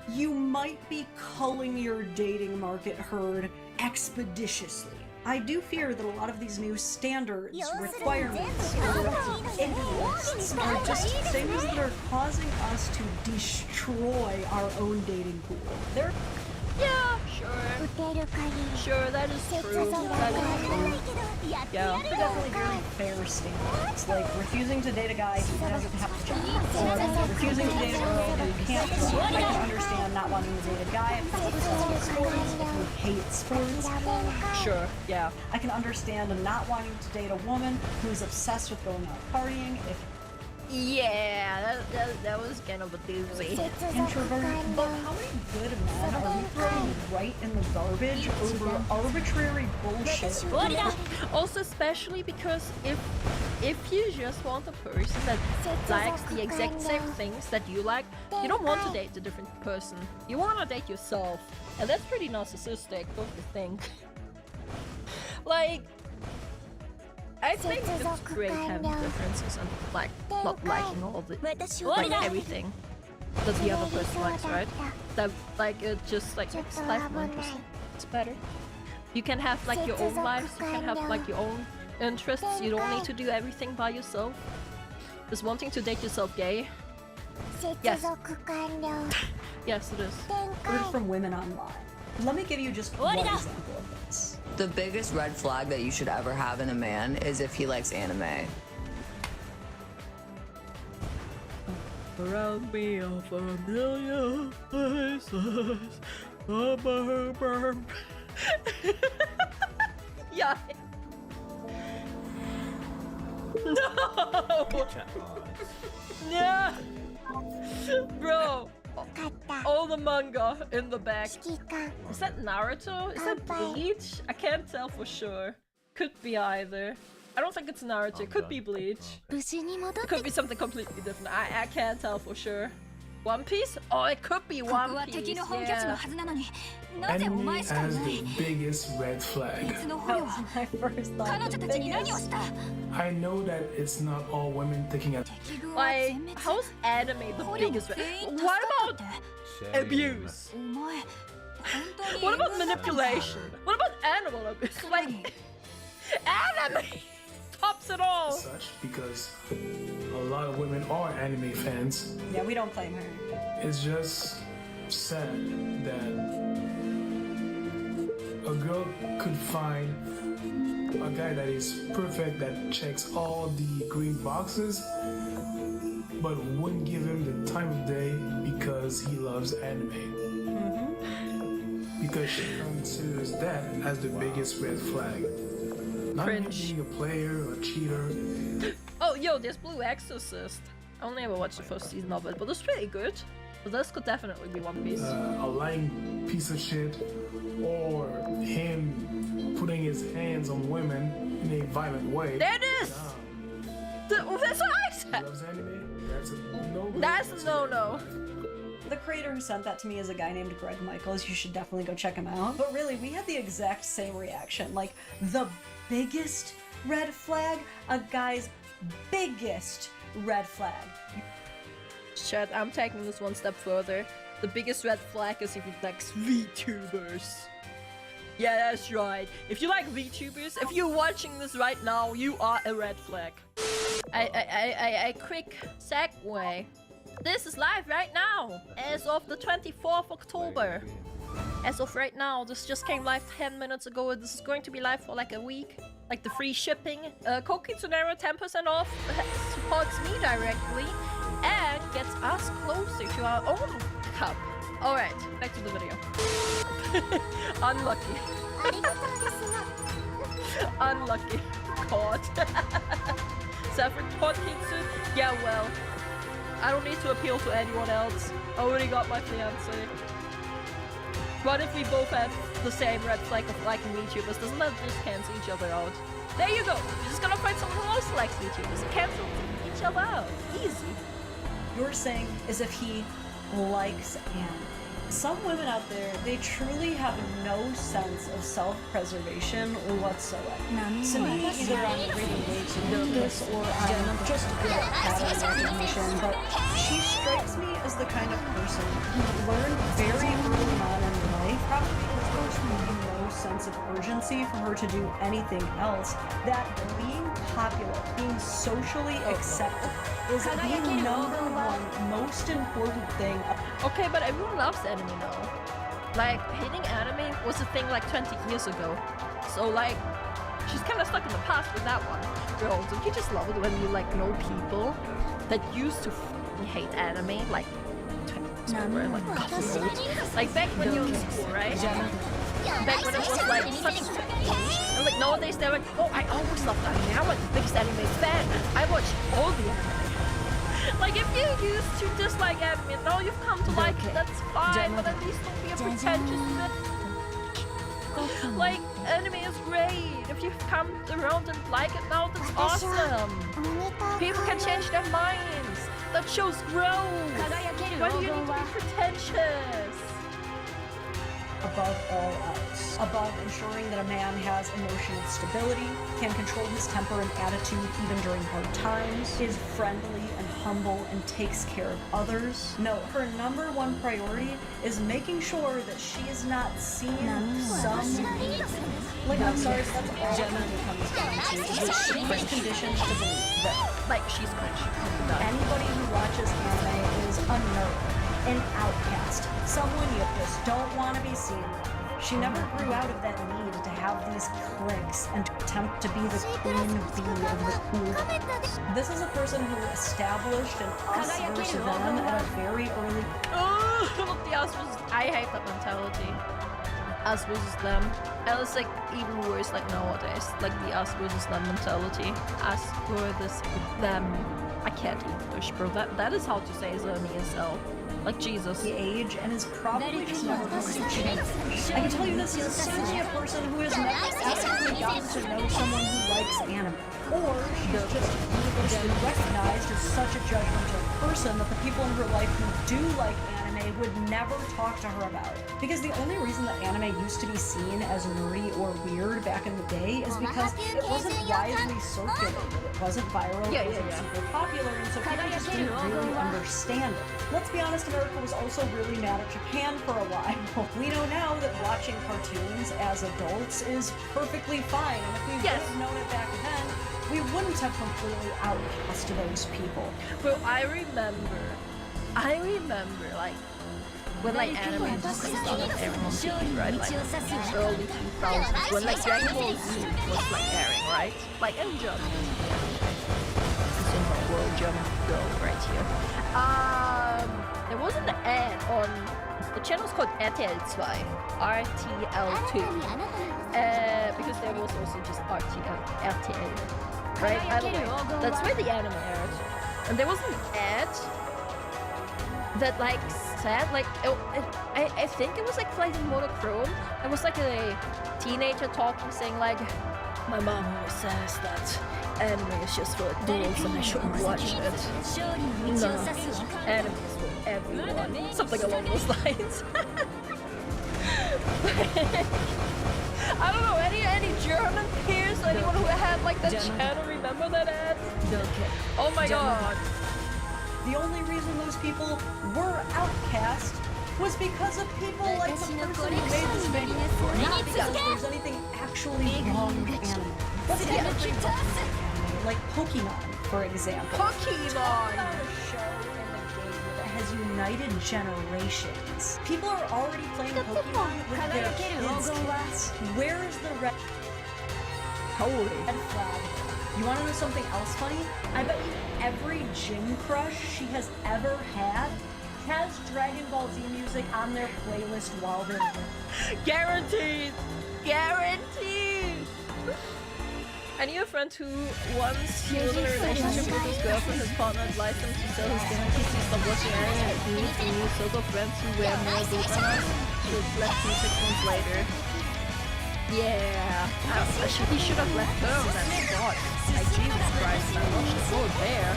you might be culling your dating market herd expeditiously. I do fear that a lot of these new standards, requirements, or lists are just things that are causing us to destroy our own dating pool. Yeah, sure. Sure, that is true. That is true. Yeah. They're definitely very fair standards, like refusing to date a guy who doesn't have a job, or refusing to date a girl who can't run. I can understand not wanting to date a guy who's obsessed with sports, who hates sports. Sure, yeah. I can understand not wanting to date a woman who's obsessed with going out partying. Yeah, that was kind of a doozy. Introvert. But how many good men are we throwing right in the garbage over arbitrary bullshit? Also, especially because if you just want a person that likes the exact same things that you like, you don't want to date a different person. You want to date yourself. And that's pretty narcissistic, don't you think? Like, I think it's great having differences and like not liking all the like everything that the other person likes, right? That like it just like makes life more interesting. It's better. You can have like your own lives, you can have like your own interests, you don't need to do everything by yourself. Is wanting to date yourself gay? Yes. Yes, it is. Heard from women online. Let me give you just one example of this. The biggest red flag that you should ever have in a man is if he likes anime. Around me are familiar faces. Yeah. No! Yeah! Bro! All the manga in the back. Is that Naruto? Is that Bleach? I can't tell for sure. Could be either. I don't think it's Naruto. Could be Bleach. Could be something completely different. I can't tell for sure. One Piece? Oh, it could be One Piece. Yeah. Enemy as the biggest red flag. That was my first thought. I know that it's not all women thinking at. Like, how's anime the biggest red? What about abuse? What about manipulation? What about animal abuse? Like, anime tops it all. Such because a lot of women are anime fans. Yeah, we don't claim her. It's just sad that a girl could find a guy that is perfect, that checks all the green boxes, but wouldn't give him the time of day because he loves anime. Because she considers that as the biggest red flag. Not being a player or a cheater. Oh, yo, there's Blue Exorcist. I only ever watched the first season of it, but it's pretty good. So this could definitely be One Piece. A lying piece of shit, or him putting his hands on women in a violent way. There it is! That's what I said! Loves anime? That's a no. That's a no-no. The creator who sent that to me is a guy named Greg Michaels. You should definitely go check him out. But really, we had the exact same reaction. Like, the biggest red flag, a guy's biggest red flag. Chat, I'm taking this one step further. The biggest red flag is if he likes VTubers. Yeah, that's right. If you like VTubers, if you're watching this right now, you are a red flag. A quick segue. This is live right now, as of the 24th of October. As of right now, this just came live 10 minutes ago. This is going to be live for like a week. Like the free shipping. Koki Tsunero 10% off supports me directly and gets us closer to our own cup. Alright, back to the video. Unlucky. Unlucky. Caught. Separate pot Kitsu? Yeah, well. I don't need to appeal to anyone else. I already got my fiance. What if we both had the same red flag of liking VTubers? Doesn't that just cancel each other out? There you go! You're just gonna find someone who also likes VTubers and cancel each other out. Easy. You're saying as if he likes anime. Some women out there, they truly have no sense of self-preservation whatsoever. To me, either I'm really way too nervous or I'm just good at pattern recognition, but she strikes me as the kind of person who learned very early on in life, probably because there's really no sense of urgency for her to do anything else, that being popular, being socially accepted, is the number one most important thing. Okay, but everyone loves anime now. Like, hating anime was a thing like 20 years ago. So like, she's kind of stuck in the past with that one. Bro, don't you just love it when you like know people that used to hate anime like 20 years ago, or like a couple old? Like back when you were in school, right? Back when it was like such a age. And like nowadays they're like, oh, I always loved anime. I was the biggest anime fan. I watched all the anime. Like, if you used to dislike anime, now you've come to like it, that's fine, but at least don't be a pretentious bit. Like, anime is great. If you've come around and like it now, that's awesome. People can change their minds. That shows growth. Why do you need to be pretentious? Above all else. Above ensuring that a man has emotional stability, can control his temper and attitude even during hard times, is friendly and humble and takes care of others. No, her number one priority is making sure that she is not seen some... Like, I'm sorry, that's all Jenna comes down to, is that she is conditioned to believe that, like, she's cringe. Anybody who watches anime is a nerd, an outcast, someone you just don't want to be seen with. She never grew out of that need to have these cliques and to attempt to be the queen bee of the cool. This is a person who established an us versus them at a very early... Oh, the us versus... I hate that mentality. Us versus them. And it's like even worse like nowadays. Like the us versus them mentality. Us versus them. I can't English, bro. That is how to say as an ESL. Like Jesus. The age and is probably just never going to change. I can tell you this, he's certainly a person who has never actively gotten to know someone who likes anime. Or she's just universally recognized as such a judgmental person that the people in her life who do like anime would never talk to her about it. Because the only reason that anime used to be seen as nerdy or weird back in the day is because it wasn't widely circulated. It wasn't viral, it wasn't super popular, and so people just didn't really understand it. Let's be honest, America was also really mad at Japan for a while. We know now that watching cartoons as adults is perfectly fine, and if we would have known it back then, we wouldn't have completely outcast those people. Bro, I remember like when like anime just like started airing on TV, right? Like early 2000s, when like Dragon Ball Z was like airing, right? Like in Germany. This is my world German girl right here. There was an ad on the channel's called RTL 2, RTL2, because there was also just RTL, right? Either way, that's where the anime aired, and there was an ad that like said like I think it was like playing monochrome. It was like a teenager talking, saying like, my mom always says that anime is just for adults and I shouldn't watch it. No, anime is for everyone. Something along those lines. I don't know, any German peers or anyone who had like that channel remember that ad? Oh my god. The only reason those people were outcast was because of people like the person who made this video. Not because there's anything actually wrong with anime. Let's get a pretty anime, like Pokemon, for example. Pokemon! A show in the game that has united generations. People are already playing Pokemon with their kids. Where is the red flag? You want to know something else funny? I bet you every gym crush she has ever had has Dragon Ball Z music on their playlist while they're Guaranteed! Guaranteed! I knew a friend who once he was in a relationship with his girlfriend, his partner advised him to sell his dinner because he stopped watching anime and he knew circle friends who wear more boobs than us. She was left me 6 months later. Yeah, he should have left her when I forgot. Like, Jesus Christ, I watched the whole bear.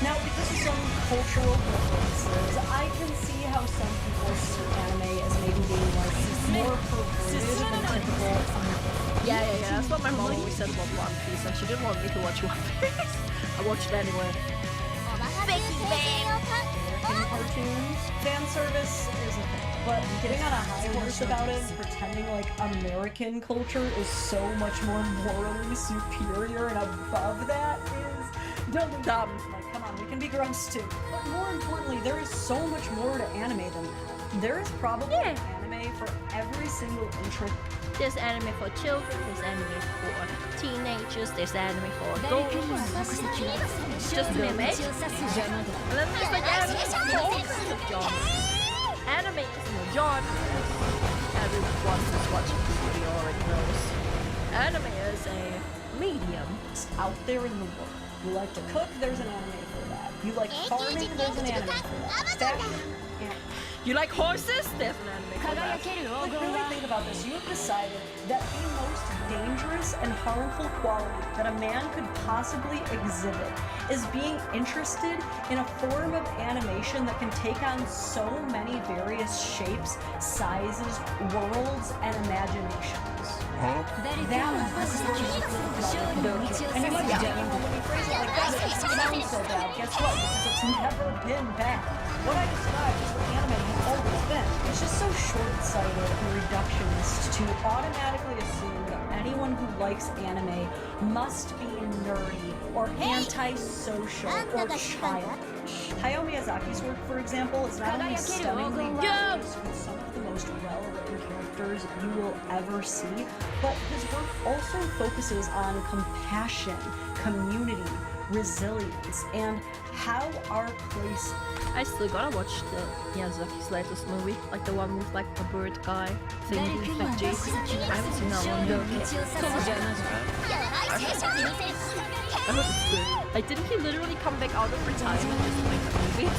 Now, because of some cultural differences, I can see how some people see anime as maybe being like more perverted than typical. Yeah, that's what my mom always said about One Piece, and she didn't want me to watch One Piece. I watched it anyway. Cartoons. Fan service is a thing, but getting on a high horse about it and pretending like American culture is so much more morally superior and above that is dumb. Like, come on, we can be gross too. But more importantly, there is so much more to anime than that. There is probably an anime for every single interest. There's anime for children, there's anime for teenagers, there's anime for adults. Just anime. And then there's like anime for all kinds of genres. Anime isn't a genre. Everyone who's watching this video already knows. Anime is a medium. It's out there in the world. You like to cook, there's an anime for that. You like farming, there's an anime for that. Fashion, you like horses? There's an anime for that. Like, really think about this. You have decided that the most dangerous and harmful quality that a man could possibly exhibit is being interested in a form of animation that can take on so many various shapes, sizes, worlds, and imaginations. Huh? And you might be thinking, when you phrase it like that, it doesn't sound so bad. Guess what? Because it's never been bad. What I described is what anime has always been. It's just so short-sighted and reductionist to automatically assume that anyone who likes anime must be nerdy or antisocial or childish. Hayao Miyazaki's work, for example, is not only stunningly diverse with some of the most well-written characters you will ever see, but his work also focuses on compassion, community, resilience, and how our place. I still gotta watch the Miyazaki's latest movie, like the one with like the bird guy thingy, like Jason. I haven't seen that one. I hope it's good. Like, didn't he literally come back out of retirement just to make a movie?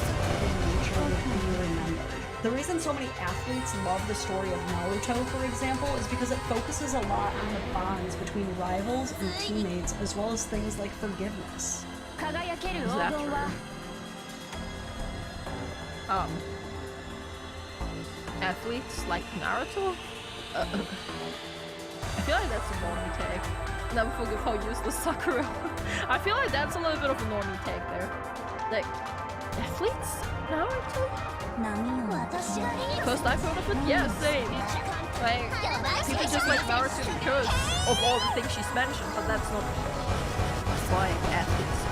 The reason so many athletes love the story of Naruto, for example, is because it focuses a lot on the bonds between rivals and teammates, as well as things like forgiveness. Is that true? Athletes like Naruto? I feel like that's a normie tag. Never forget how useless Sakura. I feel like that's a little bit of a normie tag there. Like, athletes? Naruto? First I've heard of it? Yeah, same. Like, people just like Naruto because of all the things she's mentioned, but that's not why athletes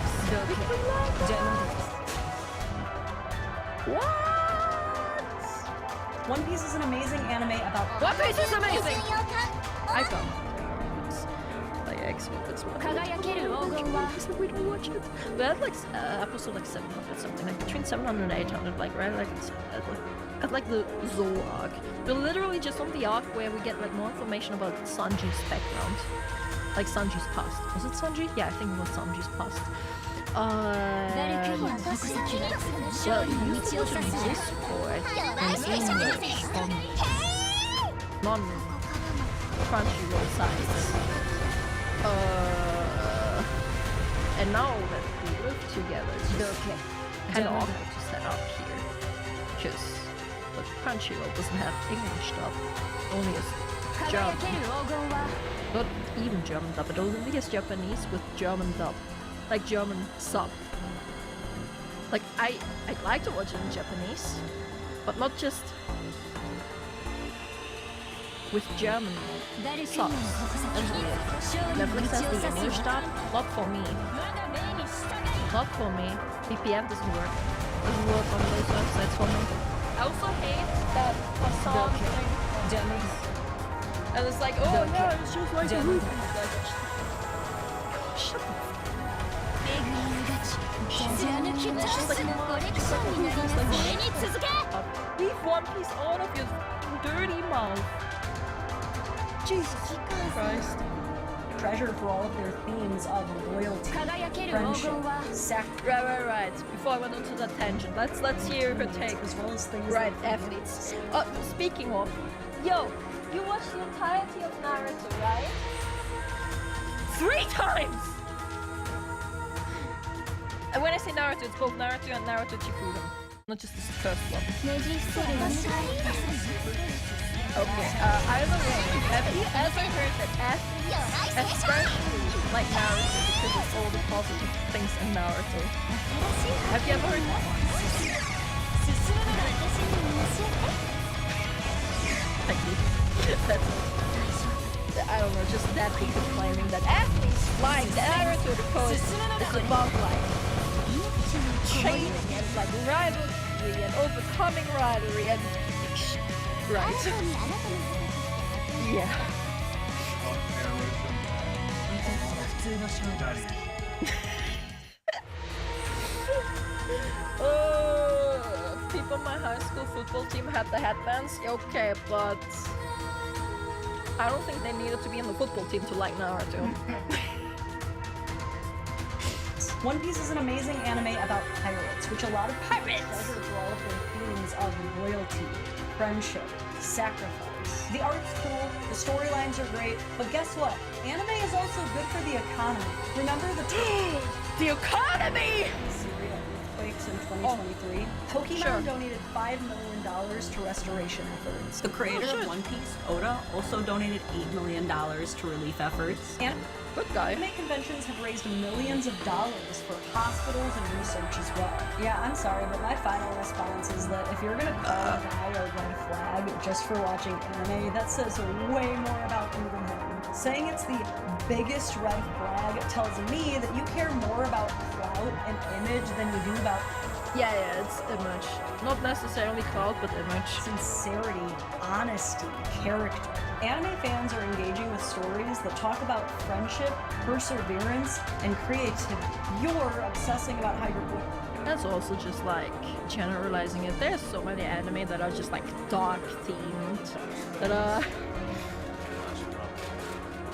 What? One Piece is an amazing anime about. One Piece is amazing! I found like actually that's what we don't watch it. We had like episode like 700 something, like between 700 and 800, like right like at like the Zou arc. We're literally just on the arc where we get like more information about Sanji's background. Like Sanji's past. Was it Sanji? Yeah, I think it was Sanji's past. Well, you used to watch on Discord in English on non-Crunchyroll sites. And now that we live together, it's kind of awkward to set up here. Because Crunchyroll doesn't have English dub, only as German. Not even German dub, but only as Japanese with German dub. Like German sub. Like I'd like to watch it in Japanese, but not just with German subs. That's weird. Netflix has the English dub, not for me. Not for me. VPN doesn't work. doesn't work on those websites for me. I also hate that Hassan thing. And it's like, oh yeah, it's just like a movie. Like, shut the leave One Piece out of your dirty mouth. Jesus Christ. Treasure for all of their themes of loyalty, friendship, sacrifice. Right. Before I went onto that tangent, let's hear her take. As well as things right, like athletes. Speaking of, yo, you watched the entirety of Naruto, right? 3 times! And when I say Naruto, it's both Naruto and Naruto Shippuden, not just the first one. Okay, I don't know. Have you ever heard that athletes, especially like Naruto, because of all the positive things in Naruto? Have you ever heard that? Thank you. That's, I don't know, just that people claiming that athletes like Naruto because it's about like training and like rivalry and overcoming rivalry and right. Yeah. People in my high school football team had the headbands. Okay, but I don't think they needed to be in the football team to like Naruto. One Piece is an amazing anime about pirates, which a lot of people treasure for all of their themes of loyalty, friendship, sacrifice. The art's cool, the storylines are great, but guess what? Anime is also good for the economy. Remember the the economy! Syria earthquakes in 2023? Pokemon donated $5 million to restoration efforts. The creator of One Piece, Oda, also donated $8 million to relief efforts. And good guy. Anime conventions have raised millions of dollars for hospitals and research as well. Yeah, I'm sorry, but my final response is that if you're gonna call a guy a red flag just for watching anime, that says way more about you than him. Saying it's the biggest red flag tells me that you care more about clout and image than you do about yeah, it's image. Not necessarily clout, but image. Sincerity, honesty, character. Anime fans are engaging with stories that talk about friendship, perseverance, and creativity. You're obsessing about how you're good. That's also just like generalizing it. There's so many anime that are just like dark themed. That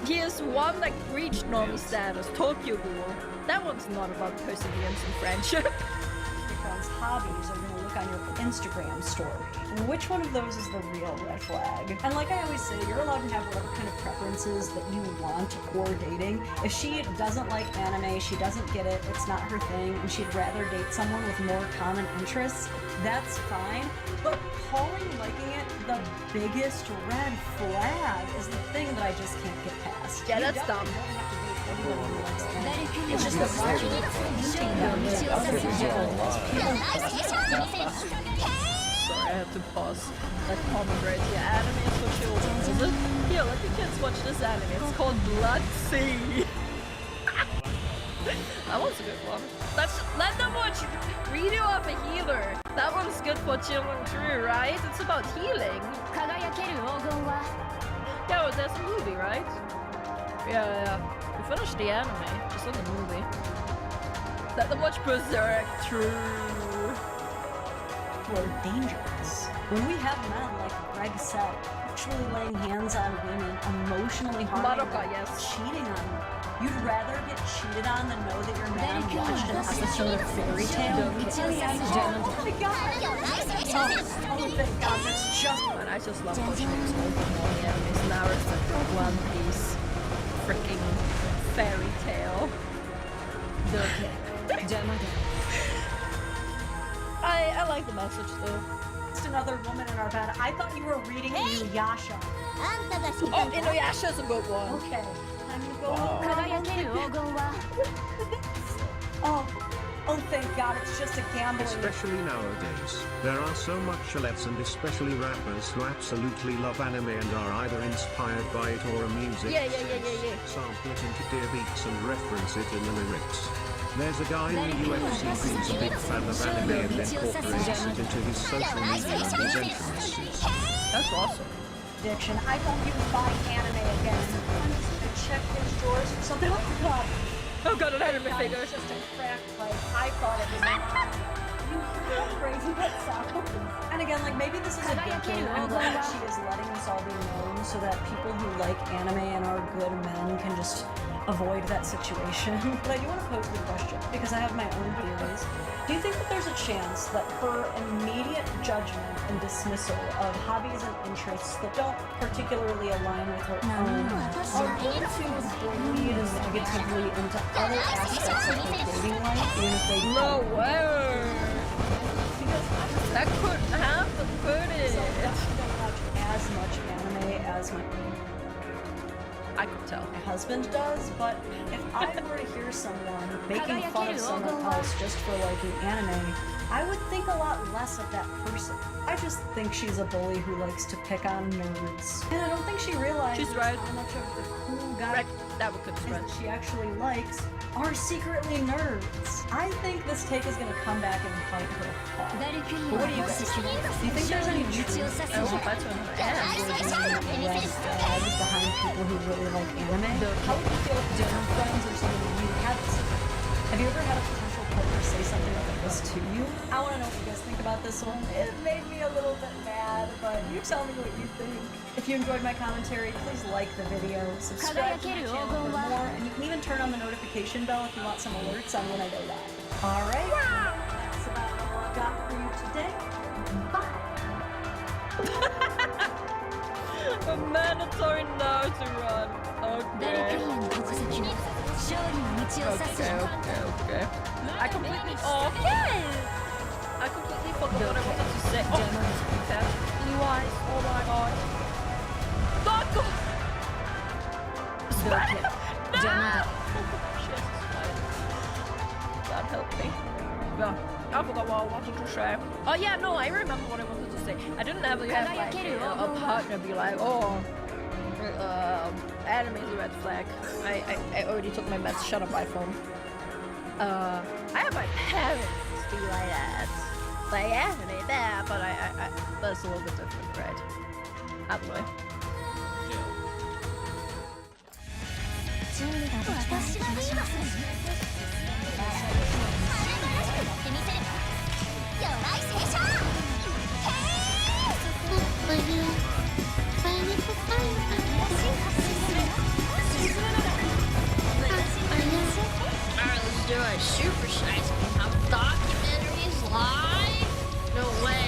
here's one that reached normal status, Tokyo Ghoul. That one's not about perseverance and friendship. Your friends' hobbies are gonna look on your Instagram story. Which one of those is the real red flag? And like I always say, you're allowed to have whatever kind of preferences that you want for dating. If she doesn't like anime, she doesn't get it, it's not her thing, and she'd rather date someone with more common interests, that's fine. But calling liking it the biggest red flag is the thing that I just can't get past. Yeah, that's dumb. It's just the environment painting them with other Sorry, I have to pause that comment right here. Anime is for children, is it? Here, let the kids watch this anime. It's called Blood Sea. That one's a good one. Let them watch Video of a Healer. That one's good for children too, right? It's about healing. Yeah, well, there's a movie, right? Yeah. We finished the anime, just not the movie. Let them watch Berserk, true. We're dangerous. When we have men like Greg said, actually laying hands on women, emotionally harming them, cheating on them, you'd rather get cheated on than know that your man watched an episode of Fairy Tail? Oh my god! Oh, thank god, that's just... Man, I just love watching these old animes. Naruto, One Piece, freaking Fairy Tail. I like the message though. Just another woman in our bed. I thought you were reading Inuyasha. Oh, Inuyasha's a good one. Okay. Time to go. Oh, thank God, it's just a gambling. Especially nowadays, there are so much celebs and especially rappers who absolutely love anime and are either inspired by it or a music Yeah. sample it into their beats and reference it in the lyrics. There's a guy in the UFC who's a big fan of anime and incorporates it into his social media and his entrances. That's awesome. Addiction. I hope you buy anime again. I'm just gonna check his drawers for something. Oh god. Oh god, an anime figure. It's just a cracked pipe. I thought it was crazy that sound. And again, like maybe this is a good thing. I'm glad that she is letting this all be known so that people who like anime and are good men can just avoid that situation. But I do want to pose the question because I have my own theories. Do you think that there's a chance that her immediate judgment and dismissal of hobbies and interests that don't particularly align with her own are going to bleed negatively into other aspects of her dating life, even if they No way! That could happen, could it? So I don't watch as much anime as I could tell. my husband does, but if I were to hear someone making fun of someone else just for liking anime, I would think a lot less of that person. I just think she's a bully who likes to pick on nerds. And I don't think she realizes She's right. how much of the cool guys that she actually likes are secretly nerds. I think this take is gonna come back and bite her hard. But what do you guys think? Do you think there's any truth to red flags behind people who really like anime? How would you feel if dinner friends or someone you haven't seen? Have you ever had a potential partner say something like this to you? I want to know what you guys think about this one. It made me a little bit mad, but you tell me what you think. If you enjoyed my commentary, please like the video, subscribe to my channel for more, and you can even turn on the notification bell if you want some alerts on when I go live. Alright, that's about all I've got for you today. Bye! A mandatory now to run. Okay. Okay. I completely. Oh, yes! I completely forgot what I wanted to say. Oh, okay. Blue eyes. Oh my god. Taco! Spider! No! Shit, spider. God help me. Yeah, I forgot what I wanted to say. Oh yeah, no, I remember what I wanted to say. I didn't ever have like a partner be like, oh, anime is a red flag. I already took my meds. Shut up, iPhone. I have my parents be like that. Like anime there, but that's a little bit different, right? Out of the way. Alright, let's do a super size. How documentaries live? No way.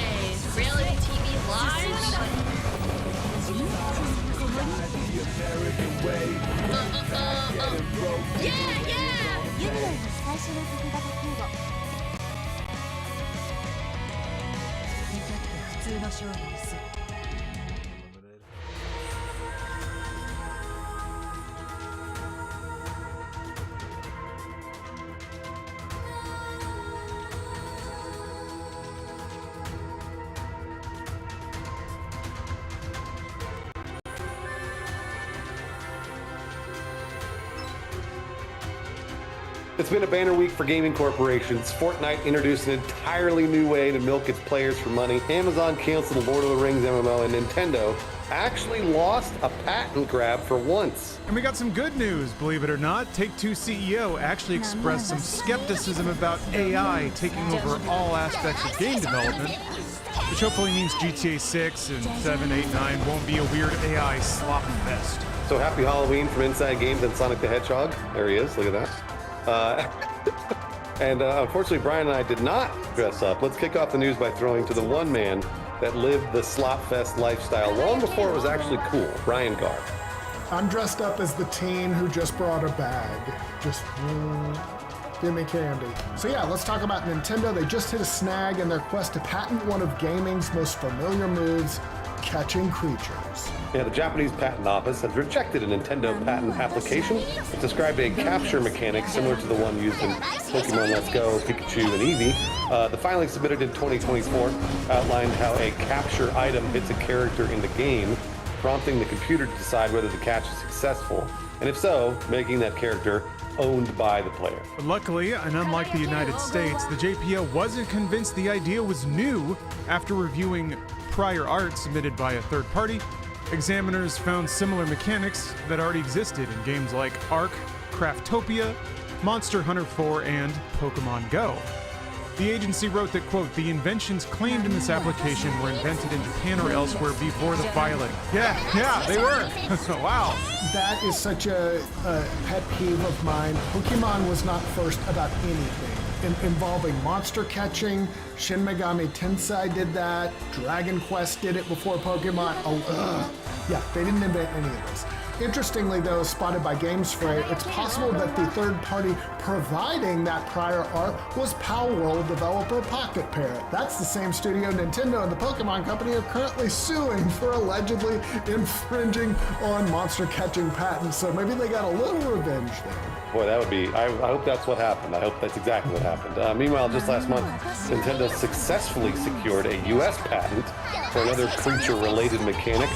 Reality TV live? Yeah, It's been a banner week for gaming corporations. Fortnite introduced an entirely new way to milk its players for money. Amazon canceled the Lord of the Rings MMO, and Nintendo actually lost a patent grab for once. And we got some good news, believe it or not. Take-Two CEO actually expressed some skepticism about AI taking over all aspects of game development, which hopefully means GTA 6 and 7, 8, 9 won't be a weird AI slop fest. So happy Halloween from Inside Games and Sonic the Hedgehog. There he is, look at that. And unfortunately, Brian and I did not dress up. Let's kick off the news by throwing to the one man that lived the Slopfest lifestyle long before it was actually cool, Brian Garr. I'm dressed up as the teen who just brought a bag. Just give me candy. So yeah, let's talk about Nintendo. They just hit a snag in their quest to patent one of gaming's most familiar moves, catching creatures. Yeah, the Japanese Patent Office has rejected a Nintendo patent application. It described a capture mechanic similar to the one used in Pokemon Let's Go, Pikachu, and Eevee. The filing submitted in 2024 outlined how a capture item hits a character in the game, prompting the computer to decide whether the catch is successful And if so, making that character owned by the player. But luckily, and unlike the United States, the JPO wasn't convinced the idea was new. After reviewing prior art submitted by a third party, examiners found similar mechanics that already existed in games like Ark, Craftopia, Monster Hunter 4, and Pokemon Go. The agency wrote that, quote, the inventions claimed in this application were invented in Japan or elsewhere before the filing. Yeah, they were. Wow. That is such a pet peeve of mine. Pokemon was not first about anything involving monster catching. Shin Megami Tensei did that. Dragon Quest did it before Pokemon. Yeah, they didn't invent any of this. Interestingly, though, spotted by GameSpray, it's possible that the third party providing that prior art was Palworld developer Pocket Parrot. That's the same studio Nintendo and the Pokemon Company are currently suing for allegedly infringing on monster catching patents, so maybe they got a little revenge there. Boy, that would be, I hope that's what happened. I hope that's exactly what happened. Meanwhile, just last month, Nintendo successfully secured a US patent for another creature-related mechanic,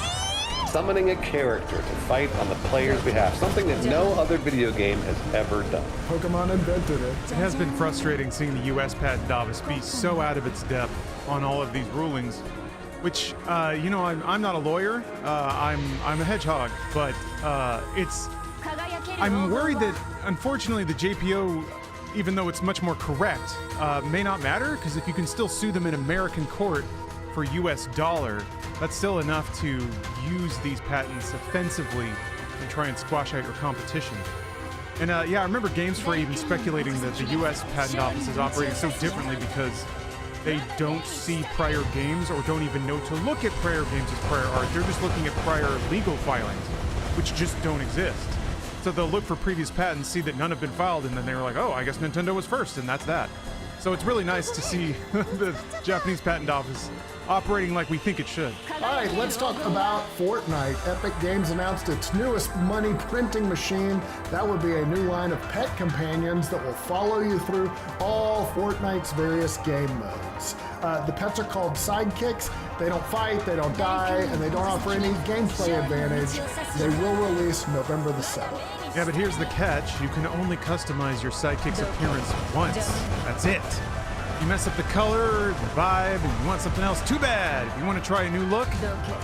summoning a character to fight on the player's behalf, something that no other video game has ever done. Pokemon invented it. It has been frustrating seeing the US patent office be so out of its depth on all of these rulings, which, I'm not a lawyer, I'm a hedgehog, but I'm worried that, unfortunately, the JPO, even though it's much more correct, may not matter, because if you can still sue them in American court for US dollar, that's still enough to use these patents offensively and try and squash out your competition. And I remember GameSpray even speculating that the US Patent Office is operating so differently because they don't see prior games or don't even know to look at prior games as prior art. They're just looking at prior legal filings, which just don't exist. So they'll look for previous patents, see that none have been filed, and then they were like, oh, I guess Nintendo was first, and that's that. So it's really nice to see the Japanese Patent Office operating like we think it should. All right, let's talk about Fortnite. Epic Games announced its newest money printing machine. That would be a new line of pet companions that will follow you through all Fortnite's various game modes. The pets are called sidekicks. They don't fight, they don't die, and they don't offer any gameplay advantage. They will release November the 7th. Yeah, but here's the catch. You can only customize your sidekick's appearance once. That's it. You mess up the color, the vibe, and you want something else, too bad. If you want to try a new look,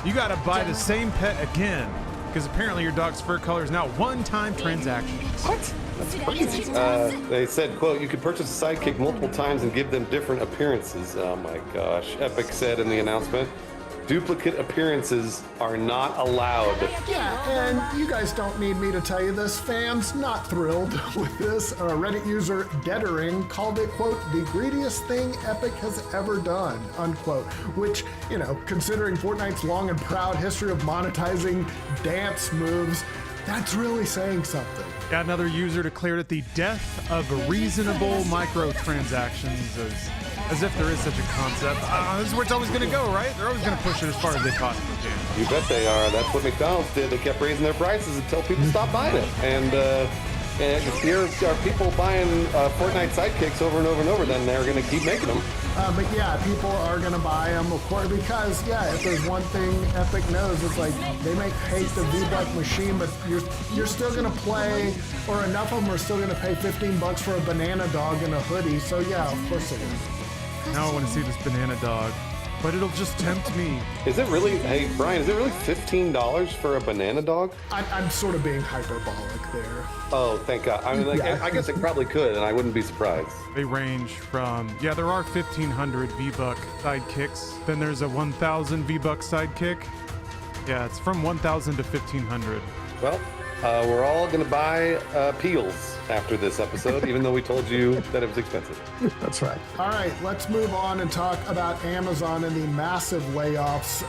you gotta buy the same pet again. Because apparently your dog's fur color is now one-time transaction. What? That's crazy. They said, quote, you could purchase a sidekick multiple times and give them different appearances. Oh my gosh. Epic said in the announcement, duplicate appearances are not allowed. Yeah, and you guys don't need me to tell you this. Fans not thrilled with this. Reddit user Deadering called it, quote, the greediest thing Epic has ever done, unquote. Which, considering Fortnite's long and proud history of monetizing dance moves, that's really saying something. Got another user declared it the death of reasonable microtransactions as if there is such a concept. This is where it's always going to go, right? They're always going to push it as far as they possibly can. You bet they are. That's what McDonald's did. They kept raising their prices until people stopped buying it. And here are people buying Fortnite sidekicks over and over and over, then they're going to keep making them. But yeah, people are going to buy them, of course, because, if there's one thing Epic knows, it's like they may hate the V-Buck machine, but you're still going to play, or enough of them are still going to pay $15 for a banana dog and a hoodie. So yeah, of course it is. Now I want to see this banana dog, but it'll just tempt me. Is it really, hey, Brian, is it really $15 for a banana dog? I'm sort of being hyperbolic there. Oh, thank God. I mean, I guess it probably could, and I wouldn't be surprised. They range from, there are 1,500 V-Buck sidekicks. Then there's a 1,000 V-Buck sidekick. Yeah, it's from 1,000 to 1,500. Well, we're all going to buy peels after this episode, even though we told you that it was expensive. That's right. All right, let's move on and talk about Amazon and the massive layoffs.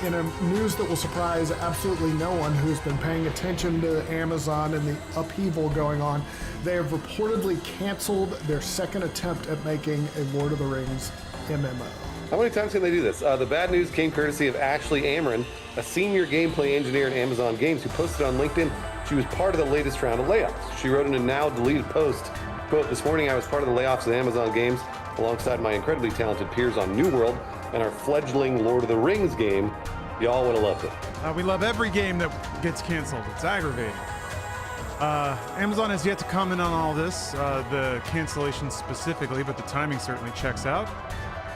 In a news that will surprise absolutely no one who's been paying attention to Amazon and the upheaval going on, they have reportedly canceled their second attempt at making a Lord of the Rings MMO. How many times can they do this? The bad news came courtesy of Ashley Amron, a senior gameplay engineer at Amazon Games, who posted on LinkedIn she was part of the latest round of layoffs. She wrote in a now deleted post, quote, this morning I was part of the layoffs at Amazon Games alongside my incredibly talented peers on New World and our fledgling Lord of the Rings game. Y'all would have loved it. We love every game that gets canceled. It's aggravating. Amazon has yet to comment on all this, the cancellation specifically, but the timing certainly checks out.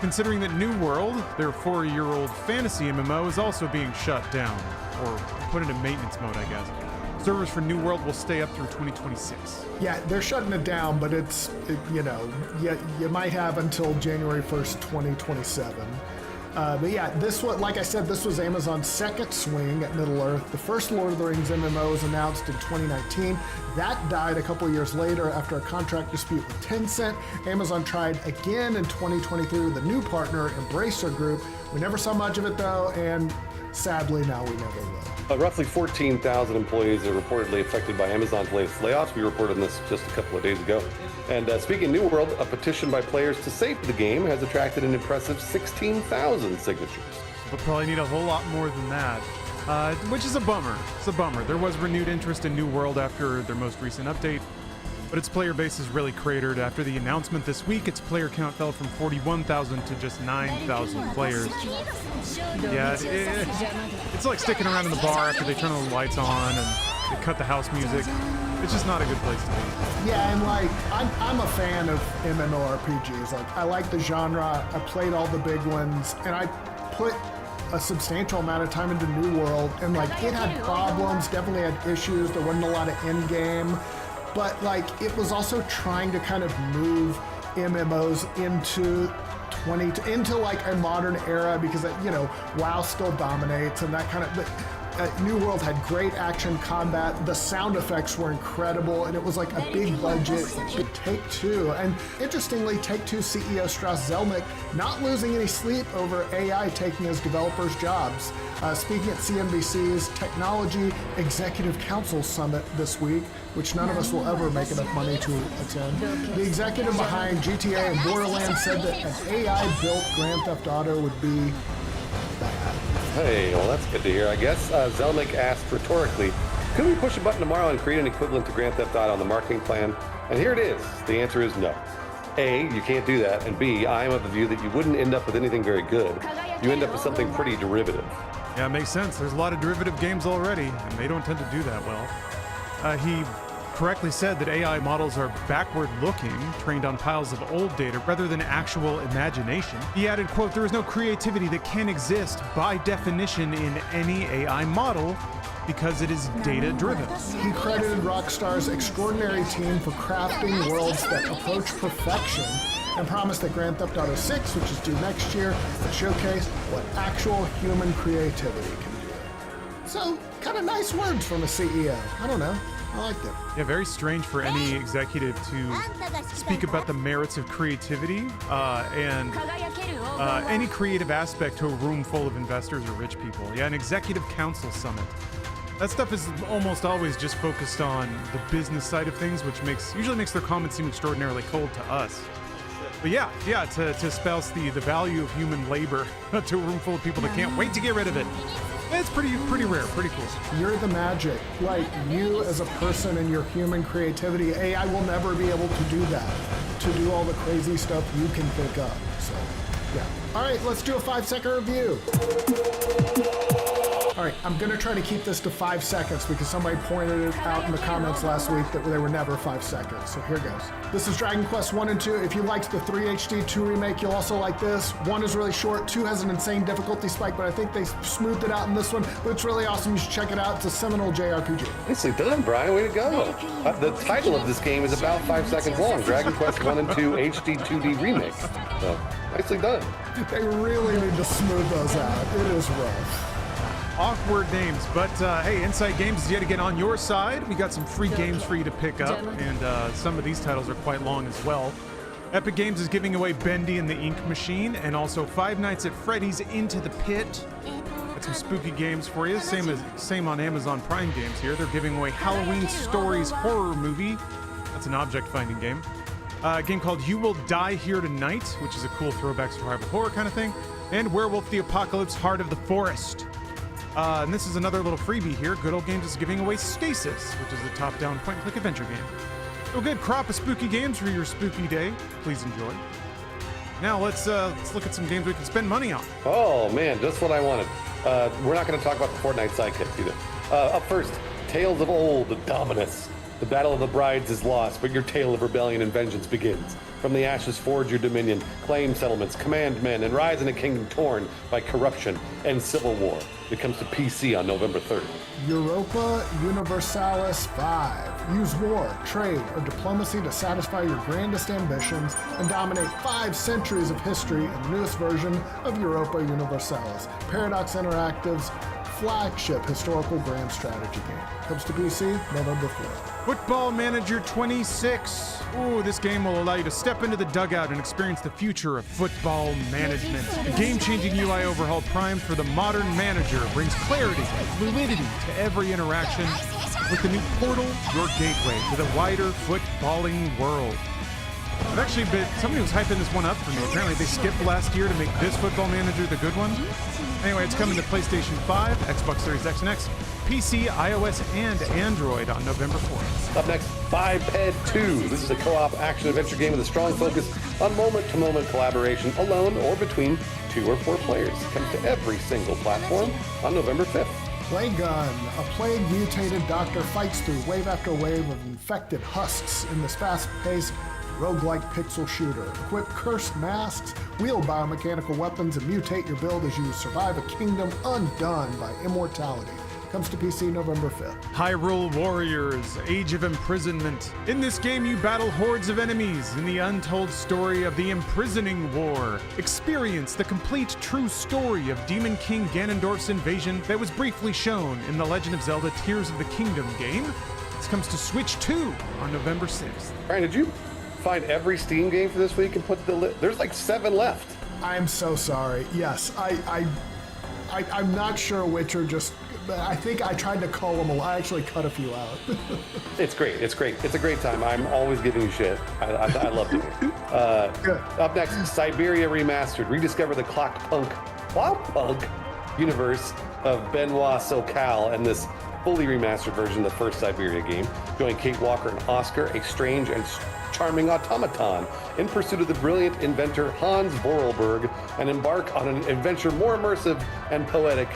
Considering that New World, their 4-year-old fantasy MMO, is also being shut down, or put into maintenance mode, I guess. Servers for New World will stay up through 2026. Yeah, they're shutting it down, but you might have until January 1st, 2027. But yeah, this was, like I said, this was Amazon's second swing at Middle-earth. The first Lord of the Rings MMO was announced in 2019. That died a couple years later after a contract dispute with Tencent. Amazon tried again in 2023 with a new partner, Embracer Group. We never saw much of it though, and sadly now we never will. Roughly 14,000 employees are reportedly affected by Amazon's latest layoffs. We reported on this just a couple of days ago. And speaking of New World, a petition by players to save the game has attracted an impressive 16,000 signatures. But probably need a whole lot more than that, which is a bummer. It's a bummer. There was renewed interest in New World after their most recent update, but its player base is really cratered. After the announcement this week, its player count fell from 41,000 to just 9,000 players. Yeah, it's like sticking around in the bar after they turn all the lights on and they cut the house music. It's just not a good place to be. Yeah, and like, I'm a fan of MMORPGs. Like, I like the genre. I played all the big ones, and I put a substantial amount of time into New World, and like, it had problems, definitely had issues. There wasn't a lot of end game, but like, it was also trying to kind of move MMOs into like a modern era, because WoW still dominates and that kind of. But New World had great action combat. The sound effects were incredible, and it was like a big budget. Take-Two, and interestingly, Take-Two CEO Strauss Zelnick not losing any sleep over AI taking his developers' jobs. Speaking at CNBC's Technology Executive Council Summit this week, which none of us will ever make enough money to attend, the executive behind GTA and Borderlands said that an AI-built Grand Theft Auto would be bad. Hey, well, that's good to hear, I guess. Zelnick asked rhetorically, could we push a button tomorrow and create an equivalent to Grand Theft Auto on the marketing plan? And here it is. The answer is no. A, you can't do that, and B, I am of the view that you wouldn't end up with anything very good. You end up with something pretty derivative. Yeah, it makes sense. There's a lot of derivative games already, and they don't tend to do that well. He correctly said that AI models are backward-looking, trained on piles of old data rather than actual imagination. He added, quote, there is no creativity that can exist by definition in any AI model because it is data-driven. He credited Rockstar's extraordinary team for crafting worlds that approach perfection, and promised that Grand Theft Auto 6, which is due next year, will showcase what actual human creativity can do. So, kind of nice words from a CEO. I don't know. I liked it. Yeah, very strange for any executive to speak about the merits of creativity and any creative aspect to a room full of investors or rich people. Yeah, an executive council summit. That stuff is almost always just focused on the business side of things, which usually makes their comments seem extraordinarily cold to us. But yeah, to espouse the value of human labor to a room full of people that can't wait to get rid of it. It's pretty rare, pretty cool. You're the magic. Like, you as a person and your human creativity, AI will never be able to do that, to do all the crazy stuff you can think up. So, yeah. All right, let's do a 5-second review. All right, I'm gonna try to keep this to 5 seconds because somebody pointed it out in the comments last week that they were never 5 seconds. So here goes. This is Dragon Quest 1 and 2. If you liked the 3 HD 2 remake, you'll also like this. 1 is really short, 2 has an insane difficulty spike, but I think they smoothed it out in this one. But it's really awesome. You should check it out. It's a seminal JRPG. Nicely done, Brian. Way to go. The title of this game is about 5 seconds long. Dragon Quest 1 and 2 HD 2D remake. So, nicely done. They really need to smooth those out. It is rough. Awkward names, but hey, Insight Games is yet again on your side. We got some free games for you to pick up, and some of these titles are quite long as well. Epic Games is giving away Bendy and the Ink Machine, and also Five Nights at Freddy's Into the Pit. Got some spooky games for you. Same on Amazon Prime Games here. They're giving away Halloween Stories Horror Movie. That's an object-finding game. A game called You Will Die Here Tonight, which is a cool throwback survival horror kind of thing. And Werewolf the Apocalypse Heart of the Forest. And this is another little freebie here. Good Old Games is giving away Stasis, which is a top-down point-and-click adventure game. So good crop of spooky games for your spooky day. Please enjoy. Now let's look at some games we can spend money on. Oh man, just what I wanted. We're not going to talk about the Fortnite sidekicks either. Up first, Tales of Old, the Dominus. The battle of the brides is lost, but your tale of rebellion and vengeance begins. From the ashes forge your dominion, claim settlements, command men, and rise in a kingdom torn by corruption and civil war. It comes to PC on November 3rd. Europa Universalis 5. Use war, trade, or diplomacy to satisfy your grandest ambitions and dominate 5 centuries of history in the newest version of Europa Universalis, Paradox Interactive's flagship historical grand strategy game. Comes to PC November 4th. Football Manager 26. Ooh, this game will allow you to step into the dugout and experience the future of football management. The game-changing UI overhaul primed for the modern manager brings clarity and fluidity to every interaction with the new portal, your gateway to the wider footballing world. I've actually been, somebody was hyping this one up for me. Apparently they skipped last year to make this Football Manager the good one. Anyway, it's coming to PlayStation 5, Xbox Series X and X, PC, iOS, and Android on November 4th. Up next, Biped 2. This is a co-op action-adventure game with a strong focus on moment-to-moment collaboration, alone or between 2 or 4 players. It comes to every single platform on November 5th. Plague Gun. A plague-mutated doctor fights through wave after wave of infected husks in this fast-paced roguelike pixel shooter. Equip cursed masks, wield biomechanical weapons, and mutate your build as you survive a kingdom undone by immortality. Comes to PC November 5th. Hyrule Warriors, Age of Imprisonment. In this game, you battle hordes of enemies in the untold story of the Imprisoning War. Experience the complete true story of Demon King Ganondorf's invasion that was briefly shown in The Legend of Zelda Tears of the Kingdom game. This comes to Switch 2 on November 6th. Brian, did you find every Steam game for this week and put the list? There's like 7 left. I'm so sorry. Yes, I'm not sure which are just. I think I tried to call them. I actually cut a few out. It's great. It's great. It's a great time. I'm always giving you shit. I love doing it. Up next, Siberia Remastered. Rediscover the Clockpunk universe of Benoit Socal and this fully remastered version of the first Siberia game. Join Kate Walker and Oscar, a strange and charming automaton, in pursuit of the brilliant inventor Hans Vorarlberg, and embark on an adventure more immersive and poetic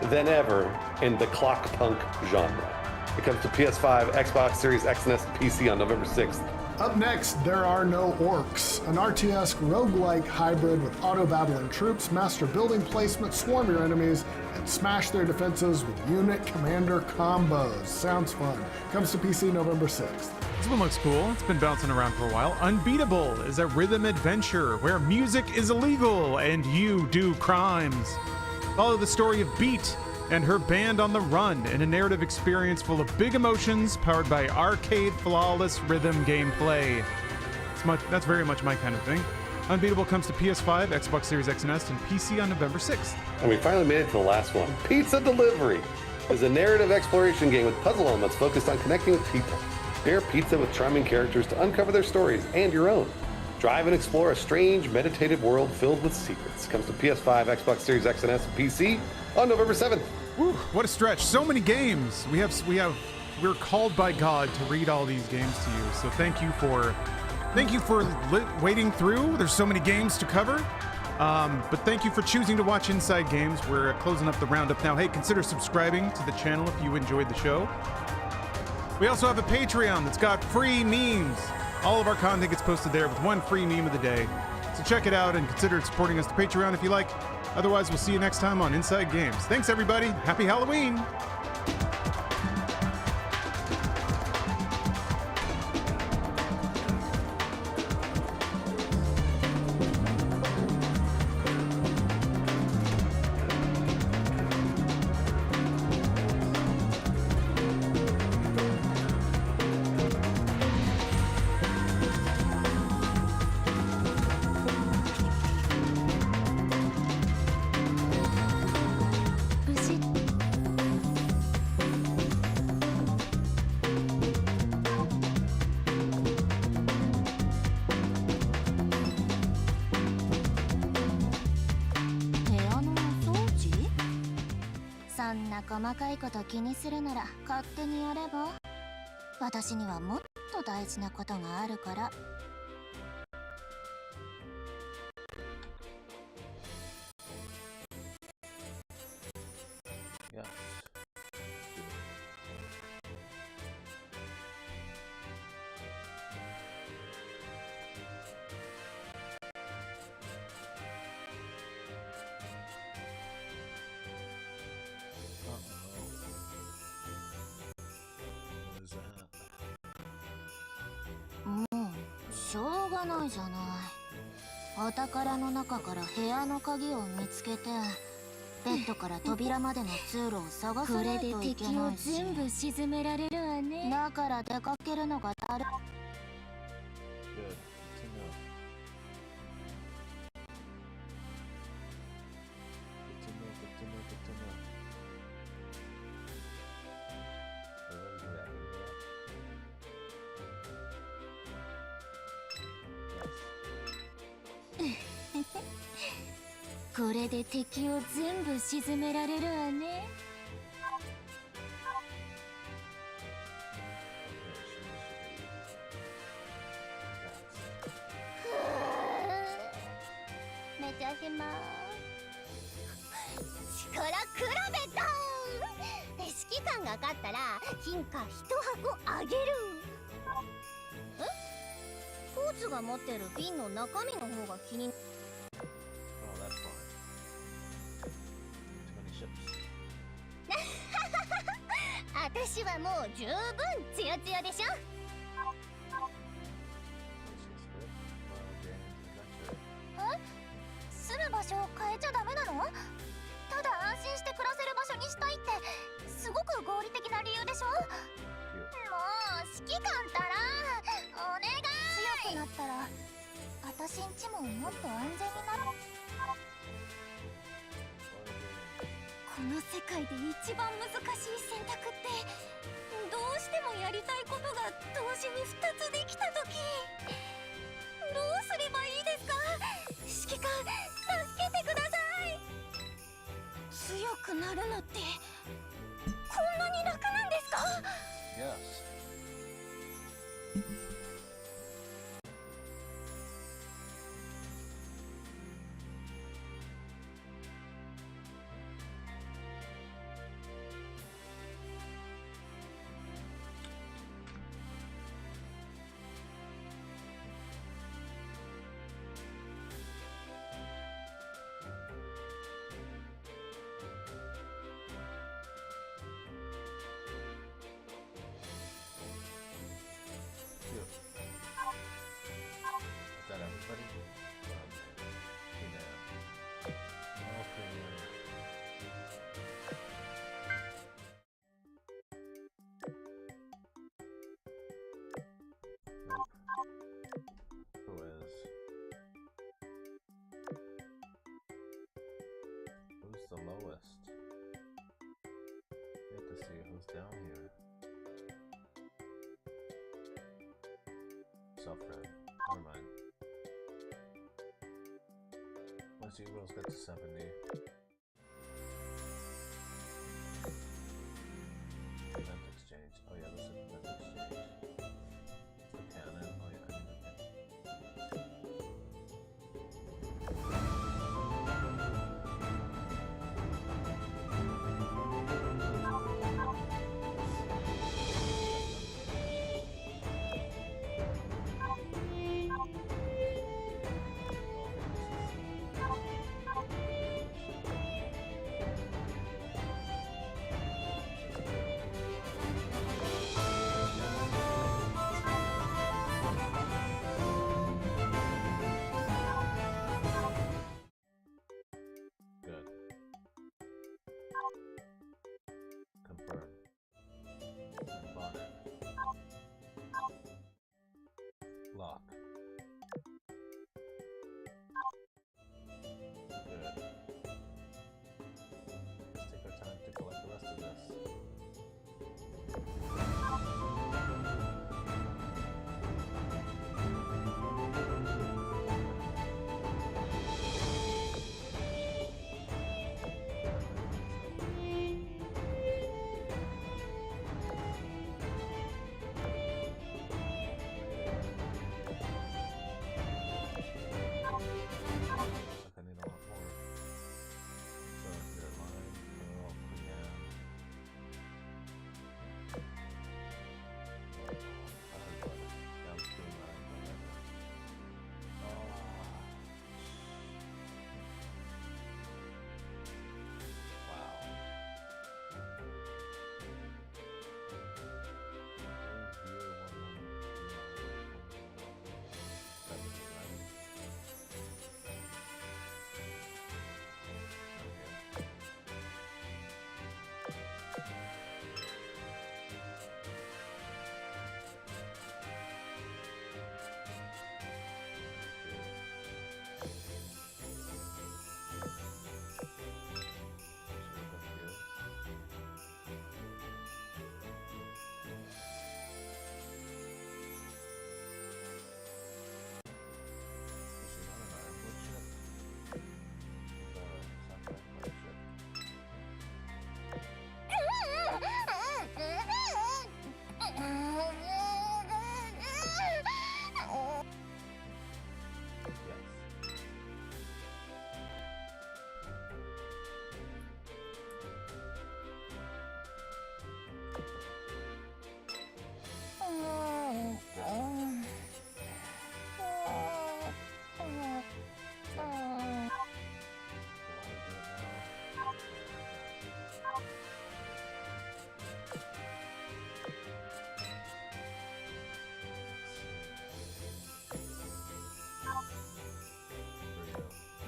than ever in the clockpunk genre. It comes to PS5, Xbox Series X and S, and PC on November 6th. Up next, There Are No Orcs, an RTS roguelike hybrid with auto-battling troops, master building placement, swarm your enemies, and smash their defenses with unit commander combos. Sounds fun. Comes to PC November 6th. This one looks cool. It's been bouncing around for a while. Unbeatable is a rhythm adventure where music is illegal and you do crimes. Follow the story of Beat and her band on the run in a narrative experience full of big emotions powered by arcade flawless rhythm gameplay. That's very much my kind of thing. Unbeatable comes to PS5, Xbox Series X and S, and PC on November 6th. And we finally made it to the last one. Pizza Delivery is a narrative exploration game with puzzle elements focused on connecting with people. Share pizza with charming characters to uncover their stories and your own. Drive and explore a strange, meditative world filled with secrets. Comes to PS5, Xbox Series X and S, and PC on November 7th. Woo, what a stretch. So many games. We're called by God to read all these games to you. So thank you for waiting through. There's so many games to cover. But thank you for choosing to watch Inside Games. We're closing up the roundup now. Hey, consider subscribing to the channel if you enjoyed the show. We also have a Patreon that's got free memes. All of our content gets posted there with one free meme of the day. So check it out and consider supporting us to Patreon if you like. Otherwise, we'll see you next time on Inside Games. Thanks, everybody. Happy Halloween.そんな細かいこと気にするなら勝手にやれば。私にはもっと大事なことがあるから。Yes. しょうがないじゃない。お宝の中から部屋の鍵を見つけて、ベッドから扉までの通路を探さないといけないし。これで敵を全部沈められるわね。だから出かけるのがだる。これで敵を全部沈められるわね。めちゃひま力比べだ。指揮官が勝ったら金貨1箱あげる。コーツが持ってる瓶の中身の方が気に。私はもう十分ツヤツヤでしょ。住む場所を変えちゃダメなの？ただ安心して暮らせる場所にしたいってすごく合理的な理由でしょ。もう指揮官ったらお願い。強くなったら私んちももっと安全になる。この世界で一番難しい選択ってどうしてもやりたいことが同時に2つできた時、どうすればいいですか？指揮官、助けてください。強くなるのってこんなに楽なんですか？ Yes. Is that everybody? Who is? Who's the lowest? We have to see who's down here. Self-read. Never mind. Once you girls get to 70. Event exchange. Oh yeah, this is event exchange. The cannon. Oh yeah, I need the cannon.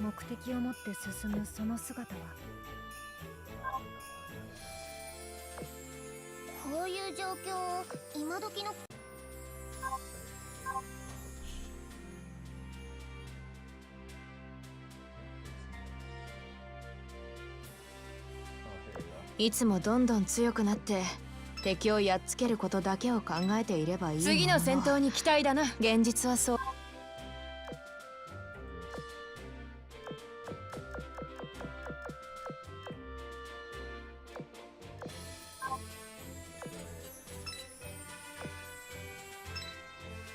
目的を持って進むその姿はこういう状況を今時のいつもどんどん強くなって敵をやっつけることだけを考えていればいい。次の戦闘に期待だな。現実はそう。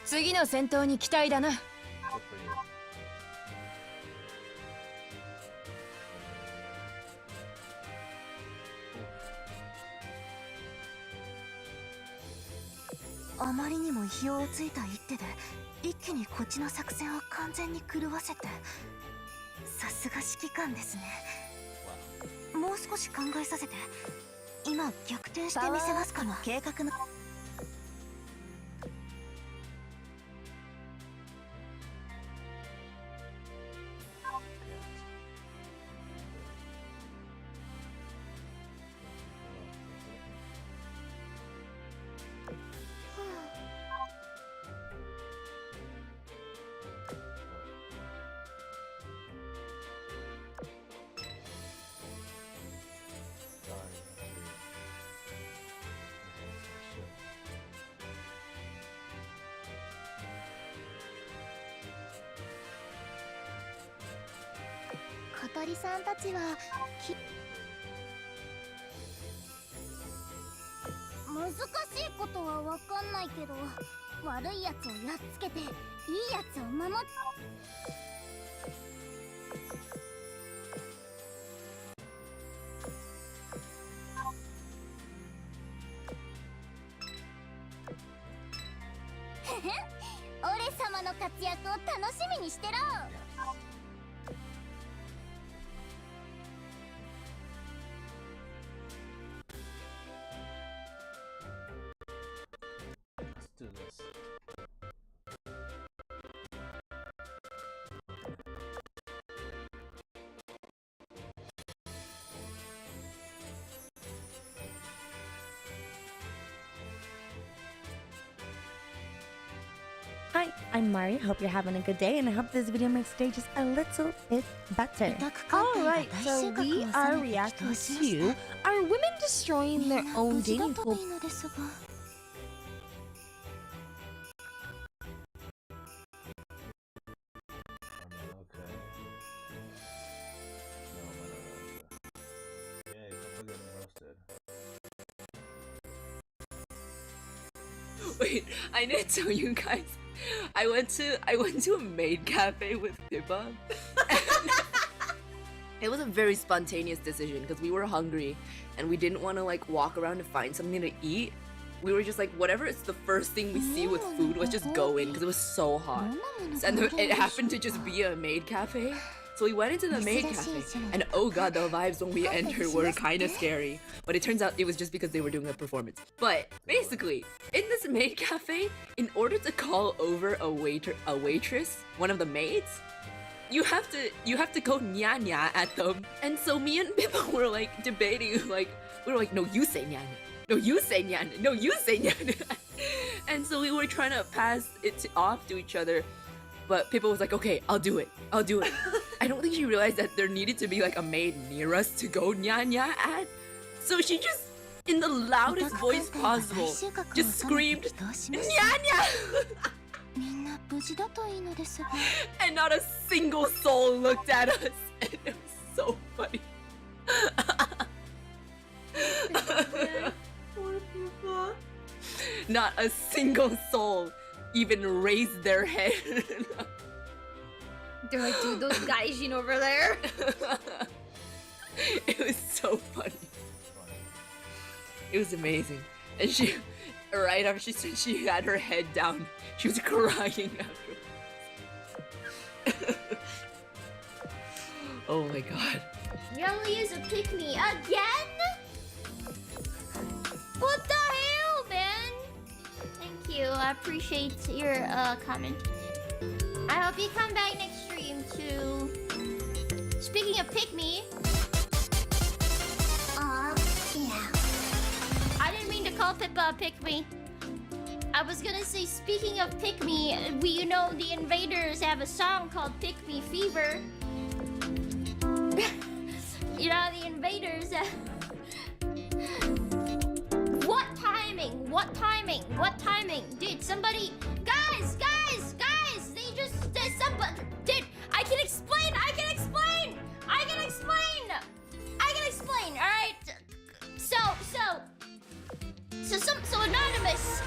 次の戦闘に期待だな。あまりにも意表をついた一手で一気にこっちの作戦を完全に狂わせて、さすが指揮官ですね。もう少し考えさせて。今逆転してみせますから。計画の小鳥さんたちは難しいことはわかんないけど、悪いやつをやっつけていいやつを守っ俺様の活躍を楽しみにしてろ。do this. Hi, I'm Mari. Hope you're having a good day, and I hope this video makes today just a little bit better. Alright, so we are reacting to are women destroying their own dating pool. Wait, I need to tell you guys. I went to a maid cafe with Pippa. It was a very spontaneous decision because we were hungry and we didn't want to like walk around to find something to eat. We were just like, whatever it's the first thing we see with food, let's just go in because it was so hot. And it happened to just be a maid cafe. So we went into the maid cafe, and oh god, the vibes when we entered were kind of scary. But it turns out it was just because they were doing a performance. But basically, in this maid cafe, in order to call over a waitress, one of the maids, you have to go nya nya at them. And so me and Pippa were like debating, like we were like, no, you say nya nya, no, you say nya nya, no, you say nya nya. And so we were trying to pass it off to each other. But Pippa was like, okay, I'll do it. I'll do it. I don't think she realized that there needed to be like a maid near us to go nya nya at. So she just, in the loudest voice possible, just screamed, nya nya! And not a single soul looked at us. And it was so funny. Poor Pippa. Not a single soul even raised their head. They're like, dude, those gaijin over there. It was so funny. It was amazing. And she, right after she had her head down, she was crying afterwards. Oh my god. Yelly is a pick-me again? What the hell, man? Thank you. I appreciate your comment. I hope you come back next stream too. Speaking of pick me. Yeah. I didn't mean to call Pippa a pick me. I was gonna say, speaking of pick me, you know the Invaders have a song called Pick Me Fever. You know the Invaders. What timing? What timing? What timing? Dude, somebody, guys! There's somebody. Dude, I can explain. All right. So anonymous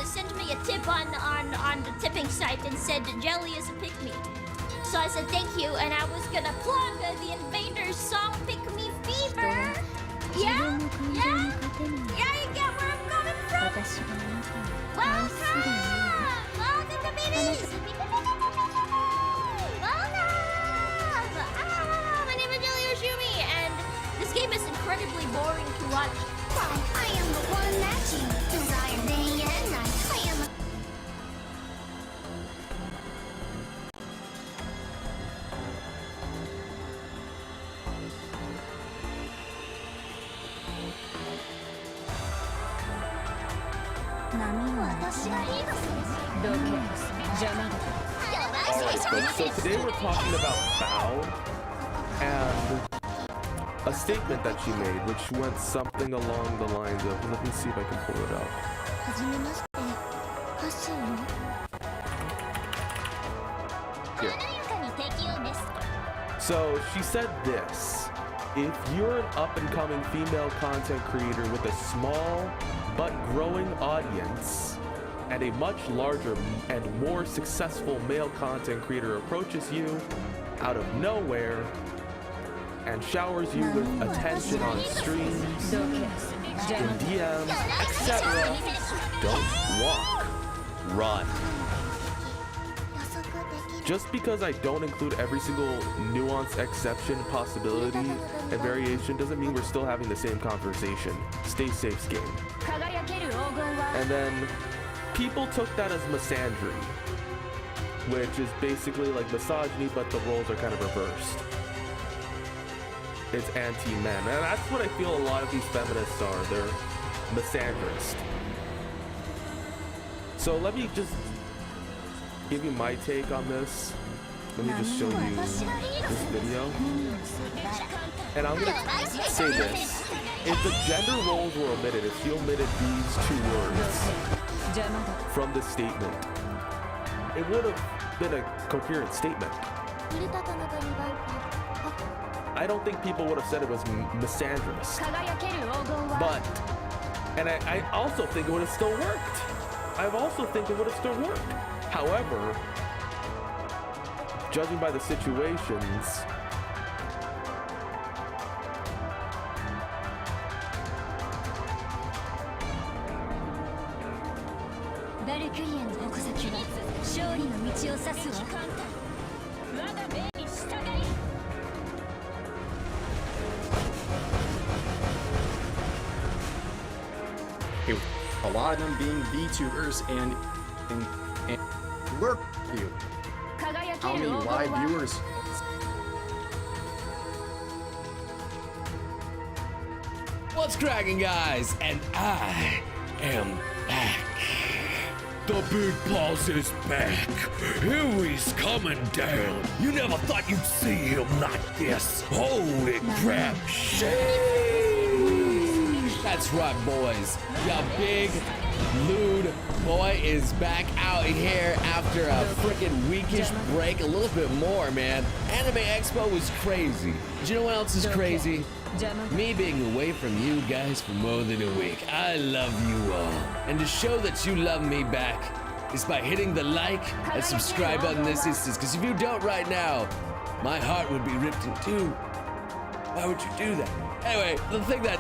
sent me a tip on the tipping site and said Jelly is a pick me. So I said thank you, and I was gonna plug the Invaders song "Pick Me Fever." Yeah, you get where I'm coming from. Welcome to BBs. My name is Jelly Yoshumi, and this game is incredibly boring to watch. I am the one that you desire day and night. I am. So today we're talking about Bao and a statement that she made, which went something along the lines of, let me see if I can pull it up. Here. So she said this: if you're an up-and-coming female content creator with a small but growing audience, and a much larger and more successful male content creator approaches you out of nowhere and showers you with attention on streams, in DMs, etc., don't walk, run. Just because I don't include every single nuance, exception, possibility, and variation doesn't mean we're still having the same conversation. Stay safe, game. And then people took that as misandry, which is basically like misogyny, but the roles are kind of reversed. It's anti-men, and that's what I feel a lot of these feminists are. They're misandrist. So let me just give you my take on this. Let me just show you this video. And I'm gonna say this. If the gender roles were omitted, if she omitted these two words from the statement, it would have been a coherent statement. I don't think people would have said it was misandrist. But, and I also think it would have still worked. I also think it would have still worked. However, judging by the situations, a lot of them being VTubers and lurk you. How many live viewers? What's cracking, guys? And I am back. The big boss is back. Here he's coming down. You never thought you'd see him like this. Holy crap. Sheesh. That's right, boys. Your big, lewd boy is back out here after a freaking weekish break. A little bit more, man. Anime Expo was crazy. Do you know what else is crazy? Me being away from you guys for more than a week. I love you all. And to show that you love me back is by hitting the like and subscribe button this instance. Because if you don't right now, my heart would be ripped in two. Why would you do that? Anyway, the thing that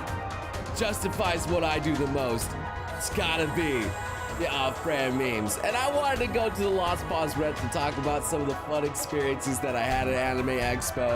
justifies what I do the most, it's gotta be the off-brand memes. And I wanted to go to the Lost Pause Red to talk about some of the fun experiences that I had at Anime Expo.